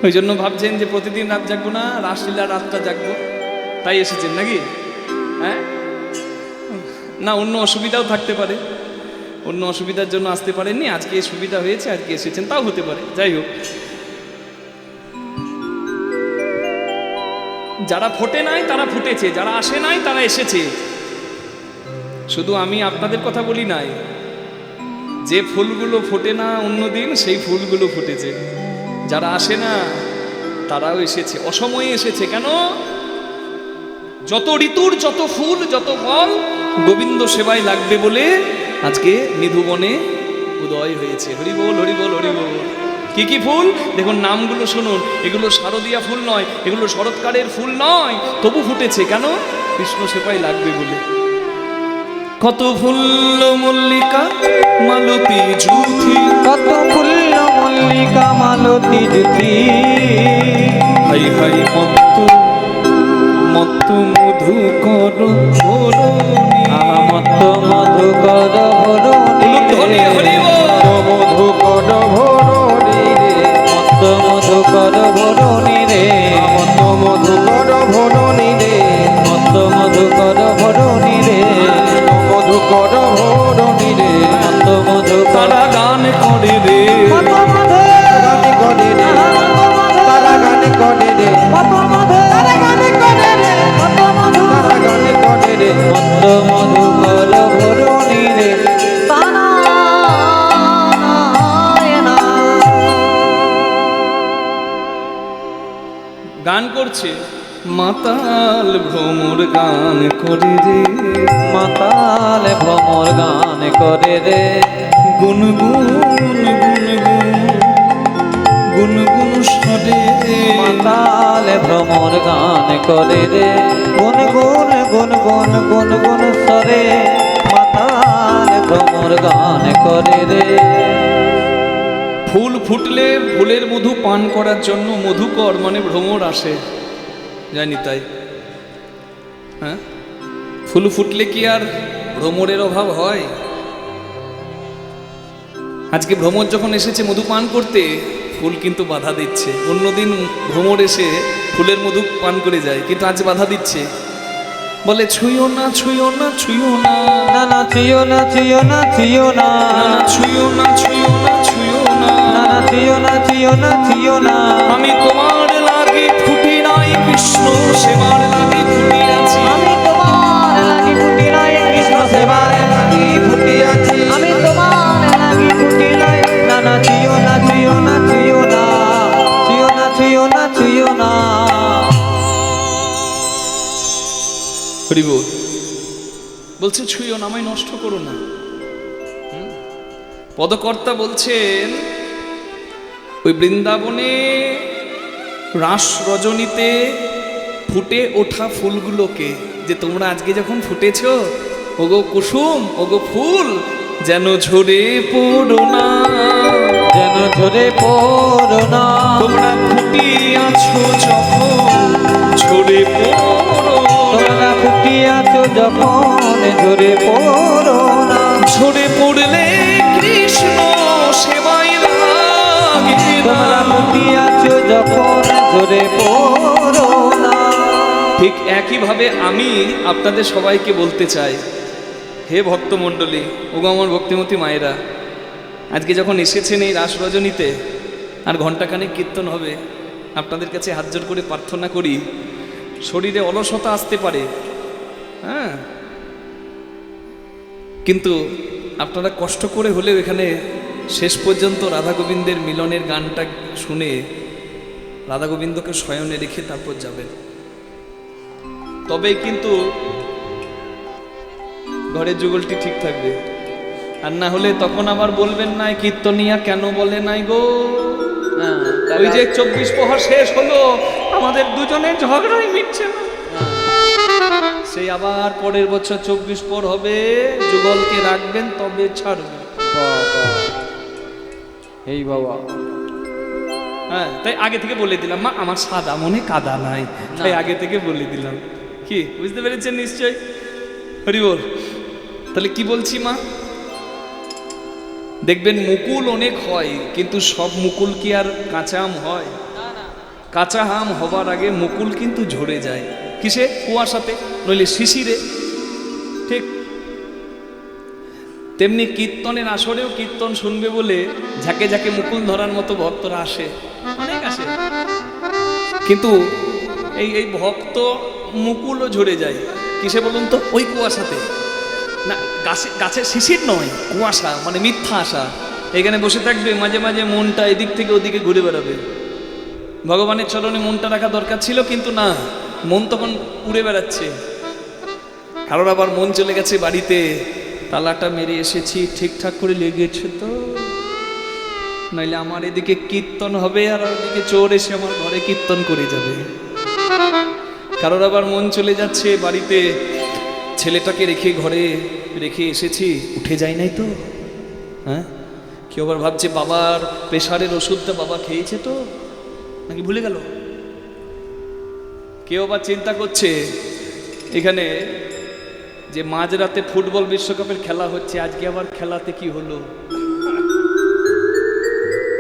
ওই জন্য ভাবছেন যে প্রতিদিন রাত জাগবো না, রাসলীলার রাতটা জাগবো, তাই এসেছেন নাকি? হ্যাঁ না, অন্য অসুবিধাও থাকতে পারে, অন্য অসুবিধার জন্য আসতে পারেননি, আজকে সুবিধা হয়েছে আজকে এসেছেন, তাও হতে পারে। যাই হোক, যারা ফোটে নাই তারা ফুটেছে, যারা আসে নাই তারা এসেছে। শুধু আমি আপনাদের কথা বলি নাই, যে ফুলগুলো ফোটে না অন্যদিন সেই ফুলগুলো ফুটেছে। যারা আসে না তারাও এসেছে, অসময়ে এসেছে। কেন? যত ঋতুর যত ফুল যত ফল গোবিন্দ সেবায় লাগবে বলে আজকে নিধুবনে উদয় হয়েছে। হরি বল হরি বল হরি বল। কি কি ফুল দেখুন, নামগুলো শুনুন। এগুলো শারদীয়া ফুল নয়, এগুলো শরৎকালের ফুল নয়, তবু ফুটেছে কেন? কৃষ্ণ সেবায় লাগবে বলে। কত ফুল মল্লিকা মালতী জুথি, কত ফুল মল্লিকা মালতী জুথি, হাই হাই মত্ত মত্ত মধু কর ভরণী, মত মধুকর ভরণী রে, মধুকর ভরণী রে, মত মধুকর ভরণী রে, মত মধুকর ভরণী রে, মত মধুকর ভরণী রে, মধুকর ভরণী রে, মত মধুকর তারা গান করে রে, মত মধু গানে করে রে, তারা গানে করে রে, মত মধু তারা গানে করে রে, মত মধু তারা গানে করে রে, মত মধুকর ভরণী রে, নারায়ণা। গান করছে মাতাল ভ্রমর গান করে রে, মাতাল ভ্রমর গান করে রে, গুনগুন গুনগুন গুনগুন সরে রে, মাতাল ভ্রমর গান করে রে, গুন গুন গুন গুন গুন গুন সরে, মাতাল ভ্রমর গান করে রে। ফুল ফুটলে ফুলের মধু পান করার জন্য মধুকর মানে ভ্রমর আসে, জানি তাই। হ্যাঁ, ফুল ফুটলে কি আর ভ্রমরের অভাব হয়? আজকে ভ্রমর যখন এসেছে মধু পান করতে, ফুল কিন্তু বাধা দিচ্ছে। অন্যদিন ভ্রমর এসে ফুলের মধু পান করে যায়, কিন্তু আজ বাধা দিচ্ছে, বলে ছুঁয়ো না ছুঁয়ো না ছুঁয়ো না, না না ছুঁয়ো না ছুঁয়ো না ছুঁয়ো না, না না ছুঁয়ো না ছুঁয়ো না ছুঁয়ো না, না না ছুঁয়ো না ছুঁয়ো না ছুঁয়ো না, আমি তোমার লাগে ফুটি নাই কৃষ্ণ সেবার লাগে ফুটি আছি, আমি তোমার লাগি ফুটি নাই কৃষ্ণ সেবায় লাগি ফুটি আছি, আমি তোমার লাগি ফুটি নাই, না না ছুঁয়ো না ছুঁয়ো না ছুঁয়ো না, ছুঁয়ো না ছুঁয়ো না ছুঁয়ো না। হরি বল। বলছে ছুঁয়ো না, আমায় নষ্ট করো না। পদকর্তা বলছেন ওই বৃন্দাবনে রাস রজনীতে ফুটে ওঠা ফুলগুলোকে, যে তোমরা আজকে যখন ফুটেছ, ওগো কুসুম ওগো ফুল, যেন ঝরে পড়ো না, যেন ঝরে পড়ো না, তোমরা ফুটিয়াছো যখন ঝরে পড়ো তোমরা না, ফুটিয়াছো যখন ঝরে পড়ো না, ঝরে পড়লে কৃষ্ণ সেবায় লাগে তোমরা না। ফুটিয়াছো যখন ঝরে পড়ো না। ঠিক একইভাবে আমি আপনাদের সবাইকে বলতে চাই, হে ভক্তমণ্ডলী, ওগো আমার ভক্তিমতী মায়েরা, আজকে যখন এসেছেন এই রাস রজনীতে, আর ঘণ্টাখানেক কীর্তন হবে, আপনাদের কাছে হাত জোর করে প্রার্থনা করি, শরীরে অলসতা আসতে পারে, হ্যাঁ, কিন্তু আপনারা কষ্ট করে হলেও এখানে শেষ পর্যন্ত রাধা গোবিন্দের মিলনের গানটা শুনে রাধা গোবিন্দকে শয়নে রেখে তারপর যাবেন। তবেই কিন্তু ঘরের যুগলটি ঠিক থাকবে। আর না হলে তখন আবার বলবেন না কীর্তনিয়া কেন বলে নাই গো। হ্যাঁ, ওই যে 24 প্রহর শেষ হলো, আমাদের দুজনের ঝগড়াই মিটছে না। সেই আবার পরের বছর 24 পর হবে, যুগলকে রাখবেন তবে ছাড়বে। বাবা, এই বাবা, হ্যাঁ, তাই আগে থেকে বলে দিলাম মা, আমার সাদা মনে কাদা নাই, তাই আগে থেকে বলে দিলাম। কি বুঝতে পেরেছেন নিশ্চয়? হরি বল। তাহলে কি বলছি মা? দেখবেন মুকুল অনেক হয়, কিন্তু সব মুকুল কি আর কাঁচা আম হয়? কাঁচা আম হবার আগে মুকুল কিন্তু ঝরে যায়। কিসে? কুয়াশাতে, নইলে শিশিরে। ঠিক তেমনি কীর্তনের আসরেও কীর্তন শুনবে বলে ঝাঁকে ঝাঁকে মুকুল ধরার মতো ভক্তরা আসে, অনেক আসে, কিন্তু এই ভক্ত মুকুলও ঝরে যায়। কিসে বলুন তো? ওই কুয়াশাতে না, গাছের শিশির নয়, কুয়াশা, মানে মিথ্যা আশা। এখানে বসে থাকবে, মাঝে মাঝে মনটা এদিক থেকে ওদিকে ঘুরে বেড়াবে। ভগবানের চরণে মনটা রাখা দরকার ছিল, কিন্তু না, মন তখন উড়ে বেড়াচ্ছে। কারোর আবার মন চলে গেছে বাড়িতে, তালাটা মেরে এসেছি, ঠিকঠাক করে লেগেছে তো, নইলে আমার এদিকে কীর্তন হবে আর ওদিকে চোর এসে আমার ঘরে কীর্তন করে যাবে। কারোর আবার মন চলে যাচ্ছে বাড়িতে, ছেলেটাকে রেখে ঘরে রেখে এসেছি, উঠে যায় নাই তো, হ্যাঁ, কেউ আবার ভাবছে বাবার প্রেশারের ওষুধটা বাবা খেয়েছে তো, নাকি ভুলে গেল। কেউ আবার চিন্তা করছে এখানে যে মাঝরাতে ফুটবল বিশ্বকাপের খেলা হচ্ছে, আজকে আবার খেলাতে কি হলো।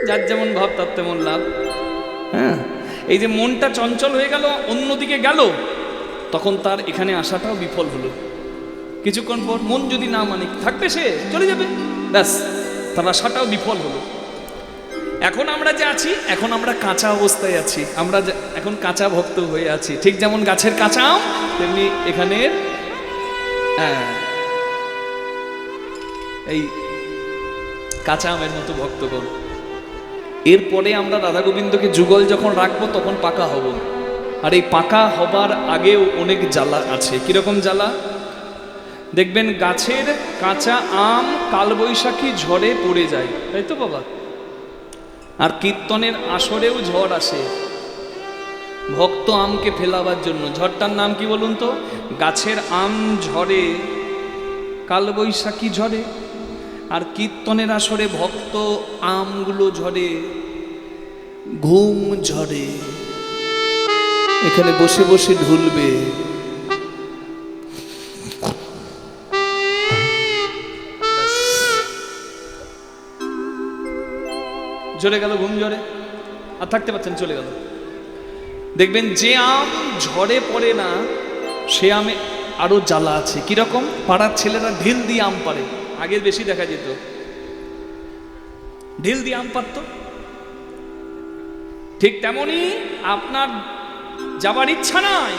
যার যেমন ভাব তার তেমন লাভ। হ্যাঁ, এই যে মনটা চঞ্চল হয়ে গেল, অন্যদিকে গেল, তখন তার এখানে আসাটাও বিফল হলো। কিছুক্ষণ পর মন যদি না মানে থাকবে, সে চলে যাবে, ব্যাস, তার আশাটাও বিফল হলো। এখন আমরা যে আছি, এখন আমরা কাঁচা অবস্থায় আছি, আমরা এখন কাঁচা ভক্ত হয়ে আছি। ঠিক যেমন গাছের কাঁচা আম, তেমনি এখানের এই কাঁচা আমের মতো ভক্তগণ। এরপরে আমরা রাধা গোবিন্দকে যুগল যখন রাখবো তখন পাকা হব। আর এই পাকা হবার আগেও অনেক জ্বালা আছে। কিরকম জ্বালা? দেখবেন গাছের কাঁচা আম কালবৈশাখী ঝড়ে পড়ে যায়, তাই তো বাবা? আর কীর্তনের আসরেও ঝড় আসে ভক্ত আমকে ফেলাবার জন্য। ঝড়টার নাম কি বলুন তো? গাছের আম ঝরে, কালবৈশাখী ঝরে, আর কীর্তনের আসরে ভক্ত আমগুলো ঝরে, ঘুম ঝরে। এখানে বসে বসে ঢুলবে। ঝরে গেল, ঘুম ঝরে, আর থাকতে পারছেন, চলে গেল। দেখবেন যে আম ঝড়ে পড়ে না, সে আমে আরো জ্বালা আছে। কিরকম? পাড়ার ছেলেরা ঢিল দিয়ে আম পারে, আগে বেশি দেখা যেত, ঢিল দিয়ে আম পারত। ঠিক তেমনি আপনার যাবার ইচ্ছা নাই,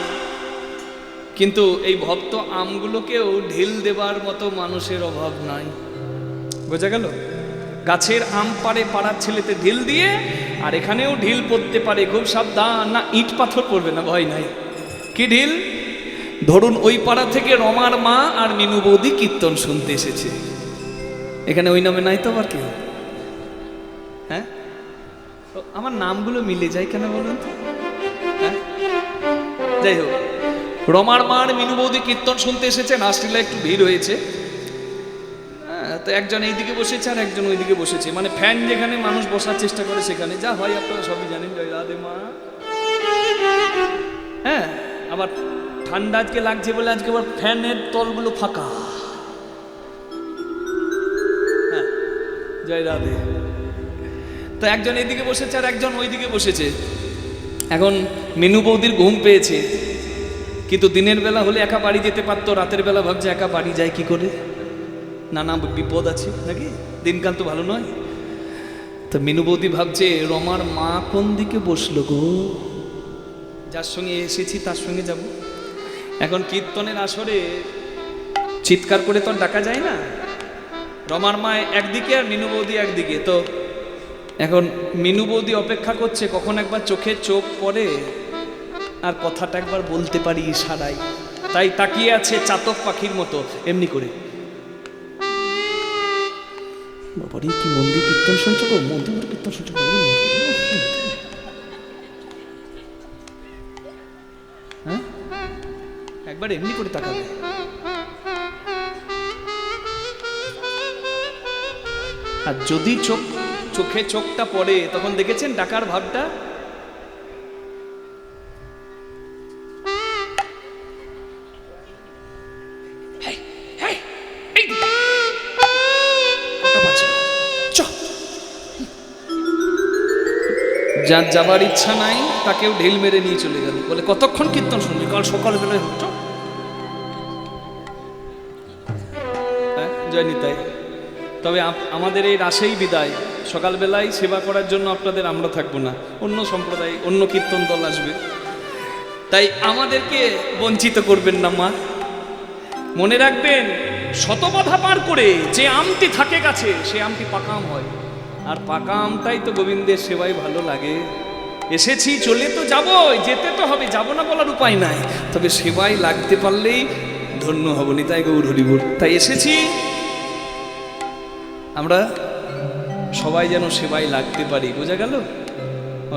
কিন্তু এই ভক্ত আমগুলোকেও ঢিল দেবার মতো মানুষের অভাব নাই। বোঝা গেল? গাছের আম পারে পাড়ার ছেলেতে ঢিল দিয়ে, আর এখানেও ঢিল পড়তে পারে। খুব সাবধান, না ইট পাথর পড়বে না, ভয় নাই। কি ঢিল? ধরুন ওই পাড়া থেকে রমার মা আর মিনু বৌদি কীর্তন শুনতে এসেছে, এখানে ওই নামে নাই তো আবার কেউ? হ্যাঁ, আমার নামগুলো মিলে যায় কেন বলুন তো? হ্যাঁ, যাই হোক, রমার মা আর মিনু বৌদি কীর্তন শুনতে এসেছে, নাচটিলা একটু ভিড় হয়েছে। তো একজন এইদিকে বসেছে আর একজন ওইদিকে বসেছে, মানে ফ্যান যেখানে মানুষ বসার চেষ্টা করে সেখানে যা হয় আপনারা সবই জানেন। জয় রাধে মা। হ্যাঁ, আবার ঠান্ডা আজকে লাগছে বলে আজকে আবার ফ্যানের তলগুলো ফাঁকা। হ্যাঁ, জয় রাধে। তো একজন এইদিকে বসেছে আর একজন ওইদিকে বসেছে। এখন মিনু বৌদির ঘুম পেয়েছে, কিন্তু দিনের বেলা হলে একা বাড়ি যেতে পারতো, রাতের বেলা ভাবছে একা বাড়ি যায় কি করে, নানা বিপদ আছে নাকি, দিনকাল তো ভালো নয়। তো মিনু বৌদি ভাবছে রমার মা কোন দিকে বসলো গো, যার সঙ্গে এসেছি তার সঙ্গে যাব। এখন কীর্তনের আসরে চিৎকার করে তো ডাকা যায় না, রমার মা একদিকে আর মিনু বৌদি একদিকে। তো এখন মিনু বৌদি অপেক্ষা করছে কখন একবার চোখে চোখ পড়ে আর কথাটা একবার বলতে পারি ইশারায়, তাই তাকিয়ে আছে চাতক পাখির মতো এমনি করে। বাবারে কি মন্দির কীর্তন শুনছো গো, মন্দির কীর্তন শুনছো। একবার এমনি করে তাকাবে। আর যদি চোখে চোখটা পড়ে তখন দেখেছেন ডাকার ভাবটা, যার যাবার ইচ্ছা নাই তাকেও ঢিল মেরে নিয়ে চলে গেল, বলে কতক্ষণ কীর্তন শুনবি, কাল সকালবেলায় হচ্ছ। জয় নিতাই। তবে আমাদের এই রাশেই বিদায়, সকালবেলায় সেবা করার জন্য আপনাদের আমরা থাকবো না, অন্য সম্প্রদায় অন্য কীর্তন দল আসবে, তাই আমাদেরকে বঞ্চিত করবেন না মা। মনে রাখবেন, শত বাধা পার করে যে আমটি থাকে গাছে সে আমটি পাকা আম হয়, আর পাকা আমটাই তো গোবিন্দের সেবায় ভালো লাগে। এসেছি, চলে তো যাবই, যেতে তো হবে, যাব না বলার উপায় নাই, তবে সেবায় লাগতে পারলেই ধন্য হব। নিতাই গৌর হরিবুর। তাই এসেছি আমরা সবাই যেন সেবায় লাগতে পারি, বোঝা গেল?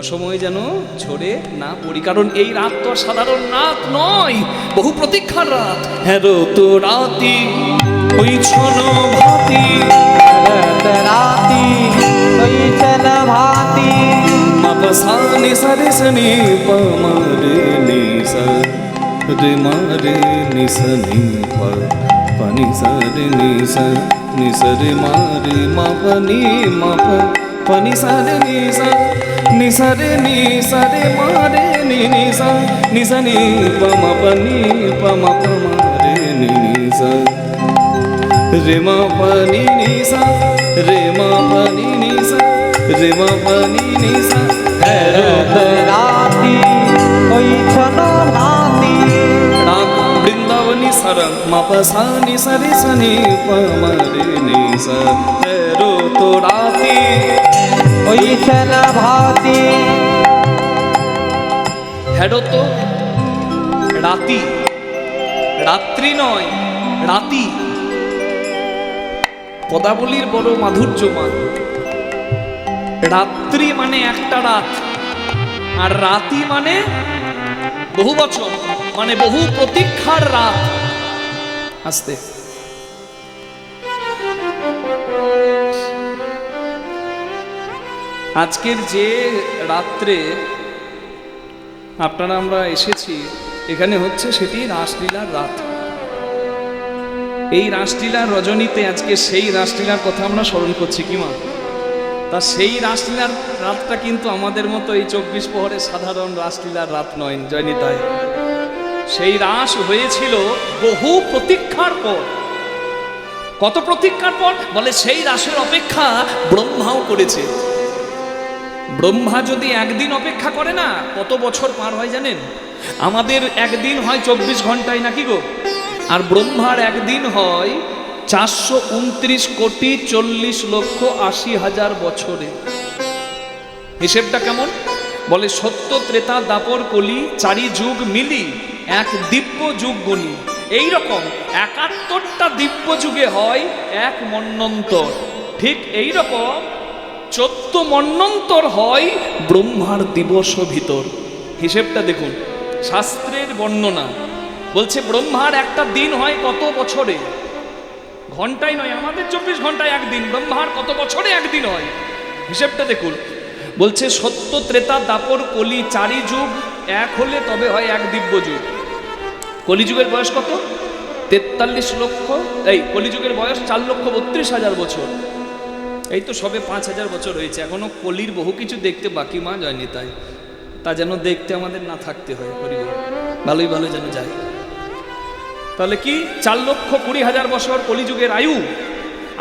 অসময়ে যেন ছড়ে না পড়ি, কারণ এই রাত তো সাধারণ রাত নয়, বহু প্রতীক্ষার রাত। হ্যাঁ তো রাতি ওই ছন ভাতি, রাতি হইছেন ভাতি, মপসানি সরে সনি পমারে নিসা রে মারে নিসনি পানি সরে নিসা নিসরে মারে মাপনি মাপ পানি সরে নিসা নিসরে নিসরে মারে নিসা নিসনি পমপনি পমপমারে নিসা রে মাপনি নিসা রে মাপনি নিসা রে মাপনি নিসা। রাতি হইছেন ভাতি, বৃন্দাবনী সারং মাপসানি সরে সনি পমারে নিসা হেরো তো রাতি হইছেন ভাতি। হেরো তো রাতি, রাত্রি নয় রাতি। পদাবলীর বড় মাধুর্যমান। রাত্রি মানে একটা রাত, আর রাতি মানে বহু বছর, মানে বহু প্রতীক্ষার রাত। আস্তে আজকের যে রাত্রে আপনারা আমরা এসেছি এখানে হচ্ছে সেটি রাসলীলার রাত। এই রাসলীলার রজনীতে আজকে সেই রাসলীলার কথা আমরা স্মরণ করছি কি মা? তা সেই রাসলীলার রাতটা কিন্তু আমাদের মতো এই 24 প্রহরে সাধারণ রাসলীলার রাত নয়। জয়নিতাই। সেই রাস হয়েছিল বহু প্রতীক্ষার পর। কত প্রতীক্ষার পর? বলে সেই রাসের অপেক্ষা ব্রহ্মাও করেছে। ব্রহ্মা যদি একদিন অপেক্ষা করে না, কত বছর পার হয় জানেন? আমাদের একদিন হয় 24 ঘন্টায় নাকি গো, আর ব্রহ্মার একদিন হয় 429,40,80,000 বছরে। হিসেবটা কেমন? বলে সত্য ত্রেতা দাপর কলি চারি যুগ মিলি এক দিব্য যুগ গণি। এইরকম 71টা দিব্য যুগে হয় এক মন্বন্তর। ঠিক এইরকম 14 মন্বন্তর হয় ব্রহ্মার দিবস ভিতর। হিসেবটা দেখুন, শাস্ত্রের বর্ণনা বলছে ব্রহ্মার একটা দিন হয় কত বছরে? ঘন্টায় নয়, আমাদের 24 ঘন্টায় একদিন, ব্রহ্মার কত বছরে একদিন হয়? হিসেবটা দেখুন, বলছে সত্য ত্রেতা দাপর কলি চারি যুগ এক হলে তবে হয় এক দিব্য যুগ। কলিযুগের বয়স কত? 43 লক্ষ। এই কলিযুগের বয়স 4,32,000 বছর। এই তো সবে 5,000 বছর হয়েছে, এখনো কলির বহু কিছু দেখতে বাকি মা। জয়নি তাই তা যেন দেখতে আমাদের না থাকতে হয়। ভালোই ভালো যেন যায়। তাহলে কি 4,20,000 বছর কলিযুগের আয়ু,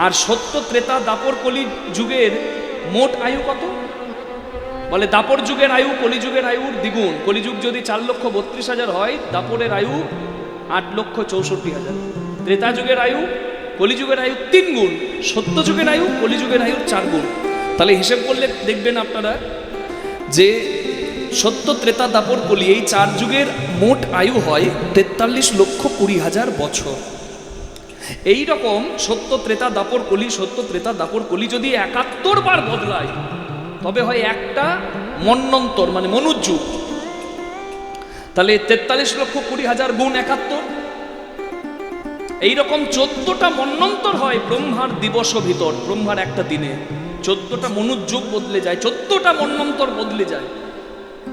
আর সত্য ত্রেতা দাপর কলি যুগের মোট আয়ু কত? বলে দাপর যুগের আয়ু কলিযুগের আয়ুর দ্বিগুণ। কলিযুগ যদি 4,32,000 হয়, দাপরের আয়ু 8,64,000। ত্রেতা যুগের আয়ু কলিযুগের আয়ু 3 গুণ, সত্য যুগের আয়ু কলিযুগের আয়ুর 4 গুণ। তাহলে হিসেব করলে দেখবেন আপনারা যে সত্য ত্রেতা দাপর কলি এই 4 যুগের মোট আয়ু হয় 43,20,000 বছর। এই রকম সত্য ত্রেতা দাপর কলি, সত্য ত্রেতা দাপর কলি যদি 71 বার বদলায় তবে হয় একটা মন্বন্তর, মানে মনুযুগ। তাহলে 43,20,000 গুণ 71, এইরকম 14টা মন্বন্তর হয় ব্রহ্মার দিবস ভিতর। ব্রহ্মার একটা দিনে 14টা মনুযুগ বদলে যায়, 14টা মন্বন্তর বদলে যায়।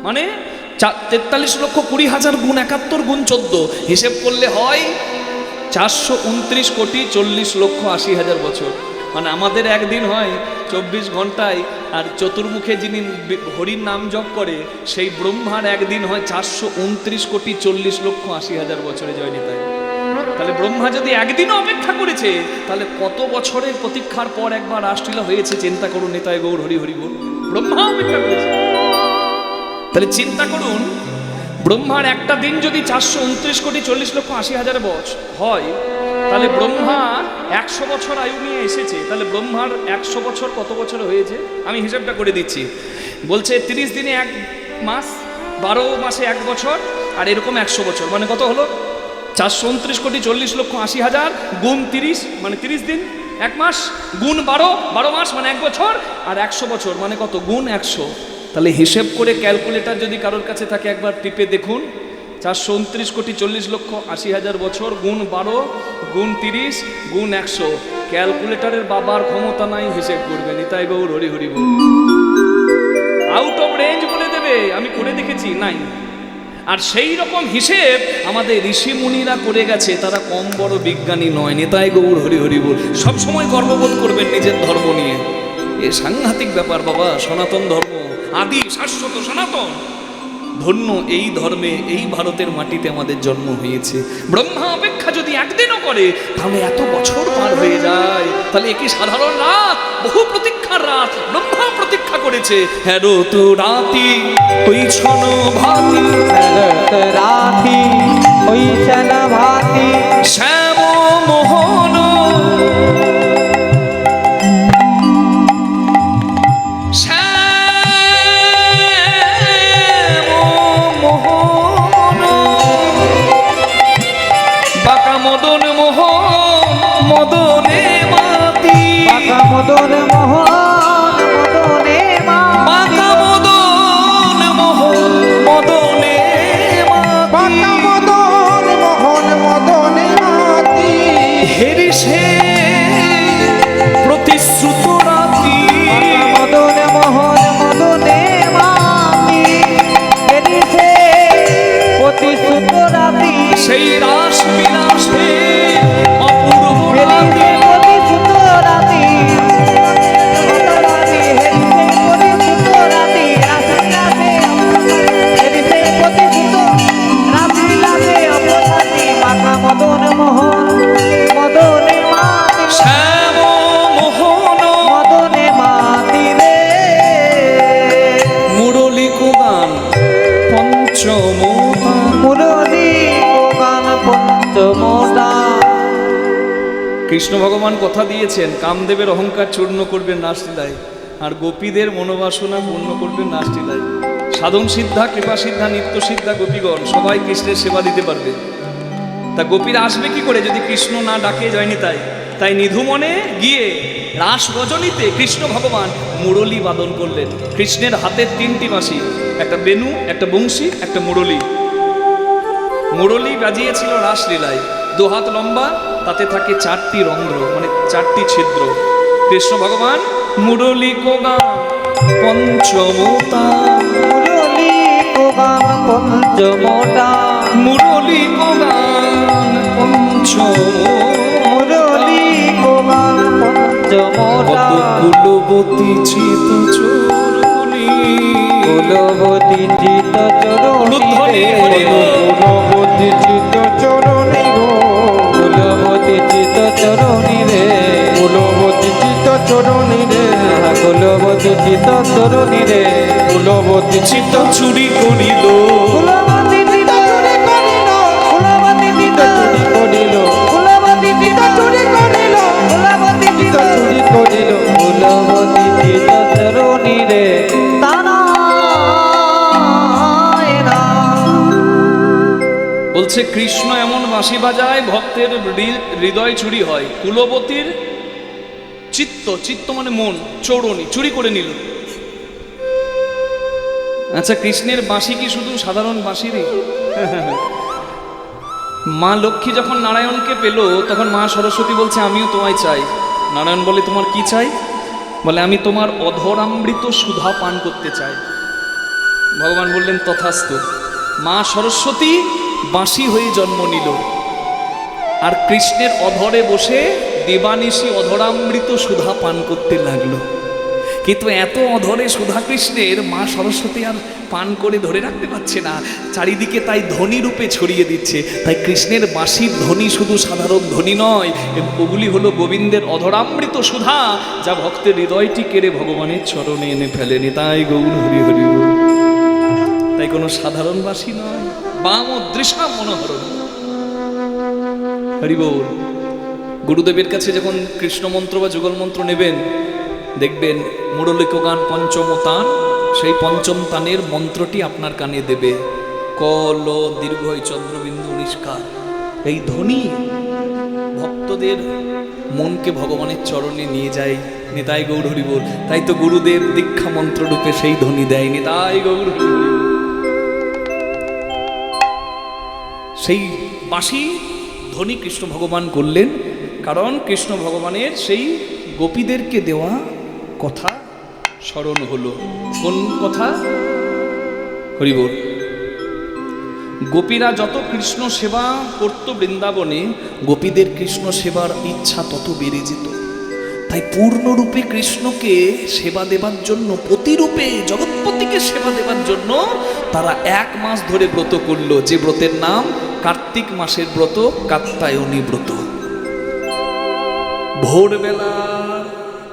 মানে 43,20,000 গুণ 71 গুণ 14 হিসেব করলে হয় 429,40,80,000 বছর। মানে আমাদের একদিন হয় 24 ঘন্টায়, আর চতুর্মুখে যিনি হরির নাম জপ করে সেই ব্রহ্মার একদিন হয় 429,40,80,000 বছরে। জয় নিতাই। তাহলে ব্রহ্মা যদি একদিনও অপেক্ষা করেছে, তাহলে কত বছরের প্রতীক্ষার পর একবার রাসলীলা হয়েছে চিন্তা করুন। নিতাই গৌর হরি হরি বল। ব্রহ্মা অপেক্ষা করেছে। তাহলে চিন্তা করুন, ব্রহ্মার একটা দিন যদি 429,40,80,000 বছর হয়, তাহলে ব্রহ্মা 100 বছর আয়ু নিয়ে এসেছে। তাহলে ব্রহ্মার 100 বছর কত বছর হয়েছে আমি হিসাবটা করে দিচ্ছি। বলছে 30 দিনে 1 মাস, 12 মাসে 1 বছর, আর এরকম 100 বছর। মানে কত হলো? 429,40,80,000 গুণ 30 মানে 30 দিন 1 মাস, গুণ 12 মাস মানে 1 বছর, আর 100 বছর মানে কত? গুণ 100। তাহলে হিসেব করে ক্যালকুলেটর যদি কারোর কাছে থাকে একবার টিপে দেখুন, 429,40,80,000 বছর গুণ 12 গুণ 30 গুণ 100। ক্যালকুলেটরের বাবার ক্ষমতা নাই হিসেব করবে। নিতাই গৌর হরি হরি বল। আউট অফ রেঞ্জ বলে দেবে, আমি করে দেখেছি নাই। আর সেই রকম হিসেব আমাদের ঋষি মুনিরা করে গেছে, তারা কম বড় বিজ্ঞানী নয়। নিতাই গৌর হরি হরি বল। সবসময় গর্ববোধ করবেন নিজের ধর্ম নিয়ে। এ সাংঘাতিক ব্যাপার বাবা। সনাতন ধর্ম আদি শাশ্বত সনাতন ধন্য এই ধর্মে, এই ভারতের মাটিতে আমাদের জন্ম হয়েছে। ব্রহ্মা অপেক্ষা যদি একদিনও করে, তাহলে এত বছর পার হয়ে যায়। তাহলে একই সাধারণ রাত, বহু প্রতীক্ষার রাত ব্রহ্মা প্রতীক্ষা করেছে। হ্যারো তো রাতি ওই ছন ভাতি, রাতি ওই ছন ভাতি, শ্যাম মোহন মদন মোহন মদনে মাতি, বাঁকা মদন মোহন মদনে বাঁকা মদন মোহন মদনে বাঁকা মদন মোহন মদনে মাতি, হেরি সে প্রতিশ্রুত রাতি, মদন মোহন মদনে মাতি, হেরি সে প্রতিশ্রুত রাতি, সেই রাস বিলাসে অপূর্ব রাতি, প্রতিশ্রুত রাতি, হেরি সে প্রতিশ্রুত রাতি, হেরি সে প্রতিশ্রুত রাতি লাভে অপরাধী, বাঁকা মদন মোহন মদনে মাতি, শ্যাম মোহন মদনে মাতি রে, মুরলিক গান পঞ্চমতা। মুরলী গান পঞ্চমদা। কৃষ্ণ ভগবান কথা দিয়েছেন, কামদেবের অহংকার চূর্ণ করবেন রাসলীলায়, আর গোপীদের মনোবাসনা পূর্ণ করবেন রাসলীলায়। সাধন সিদ্ধা, কৃপা সিদ্ধা, নিত্য সিদ্ধা গোপীগণ সবাই কৃষ্ণের সেবা দিতে পারবে। তা গোপীরা আসবে কি করে যদি কৃষ্ণ না ডাকে? জয়নি তাই। তাই নিধুমনে গিয়ে রাস রজনীতে কৃষ্ণ ভগবান মুরলী বাদন করলেন। কৃষ্ণের হাতের 3টি বাঁশি, একটা বেনু, একটা বংশী, একটা মুরলী। মুরলী বাজিয়েছিল রাসলীলায়, 2 হাত লম্বা, তাতে থাকে 4টি রন্ধ্র, মানে 4টি ছিদ্র। কৃষ্ণ ভগবান মুরলী কোগান পঞ্চমতা, মুরলী গান পঞ্চমদা, মুরলী কোগান পঞ্চমতা। মুরলী গান পঞ্চমদা, কুলবতী চিত চরণী, কুলবতী চিত চরণী রে, কুলবতী চিত চরণী গো, কুলবতী চিত চরণী রে, কুলবতী চিত চরণী রে, কুলবতী চিত চরণী রে, কুলবতী চিত চুরি করিল, কুলবতী চিত চুরি করিল, কুলবতী চিত চুরি করিল, কুলবতী চিত চুরি করিল, কুলবতী চিত চুরি করিল, কুলবতী চিত চরণী রে, বলছে কৃষ্ণ এমন বাঁশি বাজায় ভক্তের হৃদয় চুরি হয়। কুলবতীর চিত্ত, চিত্ত মানে মন, চৌরণী চুরি করে নিল। আচ্ছা, কৃষ্ণের বাঁশি কি শুধু সাধারণ বাঁশি রে? মা লক্ষ্মী যখন নারায়ণকে পেল তখন মা সরস্বতী বলছে আমিও তোমায় চাই। নারায়ণ বলে তোমার কি চাই? বলে আমি তোমার অধরামৃত সুধা পান করতে চাই। ভগবান বললেন তথাস্তু। মা সরস্বতী বাঁশি হয়ে জন্ম নিল, আর কৃষ্ণের অধরে বসে দেবানিশি অধরামৃত সুধা পান করতে লাগলো। কিন্তু এত অধরে সুধা কৃষ্ণের মা সরস্বতী আর পান করে ধরে রাখতে পারছে না, চারিদিকে তাই ধ্বনি রূপে ছড়িয়ে দিচ্ছে। তাই কৃষ্ণের বাঁশির ধ্বনি শুধু সাধারণ ধ্বনি নয়, ওগুলি হলো গোবিন্দের অধরামৃত সুধা, যা ভক্তের হৃদয়টি কেড়ে ভগবানের চরণে এনে ফেলেনি। তাই গৌর হরি হরি বল। তাই কোনো সাধারণ বাঁশি নয়, বাম দৃশা মনোহরণ। হরি বল। গুরুদেবের কাছে যখন কৃষ্ণ মন্ত্র বা যুগল মন্ত্র নেবেন, দেখবেন মুরলিক গান পঞ্চম তান, সেই পঞ্চম তানের মন্ত্রটি আপনার কানে দেবে। কল দীর্ঘই চন্দ্রবিন্দু নিষ্কার। এই ধ্বনি ভক্তদের মনকে ভগবানের চরণে নিয়ে যায়। নিতাই গৌর হরি বল। তাই তো গুরুদেব দীক্ষা মন্ত্র রূপে সেই ধ্বনি দেয়। নিতাই গৌর হরি বল। সেই বাঁশি ধ্বনি কৃষ্ণ ভগবান করলেন, কারণ কৃষ্ণ ভগবানের সেই গোপীদেরকে দেওয়া কথা স্মরণ হলো। কোন কথা? হরি বল। গোপীরা যত কৃষ্ণ সেবা করত বৃন্দাবনে, গোপীদের কৃষ্ণ সেবার ইচ্ছা তত বেড়ে যেত। তাই পূর্ণরূপে কৃষ্ণকে সেবা দেবার জন্য, প্রতিরূপে জগৎপতিকে সেবা দেবার জন্য তারা 1 মাস ধরে ব্রত করল, যে ব্রতের নাম কার্তিক মাসের ব্রত, কাত্যায়নী ব্রত। ভোরবেলা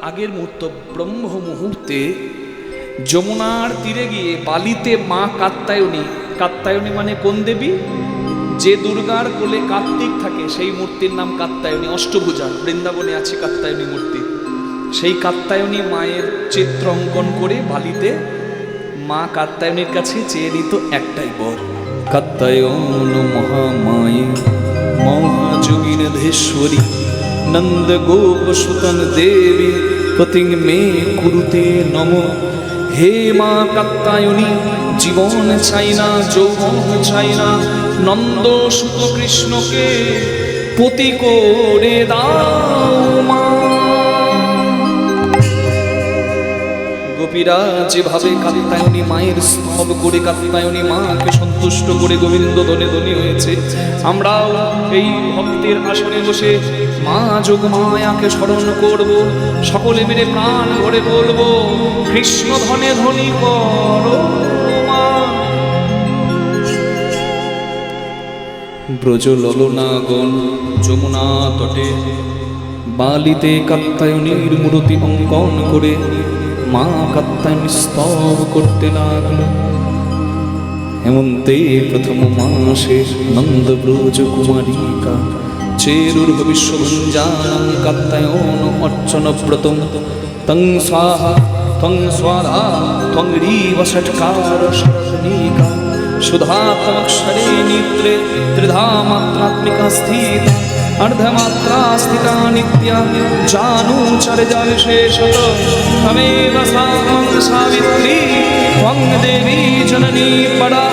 আগের মুহূর্ত, ব্রহ্ম মুহূর্তে যমুনার তীরে গিয়ে বালিতে মা কাত্যায়নী, কাত্যায়নী মানে কোন দেবী? যে দুর্গার কোলে কার্তিক থাকে সেই মূর্তির নাম কাত্যায়নী। অষ্টভুজা বৃন্দাবনে আছে কাত্যায়নী মূর্তি। সেই কাত্যায়নী মায়ের চিত্র অঙ্কন করে বালিতে মা কাত্যায়নীর কাছে চেয়ে নিত একটাই বর। কাত্যায়ন মহামায়ে মহাযোগীনধেশ্বরী নন্দ গোপ সুতন দেবী পতিং মে কুরুতে নম। হে মা কাত্যায়নী, জীবন চাই না, যৌবন চাই না, নন্দ সুত কৃষ্ণকে পতি করে দাও মা। গোপীরা যেভাবে কাত্যায়নী মায়ের স্তব করে কাত্যায়নী মাকে সন্তুষ্ট করে গোবিন্দ ধনে ধনী হয়েছে, আমরাও এই ভক্তের আসনে বসে মা যোগ মায়াকে স্মরণ করব। সকলে মিলে প্রাণ ভরে বলবো, কৃষ্ণ ধনে ধনী করো মা। ব্রজ ললনাগণ যমুনা তটে বালিতে কাত্যায়নীর মূর্তি অঙ্কন করে মা কাত্যায়নী স্তব করতে লাগলো। হেমন্তে প্রথম মাসে নন্দ ব্রজ কুমারিকা চেরুর ভবিষ্যভঞ্জানং কাত্যায়ন অর্চন ব্রতম তং স্বাহা ত্বং স্বাধা ত্বং ঋবষটকার শরণিকা সুধাত্মক্ষরে নেত্রে ত্রিধা মাত্রাত্মিকা স্থিতা अर्धमात्रा स्थिता नित्या जानूचर्या विशेषत तमेव सा सावित्री त्वं देवी जननी परा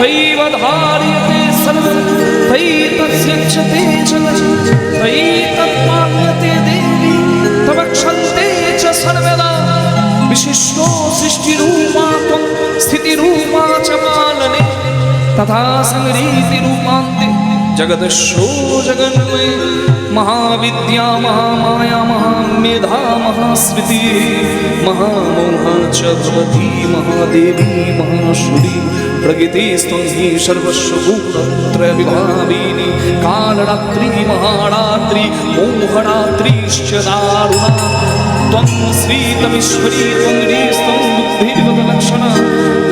तैव धार्यते सर्वं तयि तत्स्यक्षते जगत् तयि तत्पाल्यते देवी तवक्षन्ते च सर्वदा विशिष्टो सृष्टिरूपा त्वं स्थितिरूपा च पालने तथा संरीतिरूपान्ते जगदशो जगन्मय महाविद्या महामाया महामेधा महास्मृति महामोहा च भवती महादेवी महाशुरी प्रकृतिस्त्वं हि सर्वस्वभूतत्रय विभाविनी कालरात्रि महारात्रि मोहरात्रिश्च दारुणा त्वं श्रीतमीश्वरी त्वं ह्रीस्त्वं बुद्धिर्वदलक्षणा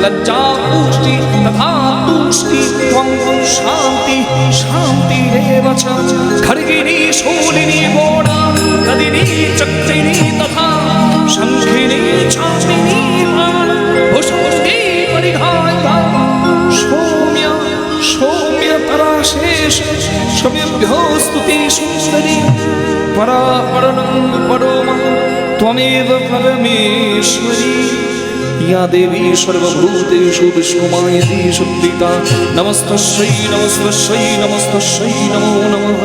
लज्जा पुष्टि तथा तुष्टि त्वं शान्ति शान्तिरेव च खड्गिनी शूलिनी घोड़ा गदिनी चक्रिणी तथा शङ्खिनी चापिनी भुषुण्डी परिघायिता सौम्य सौम्य पराशेष सौम्यभ्यो स्तुति सुन्दरी परापरणं परोमा त्वमेव परमेश्वरी या देवी सर्वभूतेषु विष्णुमायति संस्थिता नमस्तस्यै नमस्तस्यै नमस्तस्यै नमो नमः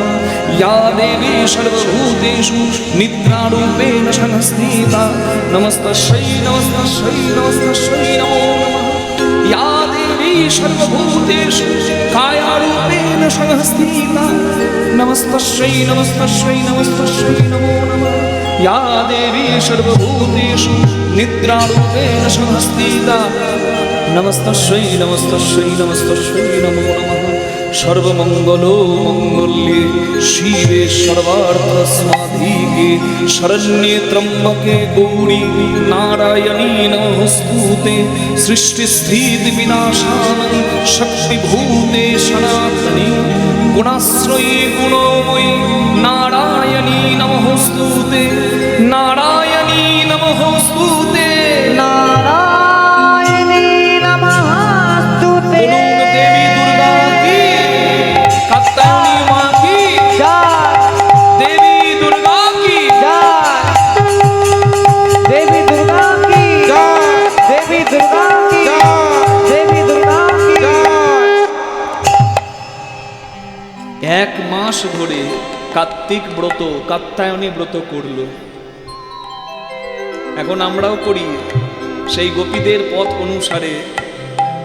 या देवी सर्वभूतेषु निद्रारूपेण संस्थिता नमस्तस्यै नमस्तस्यै नमस्तस्यै नमो नमः या देवी सर्वभूतेषु कायारूपेण संस्थिता नमस्तस्यै नमस्तस्यै नमस्तस्यै नमो नमः या देवी सर्वभूतेषु निद्रारूपेण संस्थिता नमस्तस्यै नमस्तस्यै नमस्तस्यै नमो नमः सर्वमंगलो मंगल्ये शिवे सर्वार्थसाधिके शरण्ये त्र्यंबके गौरी नारायणी नमोस्तुते सृष्टिस्थिति विनाशानं शक्तिभूते सनातनी गुणाश्रये गुणमयी नारायणी नमोस्तुते नारायणी नमोस्तुते नारायणी नमस्तुते देवी दुर्गा की कात्यायनी माँ की जय देवी दुर्गा की देवी दुर्गा की জয় देवी दुर्गा की জয় देवी दुर्गा की এক মাস ধরে কার্তিক ব্রত কাত্যায়নী ব্রত করলো। এখন আমরাও করি সেই গোপীদের পথ অনুসারে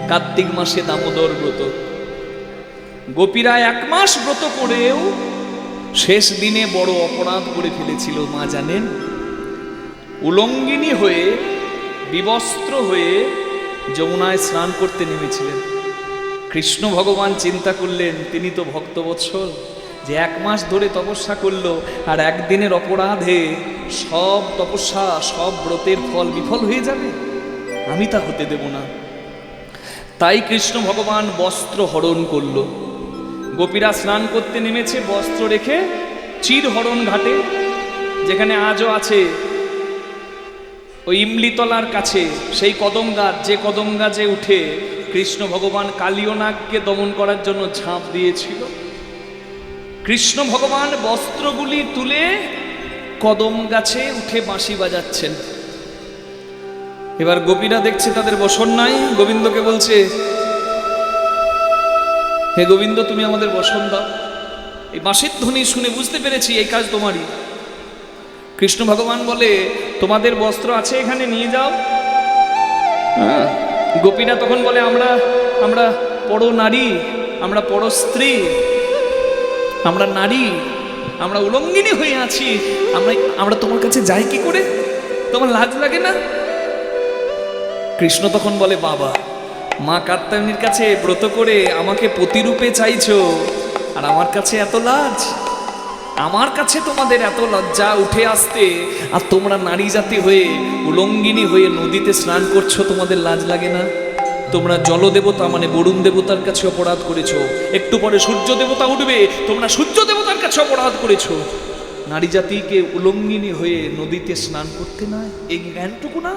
কার্তিক মাসে দামোদর ব্রত। গোপীরা এক মাস ব্রত করেও শেষ দিনে বড় অপরাধ করে ফেলেছিল মা জানেন। উলঙ্গিনী হয়ে বিবস্ত্র হয়ে যমুনায় স্নান করতে নেমেছিলেন। কৃষ্ণ ভগবান চিন্তা করলেন তিনি তো ভক্তবৎসল, যে এক মাস ধরে তপস্যা করলো আর একদিনের অপরাধে সব তপস্যা সব ব্রতের ফল বিফল হয়ে যাবে, আমি তা হতে দেব না। তাই কৃষ্ণ ভগবান বস্ত্র হরণ করলো। গোপীরা স্নান করতে নেমেছে বস্ত্র রেখে চিরহরণ ঘাটে, যেখানে আজও আছে ওই ইমলিতলার কাছে সেই কদম গাছ, যে কদম গাছে উঠে কৃষ্ণ ভগবান কালীয় নাগকে দমন করার জন্য ঝাঁপ দিয়েছিল। কৃষ্ণ ভগবান বস্ত্রগুলি তুলে কদম গাছে উঠে বাঁশি বাজাচ্ছেন। এবার গোপীরা দেখছে তাদের বসন নাই, গোবিন্দকে বলছে হে গোবিন্দ তুমি আমাদের বসন দাও। এই বাঁশির ধ্বনি শুনে বুঝতে পেরেছি এই কাজ তোমারই। কৃষ্ণ ভগবান বলে তোমাদের বস্ত্র আছে এখানে নিয়ে যাও। গোপীরা তখন বলে আমরা আমরা পর নারী, আমরা পর স্ত্রী, আমরা নারী, আমরা উলঙ্গিনী হয়ে আছি, আমরা তোমার কাছে যাই কি করে? তোমার লাজ লাগে না? কৃষ্ণ তখন বলে বাবা, মা কাত্যায়নীর কাছে ব্রত করে আমাকে প্রতিরূপে চাইছো আর আমার কাছে এত লাজ? আমার কাছে তোমাদের এত লজ্জা উঠে আসতে, আর তোমরা নারী জাতি হয়ে উলঙ্গিনী হয়ে নদীতে স্নান করছো, তোমাদের লাজ লাগে না? তোমরা জলদেবতা মানে বরুণ দেবতার কাছে অপরাধ করেছো, একটু পরে সূর্য দেবতা উঠবে, তোমরা সূর্য দেবতার কাছে অপরাধ করেছো। নারী জাতিকে উলঙ্গিনী হয়ে নদীতে স্নান করতে নয়, এই জ্ঞানটুকু না?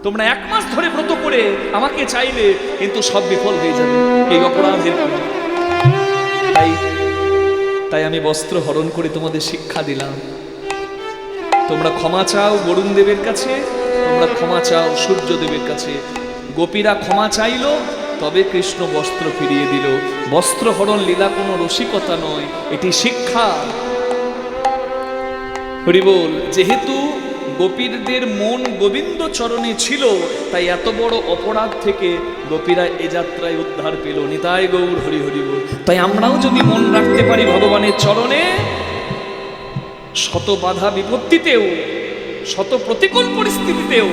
তোমরা এক মাস ধরে ব্রত করে আমাকে চাইলে, কিন্তু সব বিফল হয়ে যাবে এই অপরাধের কারণে। তাই আমি বস্ত্র হরণ করে তোমাদের শিক্ষা দিলাম। তোমরা ক্ষমা চাও বরুণ দেবের কাছে, তোমরা ক্ষমা চাও সূর্য দেবের কাছে। গোপীরা ক্ষমা চাইল, তবে কৃষ্ণ বস্ত্র ফিরিয়ে দিল। বস্ত্র হরণ লীলা কোনো রসিকতা নয়, এটি শিক্ষা। হরি বল। যেহেতু গোপীদের মন গোবিন্দ চরণে ছিল, তাই এত বড় অপরাধ থেকে গোপীরা এ যাত্রায় উদ্ধার পেল। নিতাই গৌর হরি হরি বল। তাই আমরাও যদি মন রাখতে পারি ভগবানের চরণে, শত বাধা বিপত্তিতেও শত প্রতিকূল পরিস্থিতিতেও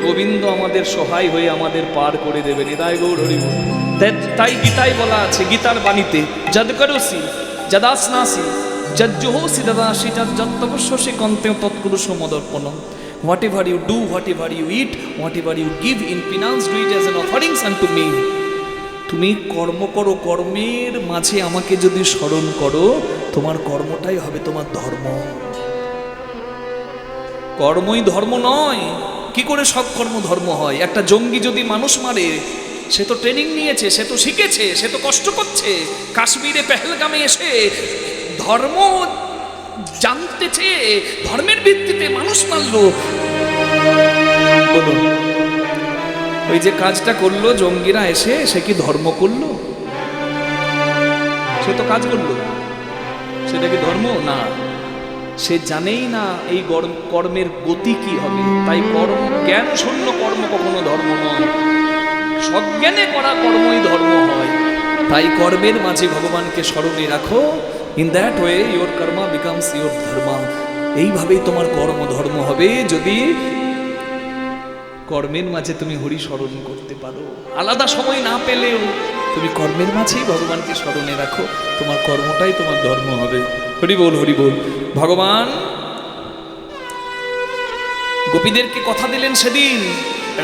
গোবিন্দ আমাদের সহায় হয়ে আমাদের পার করে দেবে। নিতাই গৌর হরি বল। তাই গীতায় বলা আছে, গীতার বাণীতে, যদ করসি যদাস্নাসি যজ্জোহসি দদাসি যত্তপস্যসি কন্তে তৎকুরুষ মদর্পণম। Whatever you do, whatever you eat, whatever you give in penance, do it as an offerings unto me. তুমি কর্ম করো, কর্মের মাঝে আমাকে যদি স্মরণ করো, তোমার কর্মটাই হবে তোমার ধর্ম। কর্মই ধর্ম নয়। কি করে সব কর্ম ধর্ম হয়? একটা জঙ্গি যদি মানুষ মারে, সে তো ট্রেনিং নিয়েছে, সে তো শিখেছে, সে তো কষ্ট করছে। কাশ্মীরে পেহেলগামে এসে ধর্ম জানতে চেয়ে ধর্মের ভিত্তিতে মানুষ মারলো। বলুন ওই যে কাজটা করলো জঙ্গিরা এসে, সে কি ধর্ম করলো? সে তো কাজ করলো, সেটা কি ধর্ম? না, সে জানেই না এই কর্মের গতি কি হবে। তাই কর্ম, জ্ঞান শূন্য কর্ম কখনো ধর্ম নয়, সজ্ঞানে করা কর্মই ধর্ম হয়। তাই কর্মের মাঝে ভগবানকে স্মরণে রাখো। In that way your karma becomes your dharma. এইভাবেই তোমার কর্ম ধর্ম হবে, যদি কর্মের মাঝে তুমি হরি স্মরণ করতে পারো। আলাদা সময় না পেলেও তুমি কর্মের মাঝেই ভগবানকে স্মরণে রাখো, তোমার কর্মটাই তোমার ধর্ম হবে। হরি বল, হরি বল। ভগবান গোপীদেরকে কথা দিলেন সেদিন,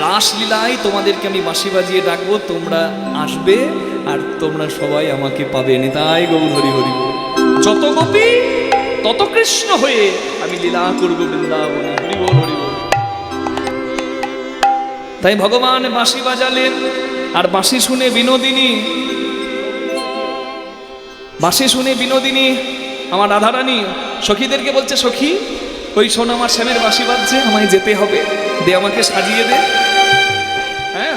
রাসলীলায় তোমাদেরকে আমি বাঁশি বাজিয়ে ডাকবো, তোমরা আসবে আর তোমরা সবাই আমাকে পাবে। নিতাই গৌর হরি হরি বল। যত গোপী তত কৃষ্ণ হয়ে আমি লীলা করবো বৃন্দাবনে। হরি বল, হরি বল। তাই ভগবান বাঁশি বাজালেন, আর বাঁশি শুনে বিনোদিনী আমার রাধারানী সখীদেরকে বলছে, সখী ওই শোন আমার শ্যামের বাঁশি বাজছে, আমায় যেতে হবে, দে আমাকে সাজিয়ে দে। হ্যাঁ,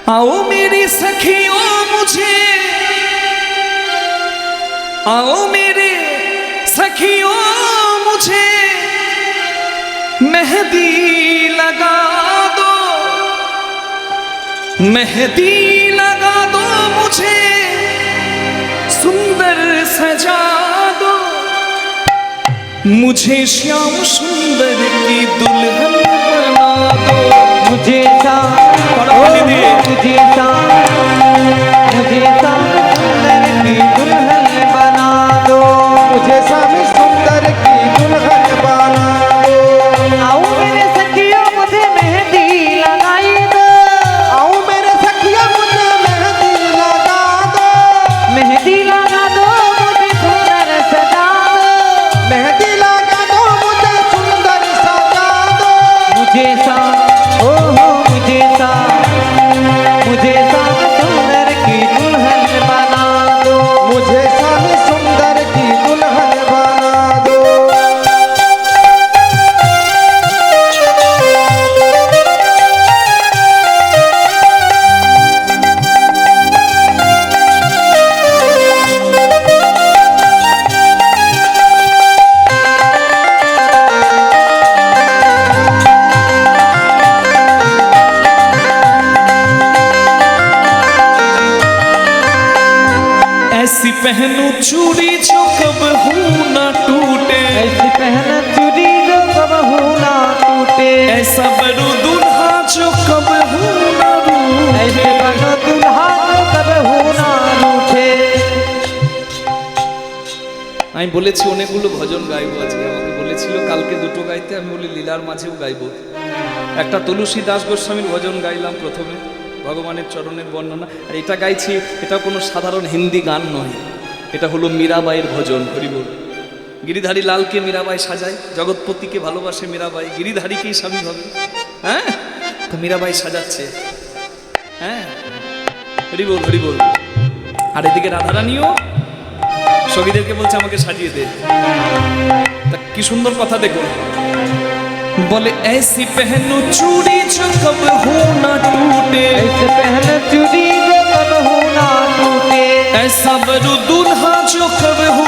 आओ मेरी सखियों मुझे, आओ मेरे सखियों मुझे मेहंदी लगा दो, मेहंदी लगा दो मुझे, सुंदर सजा दो, मुझे श्याम सुंदर की दुल्हन बना दो। मुझे सा मुझे सा सुंदर की दुल्हन बना दो, मुझे स्वामी सुंदर की दुल्हन बना दो। आओ मेरे सखियों मुझे मेहंदी लगाई दो, आओ मेरे सखिया मुझे मेहंदी लगा दो, मेहंदी लगा दो मुझे सुंदर सजा दो, मेहंदी लगा दो मुझे सुंदर सजा दो। मुझे सा ओ हो मुझे सा सुंदर की दुल्हन बना दो, मुझे स्वामी सुंदर की दुल्हन बना दो। ऐसी पहनूं चूड़ी जो कबहू ना टूटे, ऐसी पहना चूड़ी जो कबहू ना टूटे, ऐसा बरू दुल्हा जो कबहू ना ऐसे रूठे। बनो दुल्हा जो कबहू ना रूठे। আমি বলেছি অনেকগুলো ভজন গাইবো আজকে, আমাকে বলেছিল কালকে দুটো গাইতে, আমি বলি লীলার মাঝেও গাইবো। একটা তুলসী দাস গোস্বামীর ভজন গাইলাম প্রথমে, ভগবানের চরণের বর্ণনা। আর এটা গাইছি, এটা কোনো সাধারণ হিন্দি গান নয়, এটা হলো মীরাবাইয়ের ভজন। হরি বল। গিরিধারী লালকে মীরাবাই সাজায়, জগৎপতিকে ভালোবাসে মীরাবাই, গিরিধারীকেই স্বামী ভাবে। হ্যাঁ, তো মীরাবাই সাজাচ্ছে। হ্যাঁ, হরি বল, হরি বল। আর এদিকে রাধারানীও সখীদেরকে বলছে আমাকে সাজিয়ে দে। তা কি সুন্দর কথা দেখো, বলে ऐसी पहनो चूड़ी जो कबहू ना टूटे, ऐसे पहना चूड़ी जो कबहू ना टूटे, ऐसा बरू दुल्हा जो कबहू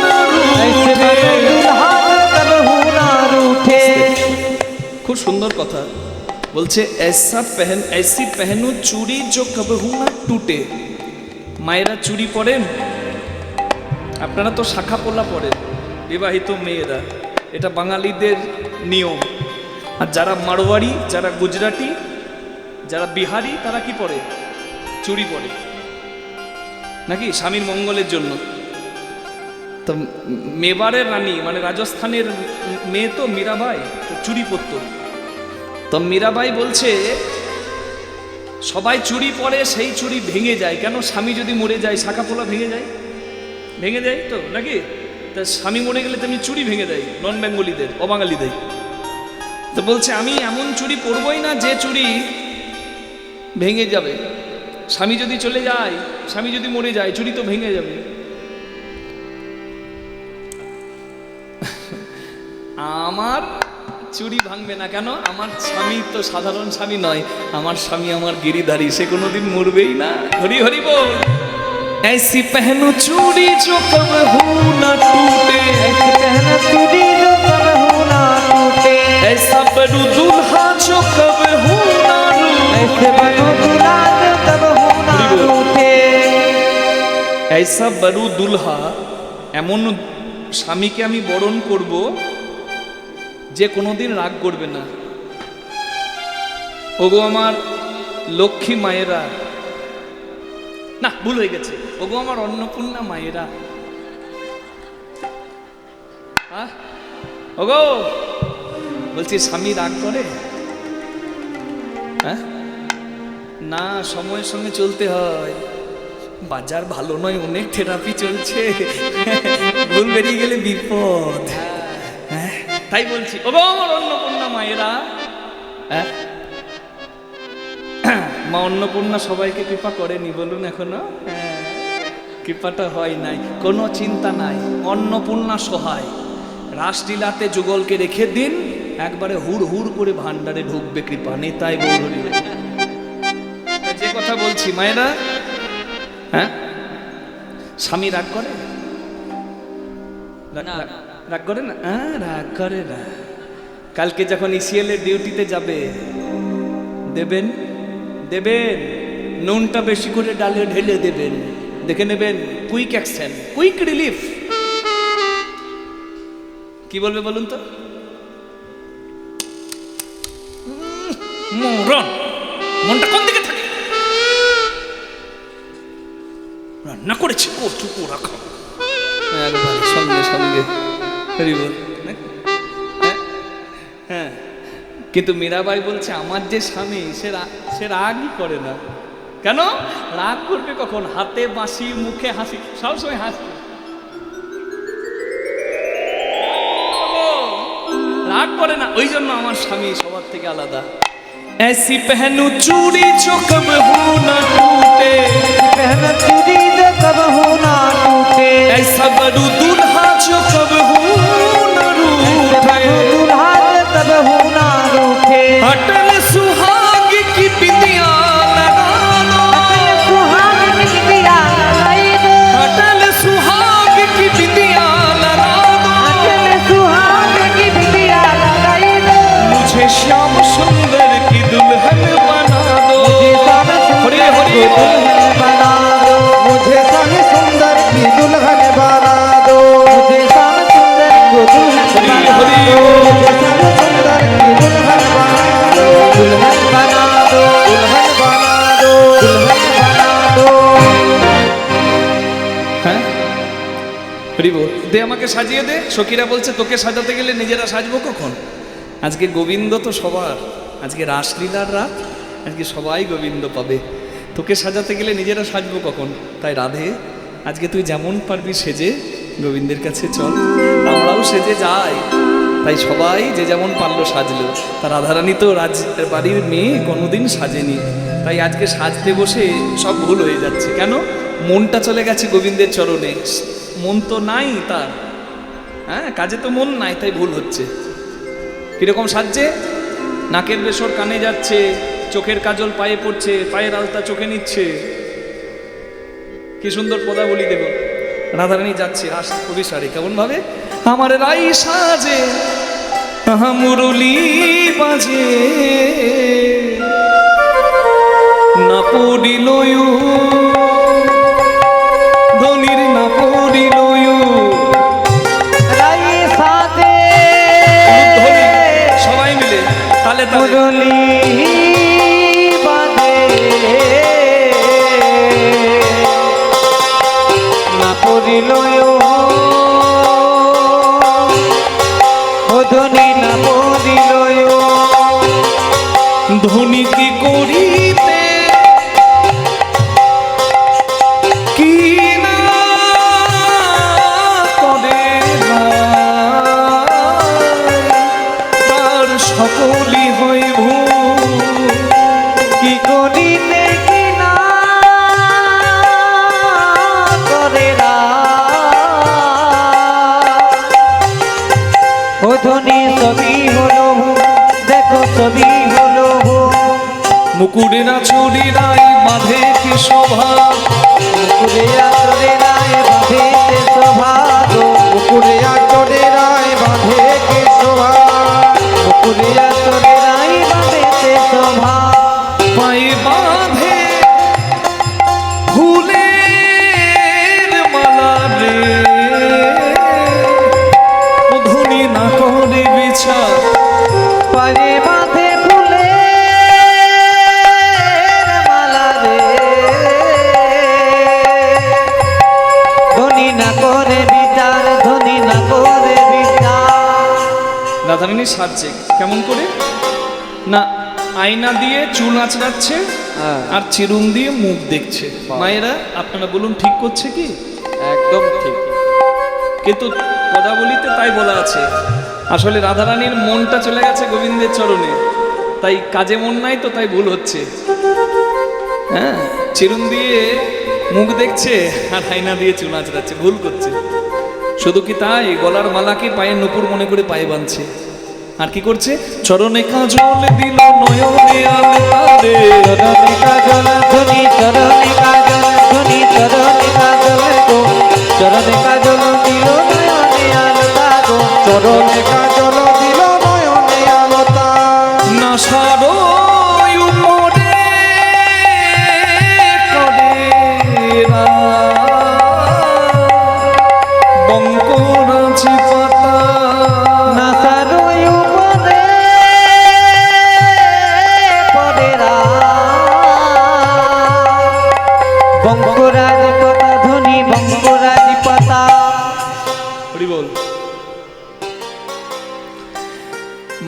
ना ऐसे बनो रूठे। दुल्हा जो कबहू ना रूठे। খুব সুন্দর কথা বলছে, ऐसी पहनो चूड़ी जो कबहू ना टूटे। মায়েরা চুড়ি পরেন, আপনারা তো শাখা পোলা পরেন, বিবাহিত মেয়েরা, এটা বাঙালিদের নিয়ম। আর যারা মারোয়ারি, যারা গুজরাটি, যারা বিহারি, তারা কি পরে? চুড়ি পরে নাকি স্বামীর মঙ্গলের জন্য। তো মেবারের রানী মানে রাজস্থানের মেয়ে তো মীরাবাই, তো চুড়ি পরত। তো মীরাবাই বলছে সবাই চুড়ি পরে, সেই চুড়ি ভেঙে যায় কেন? স্বামী যদি মরে যায় শাখা পোলা ভেঙে যায় তো নাকি? তা স্বামী মরে গেলে তেমনি চুড়ি ভেঙে দেয় নন বেঙ্গলিদের, অবাঙালিদের। তো বলছে আমি এমন চুড়ি পরবই না যে চুড়ি ভেঙে যাবে। স্বামী যদি চলে যায়, স্বামী যদি মরে যায়, চুড়ি তো ভেঙে যাবে। আমার চুড়ি ভাঙবে না কেন? আমার স্বামী তো সাধারণ স্বামী নয়, আমার স্বামী আমার গিরিধারী, সে কোনোদিন মরবেই না। হরি হরি বল। ऐसी पहनो चूड़ी जो कबहू न टूटे, ऐसी पहनो चूड़ी जो कबहू ना टूटे, ऐसा बनूं दूल्हा जो कबहू न ऐसे रूठे, बनो दूल्हा जो कबहू ना रूठे। ऐसा बनूं दूल्हा, এমন স্বামীকে আমি বরণ করব যে কোনোদিন রাগ করবে না। ওগো আমার লক্ষ্মী মায়েরা, না ভুল হয়ে গেছে, ওগো আমার অন্নপূর্ণা মায়েরা, ওগো বলছি স্বামী রাগ করে? হ্যাঁ না, সময়ের সঙ্গে চলতে হয়। বাজার ভালো নয়, অনেক থেরাপি চলছে, ভুল বেরিয়ে গেলে বিপদ। হ্যাঁ তাই বলছি, ওগো আমার অন্নপূর্ণা মায়েরা। হ্যাঁ মা অন্নপূর্ণা সবাইকে কৃপা করেনি বলুন এখনো? হ্যাঁ কৃপাটা হয় নাই, কোনো চিন্তা নাই। অন্নপূর্ণা সহায়, রাসলীলাতে যুগলকে রেখে দিন, একবারে হুড় হুড় করে ভান্ডারে ঢুকবে কৃপা। নেতাই গৌরী। যে কথা বলছি মায়েরা, হ্যাঁ স্বামী রাগ করে? রাগ করে না? রাগ করে না। কালকে যখন ইসিএল এর ডিউটিতে যাবে, দেবেন দেবেন নুনটা বেশি করে ডালে ঢেলে দেবেন, দেখে নেবেন কুইক অ্যাকশন, কুইক রিলিফ। কি বলবে বলুন তো? মরণ, মনটা কোন দিকে থাকে? রান্না করেছি, ও চুপ রাখো, একবার সঙ্গে সঙ্গে। হ্যাঁ কিন্তু মীরাবাই বলছে আমার যে স্বামী সে রাগই করে না। কেন রাগ করবে কখন? হাতে বাঁশি, মুখে হাসি, সবসময় হাসি। রাগ করে না, ওই জন্য আমার স্বামী সবার থেকে আলাদা। ऐसी पहनू चूड़ी जो कबहू न टूटे, पहनो चूड़ी जो कबहू ना टूटे, ऐसा बनूं दूल्हा जो कबहू न रूठे, दूल्हा जो कबहू ना रूठे। अटल सुहाग की बिंदिया लगा दो, सुहाग की बिंदिया लगाई दो, अटल सुहाग की बिंदिया लगा दो, सुहाग की बिंदिया लगाई दो, मुझे श्याम सुंदर की दुल्हन बना दो। हरे हरे दुल्हन बना दो, मुझे सन सुंदर की दुल्हन बना दो, मुझे शाम सुंदर को दुल्हन बना हरि दो, मुझे सन सुंदर की दुल्हन बना दो, दुल्हन बना दो, दुल्हन बना दो, दुल्हन बना दो। হ্যাঁ হরি বল। দে আমাকে সাজিয়ে দে। সখীরা বলছে তোকে সাজাতে গেলে নিজেরা সাজবো কখন? আজকে গোবিন্দ তো সবার, আজকে রাসলীলার রাত, আজকে সবাই গোবিন্দ পাবে। তোকে সাজাতে গেলে নিজেরা সাজবো কখন? তাই রাধে আজকে তুই যেমন পারবি সেজে গোবিন্দের কাছে চল, আমরাও সেজে যাই। তাই সবাই যে যেমন পারলো সাজলো। তা রাধারানী তো বাড়ির মেয়ে, কোনোদিন সাজেনি, তাই আজকে সাজতে বসে সব ভুল হয়ে যাচ্ছে। কেন? মনটা চলে গেছে গোবিন্দের চরণে, মন তো নাই তার। হ্যাঁ কাজে তো মন নাই, তাই ভুল হচ্ছে। কিরকম সাজছে? নাকের বেসর কানে যাচ্ছে, চোখের কাজল পায়ে পড়ছে, পায়ের আলতা চোখে নিচ্ছে। কি সুন্দর পদাবলী দেব। রাধারানী যাচ্ছে অভিসারে, কেমন ভাবে? আমার রাই সাজে মুরলি বাজে, না পড়িল ধনির, না পড়িল রাই সাজে সবাই মিলে তালে তালে মুরলি বাজে, না পড়িল ও ধ্বনি, না পড়িল ধনী কি করিতে কি না করে তার সকলই হয় ভুল। কি করিতে কি না করে রা, ও ও ধনী সবই হলো ভুল, দেখো সবই হলো ভুল। মুকুরেরা চুরিরাই বাঁধে কি শোভা, মুকুরে আচরে রায় বাঁধেছে সৌভাগ্য, পুকুরে আচরে রায় বাঁধে কে শোভা, মুকুরে আচরে রায় বাঁধেছে সৌভাগ্য। পায়ে বাঁধে ফুলের মালা রে, ও ধনী না করে বিচার, পায়ে বাঁধে ফুলের মালা রে, ধনী না করে বিচার, ধনী না করে বিচার। রাধারানী সাজছে কেমন করে না, আয়না দিয়ে চুল আঁচড়াচ্ছে আর চিরুন দিয়ে মুখ দেখছে। মায়েরা আপনারা বলুন ঠিক করছে কি? একদম ঠিক। কিন্তু পদাবলিতে তাই বলা আছে, আসলে রাধারানীর মনটা চলে গেছে গোবিন্দের চরণে, তাই কাজে মন নাই তো তাই ভুল হচ্ছে। হ্যাঁ, চিরুন দিয়ে মুখ দেখছে আর আয়না দিয়ে চুল আঁচড়াচ্ছে, ভুল করছে। শুধু কি তাই, গলার মালাকে পায়ে নুপুর মনে করে পায়ে বাঁধছে। আর কি করছে? চরণে কাজল দিল নয়নে আলতারে, চরণে কাজল ধনী, চরণে কাজল ধনী, চরণে কাজল গো, চরণে কাজল দিল নয়নে আলতা গো, চরণে কাজল দিল নয়নে আলতা, নাসারো উপরে করে বঙ্করাজি পাতা, নাসার উপরে পড়ে বঙ্করাজ পাতা, ধনী বঙ্করাজ পাতা। হরি বল।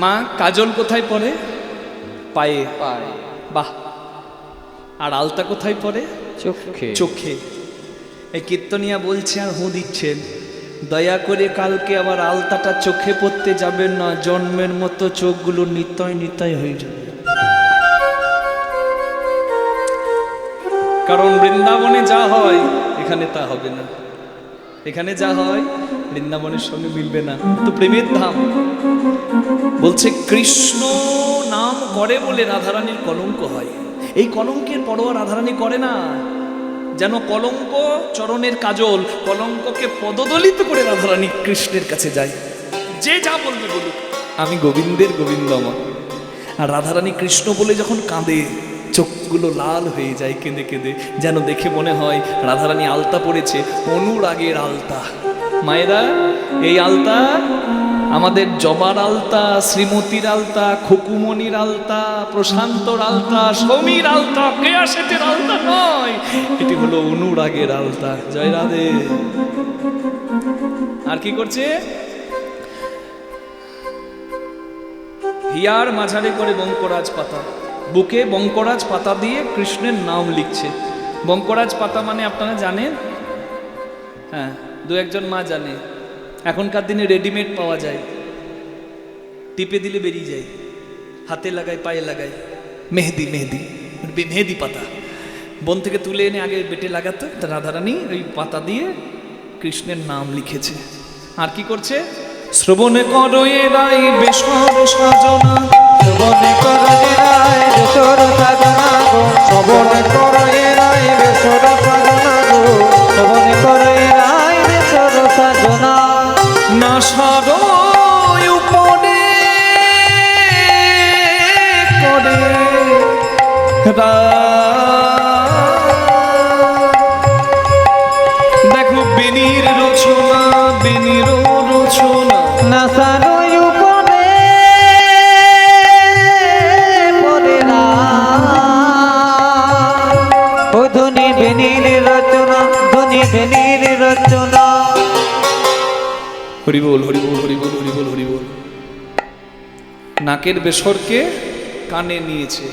মা কাজল কোথায় পরে? পায়ে। পায় বাহ। আর আলতা কোথায় পরে? চোখে। চোখে। এই কীর্তনিয়া বলছে আর হু দিচ্ছেন, দয়া করে কালকে আবার আলতাটা চোখে পড়তে যাবেন না, জন্মের মতো চোখগুলো নিতয় নিতয় হয়ে যাবে। কারণ বৃন্দাবনে যা হয় এখানে তা হবে না, এখানে যা হয় বৃন্দাবনের সঙ্গে মিলবে না, তো প্রেমের ধাম। বলছে কৃষ্ণ নাম করে বলে রাধারানীর কলঙ্ক হয়, এই কলঙ্কের পরোয়া রাধারানী করে না। যেন কলঙ্ক চরণের কাজল, কলঙ্ককে পদদলিত করে রাধারানী কৃষ্ণের কাছে যায়। যে যা বলবে বলুক, আমি গোবিন্দের গোবিন্দ আমার। আর রাধারানী কৃষ্ণ বলে যখন কাঁদে, চোখগুলো লাল হয়ে যায় কেঁদে কেঁদে, যেন দেখে মনে হয় রাধারানী আলতা পড়েছে, অনুরাগের আলতা। মায়েরা, এই আলতা আমাদের জবার আলতা, শ্রীমতীর আলতা, খুকুমণির আলতা, প্রশান্তর আলতা, সমীর আলতা, কেয়া শেঠের আলতা নয়, এটি হলো অনুরাগের আলতা। জয় রাধে। আর কি করছে? হিয়ার মাঝারে করে বঙ্করাজ পাতা, বুকে বঙ্করাজ পাতা দিয়ে কৃষ্ণের নাম লিখছে। বঙ্করাজ পাতা মানে আপনারা জানেন? হ্যাঁ, দু একজন মা জানে। এখনকার দিনে রেডিমেড পাওয়া যায়, টিপে দিলে বেরিয়ে যায়, হাতে লাগায়, পায়ে লাগায়। মেহেদি, মেহেদি, মেহেদি পাতা বন থেকে তুলে এনে আগে বেটে লাগাতো, তা রাধারানী ওই পাতা দিয়ে কৃষ্ণের নাম লিখেছে। আর কি করছে? শ্রবণে করো এরাই বেসর সাজনা, শ্রবণে করো রায় বেসর সাজনা গো, শ্রবণে করো এ রায় বেসর সাজনা গো, শ্রবণে করো রায় বেসর সাজনা। নাসার উপরে করে দেখো বেনির রচনা, বেনির রচনা, নাসার উপরে পড়ে ও ধনী বেনির রচনা, ধনী বেনির রচনা। হরি বল, হরি বল, হরি বল, হরি বল, হরি বল। নাকের বেসরকে কানে নিয়েছে,